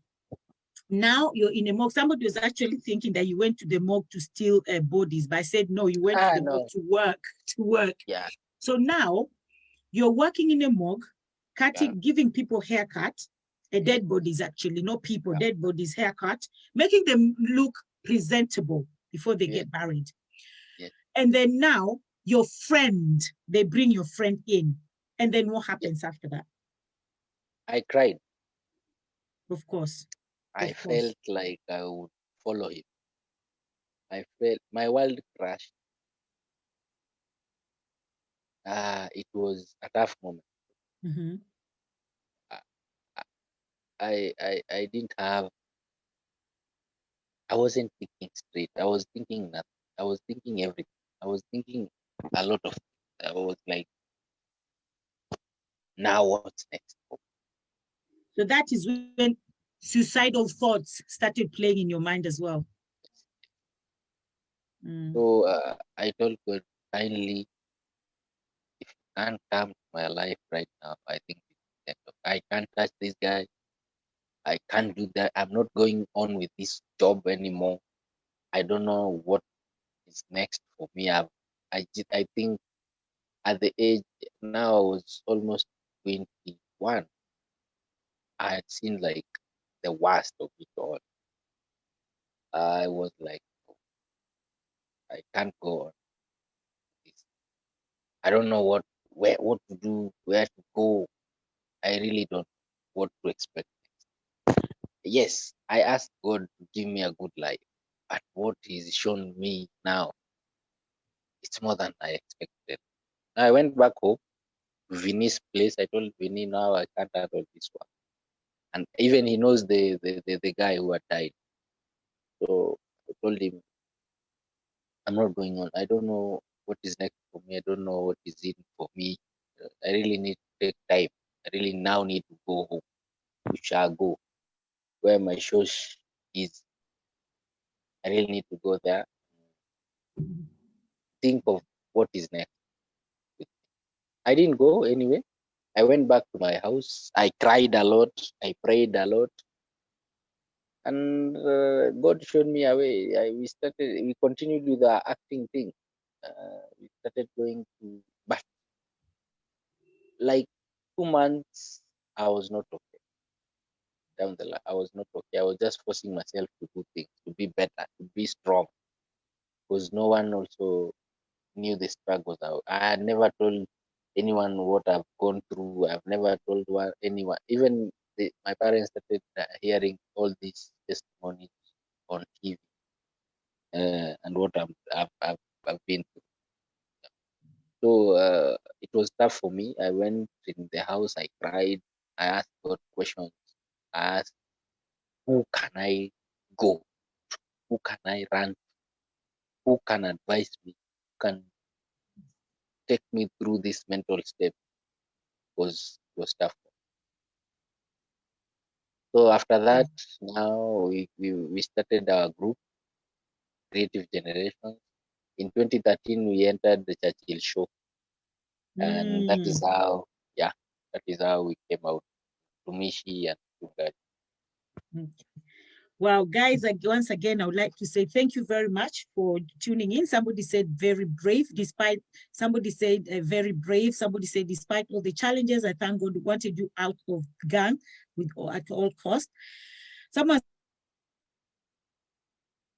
Now you're in a morgue. Somebody was actually thinking that you went to the morgue to steal bodies, but I said, no, you went to the morgue No. to work. Yeah. So now you're working in a morgue, giving people haircut, dead bodies actually, not people, dead bodies haircut, making them look presentable before they get buried. Yeah. And then now your friend, they bring your friend in. And then what happens after that? I cried. Of course. I felt like I would follow him. I felt my world crashed. It was a tough moment. Mm-hmm. I didn't have. I wasn't thinking straight. I was thinking nothing. I was thinking everything. I was thinking a lot of things. I was like, now what's next? So that is when suicidal thoughts started playing in your mind as well. Mm. So I told God, finally, if you can't come to my life right now, I think it's the end of- I can't touch this guy. I can't do that. I'm not going on with this job anymore. I don't know what is next for me. I think at the age now I was almost 21. I had seen like the worst of it all. I was like, "No, I can't go on with this. I don't know what to do, where to go. I really don't know what to expect. Yes, I asked God to give me a good life, but what He's shown me now, it's more than I expected. I went back home to Vinny's place. I told Vinny, now I can't handle this one. And even he knows the guy who had died. So I told him, I'm not going on. I don't know what is next for me. I don't know what is in for me. I really need to take time. I really now need to go home. We shall go where my church is. I really need to go there. Think of what is next. I didn't go anyway. I went back to my house. I cried a lot. I prayed a lot. And God showed me a way. We continued with the acting thing. We started going to, but like 2 months, I was not okay. Down the line, I was not okay. I was just forcing myself to do things, to be better, to be strong, because no one also knew the struggles. I had never told anyone what I've gone through. I've never told anyone, even my parents started hearing all these testimonies on TV and what I've been through. So it was tough for me. I went in the house, I cried, I asked God questions. I asked, who can I go? Who can I run? Who can advise me? Who can take me through this mental step? Was tough. So after that, now we started our group, Creative Generations. In 2013, we entered the Churchill show, and that is how, yeah. That is how we came out to Mishi and to God. Well, guys, once again, I would like to say thank you very much for tuning in. Somebody said very brave, somebody said very brave. Somebody said, despite all the challenges, I thank God wanted you out of gang at all cost. Someone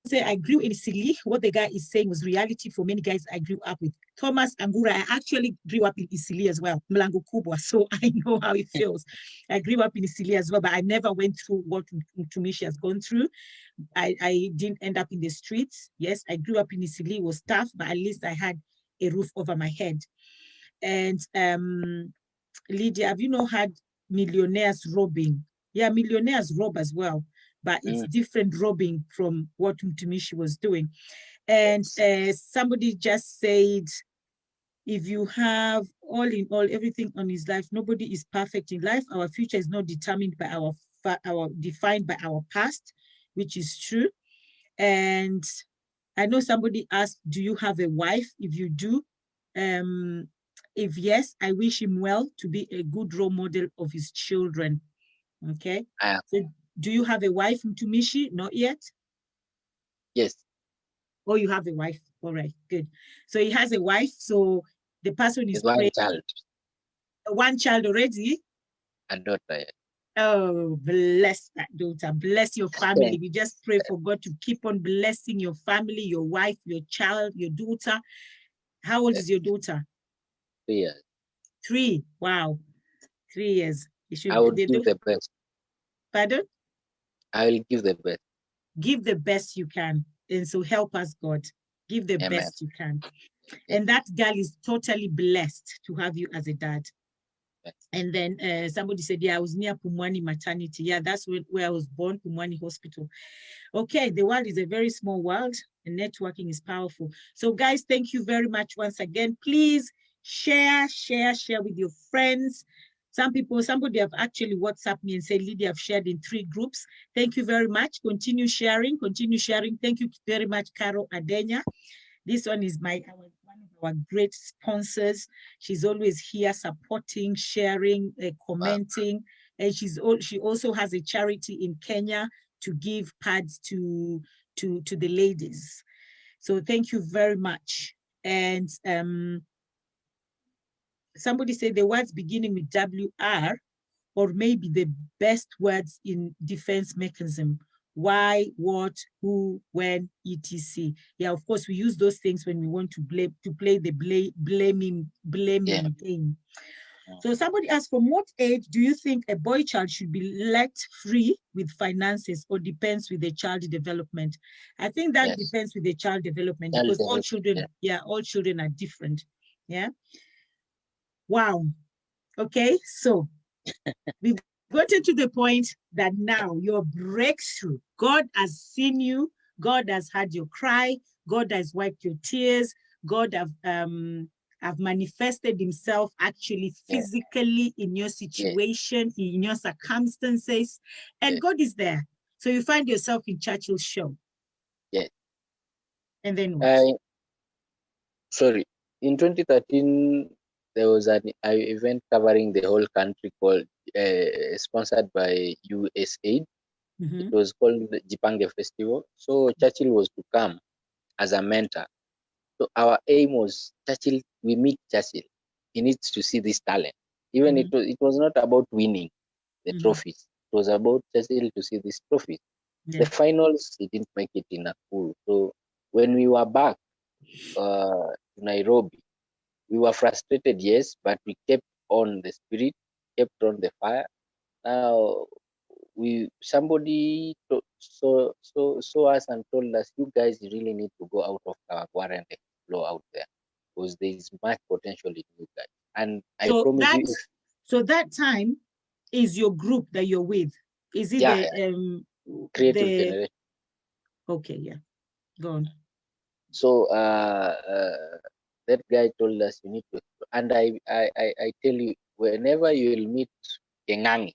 say I grew in Isili. What the guy is saying was reality for many guys I grew up with. Thomas Angura, I actually grew up in Isili as well, Mlango Kubwa, so I know how it feels. I grew up in Isili as well, but I never went through what Tumishi has gone through. I didn't end up in the streets. Yes, I grew up in Isili, it was tough, but at least I had a roof over my head. And Lydia, have you not had millionaires robbing? Yeah, millionaires rob as well, but it's different robbing from what Mtumishi was doing. And somebody just said, if you have all in all, everything on his life, nobody is perfect in life. Our future is not determined by defined by our past, which is true. And I know somebody asked, do you have a wife? If you do, if yes, I wish him well to be a good role model of his children. Okay. So do you have a wife, Mtumishi? Not yet? Yes. Oh, you have a wife. All right, good. So he has a wife. So the person is one praying. child. One child already? A daughter. Oh, bless that daughter. Bless your family. We just pray for God to keep on blessing your family, your wife, your child, your daughter. How old is your daughter? 3 years. 3. Wow. 3 years. I would give the best. Pardon? I will give the best. Give the best you can. And so help us, God. Give the Amen. best you can. And that girl is totally blessed to have you as a dad. Yes. And then somebody said, yeah, I was near Pumwani maternity. Yeah, that's where I was born, Pumwani Hospital. Okay, the world is a very small world and networking is powerful. So guys, thank you very much once again. Please share with your friends. Somebody have actually WhatsApped me and said, Lydia, I've shared in 3 groups. Thank you very much. Continue sharing. Thank you very much, Carol Adenya. This one is one of our great sponsors. She's always here supporting, sharing, commenting. Wow. And she also has a charity in Kenya to give pads to the ladies. So thank you very much. And somebody said the words beginning with WR, or maybe the best words in defense mechanism. Why, what, who, when, etc. Yeah, of course, we use those things when we want to play the blaming game. So somebody asked, from what age do you think a boy child should be let free with finances, or depends with the child development? I think that depends with the child development, because all children, all children are different. Yeah. Wow. Okay, so we've gotten to the point that now your breakthrough, God has seen you, God has heard your cry, God has wiped your tears, God have manifested himself actually physically in your situation, in your circumstances, and God is there. So you find yourself in Churchill's show. Yes. And then what? Sorry, in 2013, there was an event covering the whole country called, sponsored by USAID. It was called the Jipange Festival. So Churchill was to come as a mentor. So our aim was, Churchill, we meet Churchill. He needs to see this talent. Even it was not about winning the trophies. It was about Churchill to see this trophy. The finals, he didn't make it in Nakuru. So when we were back to Nairobi, we were frustrated, yes, but we kept on the spirit, kept on the fire. Now somebody saw us and told us, you guys really need to go out of Kawagwara and explore out there, because there is much potential in you guys. And I promise you. So that time is your group that you're with? Is it Creative Generation? Okay, yeah. Go on. So that guy told us you need to, and I tell you, whenever you will meet Kengangi,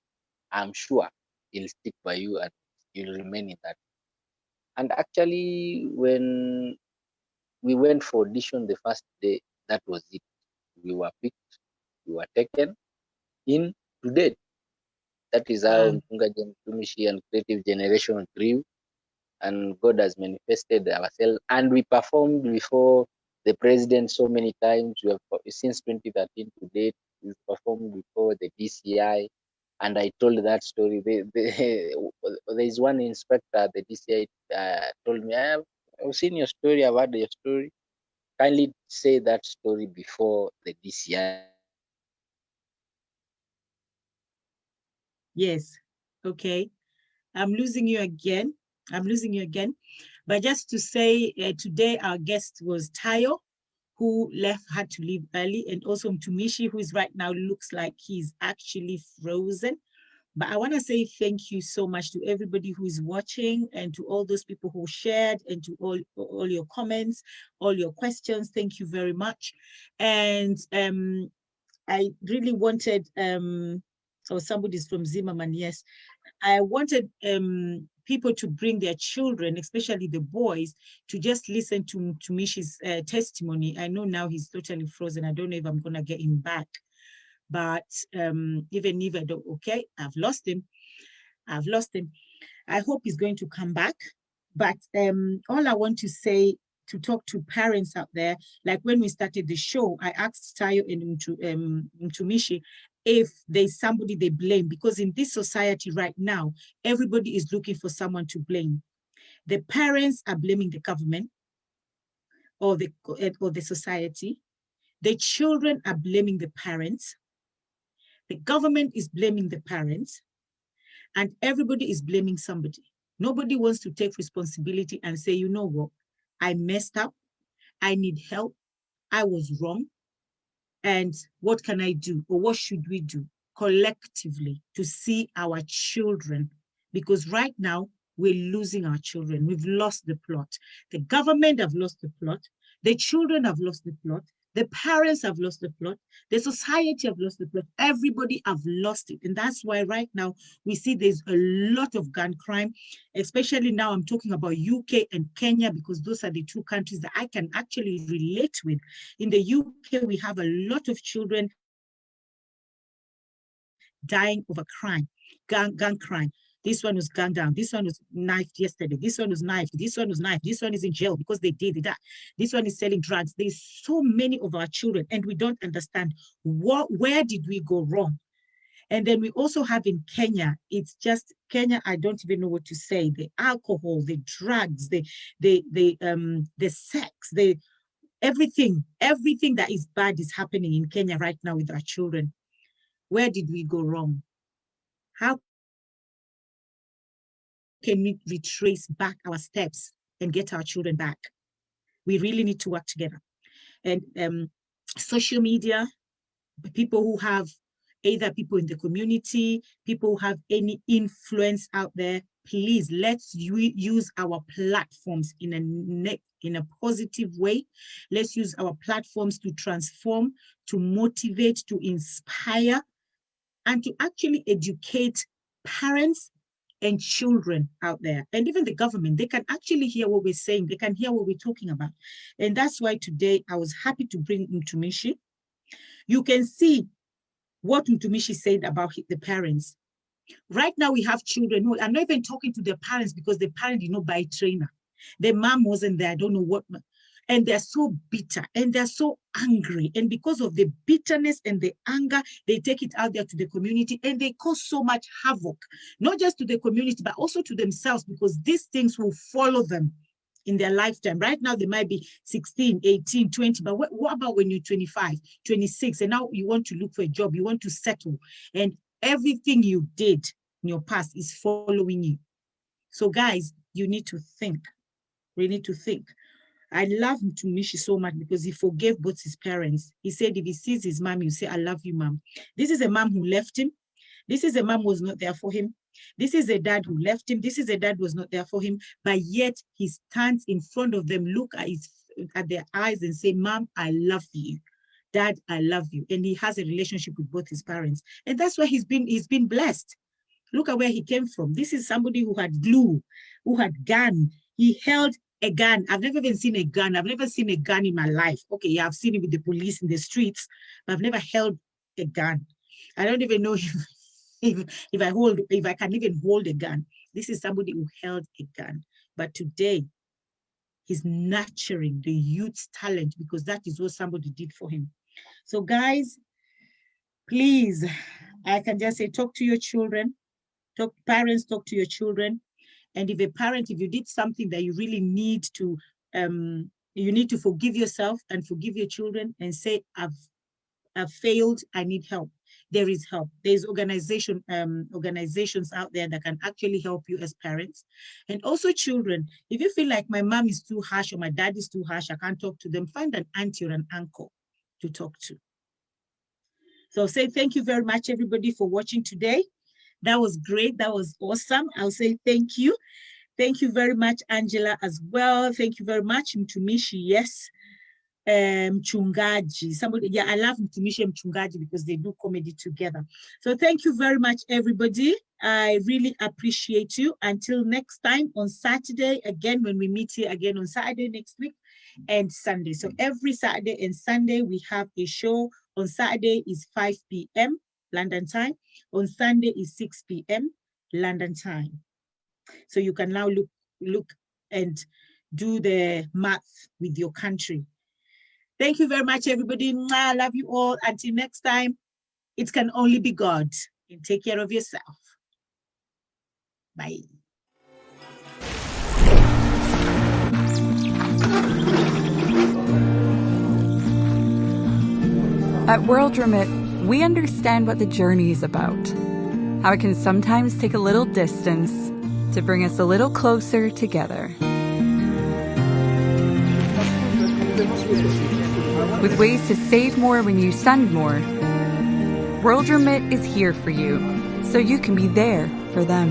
I'm sure he'll stick by you and you'll remain in that. And actually, when we went for audition the first day, that was it. We were picked, we were taken, in to date. That is how Wow. Mchungaji Mtumishi and Creative Generation grew, and God has manifested ourselves. And we performed before the president so many times. We have since 2013 to date. We've performed before the DCI, and I told that story. There is one inspector at the DCI told me, I've seen your story, I've heard your story. Kindly say that story before the DCI. Yes. Okay. I'm losing you again. I'm losing you again. But just to say, today our guest was Tayo, who had to leave early, and also Mtumishi, who is right now looks like he's actually frozen. But I want to say thank you so much to everybody who is watching, and to all those people who shared, and to all your comments, all your questions. Thank you very much. And I really wanted, somebody's from Zimmerman, yes. I wanted people to bring their children, especially the boys, to just listen to Mishi's testimony. I know now he's totally frozen. I don't know if I'm going to get him back. But even if I don't, okay, I've lost him. I hope he's going to come back. But all I want to say, to talk to parents out there, like when we started the show, I asked Tayo and Mtumishi if there's somebody they blame, because in this society right now, everybody is looking for someone to blame. The parents are blaming the government or the society. The children are blaming the parents. The government is blaming the parents, and everybody is blaming somebody. Nobody wants to take responsibility and say, you know what, I messed up, I need help, I was wrong, and what can I do, or what should we do collectively to see our children? Because right now, we're losing our children. We've lost the plot. The government have lost the plot. The children have lost the plot. The parents have lost the plot. The society have lost the plot. Everybody have lost it. And that's why right now we see there's a lot of gun crime, especially now I'm talking about UK and Kenya, because those are the two countries that I can actually relate with. In the UK, we have a lot of children dying over crime, gun crime. This one was gunned down. This one was knifed yesterday. This one was knifed. This one was knifed. This one is in jail because they did that. This one is selling drugs. There's so many of our children, and we don't understand where did we go wrong. And then we also have in Kenya, it's just Kenya, I don't even know what to say. The alcohol, the drugs, the sex, everything that is bad is happening in Kenya right now with our children. Where did we go wrong? How can we retrace back our steps and get our children back? We really need to work together. And social media, people who have either people in the community, people who have any influence out there, please let's use our platforms in a positive way. Let's use our platforms to transform, to motivate, to inspire, and to actually educate parents and children out there, and even the government. They can actually hear what we're saying. They can hear what we're talking about. And that's why today I was happy to bring Mtumishi. You can see what Mtumishi said about the parents. Right now we have children who, I'm not even talking to their parents because the parent did not buy trainer. The mom wasn't there, I don't know what. And they're so bitter and they're so angry. And because of the bitterness and the anger, they take it out there to the community, and they cause so much havoc, not just to the community, but also to themselves, because these things will follow them in their lifetime. Right now, they might be 16, 18, 20, but what about when you're 25, 26, and now you want to look for a job, you want to settle, and everything you did in your past is following you. So guys, you need to think. We need to think. I love Mtumishi so much because he forgave both his parents. He said if he sees his mom, he'll say, I love you, mom. This is a mom who left him. This is a mom who was not there for him. This is a dad who left him. This is a dad who was not there for him. But yet he stands in front of them, look at their eyes and say, Mom, I love you. Dad, I love you. And he has a relationship with both his parents. And that's why he's been blessed. Look at where he came from. This is somebody who had glue, who had gun. He held a gun. I've never even seen a gun. I've never seen a gun in my life. Okay, yeah, I've seen it with the police in the streets, but I've never held a gun. I don't even know if I can even hold a gun. This is somebody who held a gun. But today, he's nurturing the youth's talent because that is what somebody did for him. So guys, please, I can just say, talk to your children. Parents, talk to your children. And if you did something that you really need to, you need to forgive yourself and forgive your children and say, I've failed, I need help. There is help. There's organizations out there that can actually help you as parents. And also children, if you feel like my mom is too harsh or my dad is too harsh, I can't talk to them, find an auntie or an uncle to talk to. So I'll say thank you very much, everybody, for watching today. That was great. That was awesome. I'll say thank you. Thank you very much, Angela, as well. Thank you very much, Mtumishi. Yes. Mchungaji. Somebody, yeah, I love Mtumishi and Mchungaji because they do comedy together. So thank you very much, everybody. I really appreciate you. Until next time on Saturday, again, when we meet here again on Saturday next week and Sunday. So every Saturday and Sunday, we have a show. On Saturday is 5 p.m. London time. On Sunday is 6 p.m. London time. So you can now look and do the math with your country. Thank you very much, everybody. I love you all. Until next time, it can only be God. And take care of yourself. Bye. At World Remit, we understand what the journey is about, how it can sometimes take a little distance to bring us a little closer together. With ways to save more when you send more, World Remit is here for you, so you can be there for them.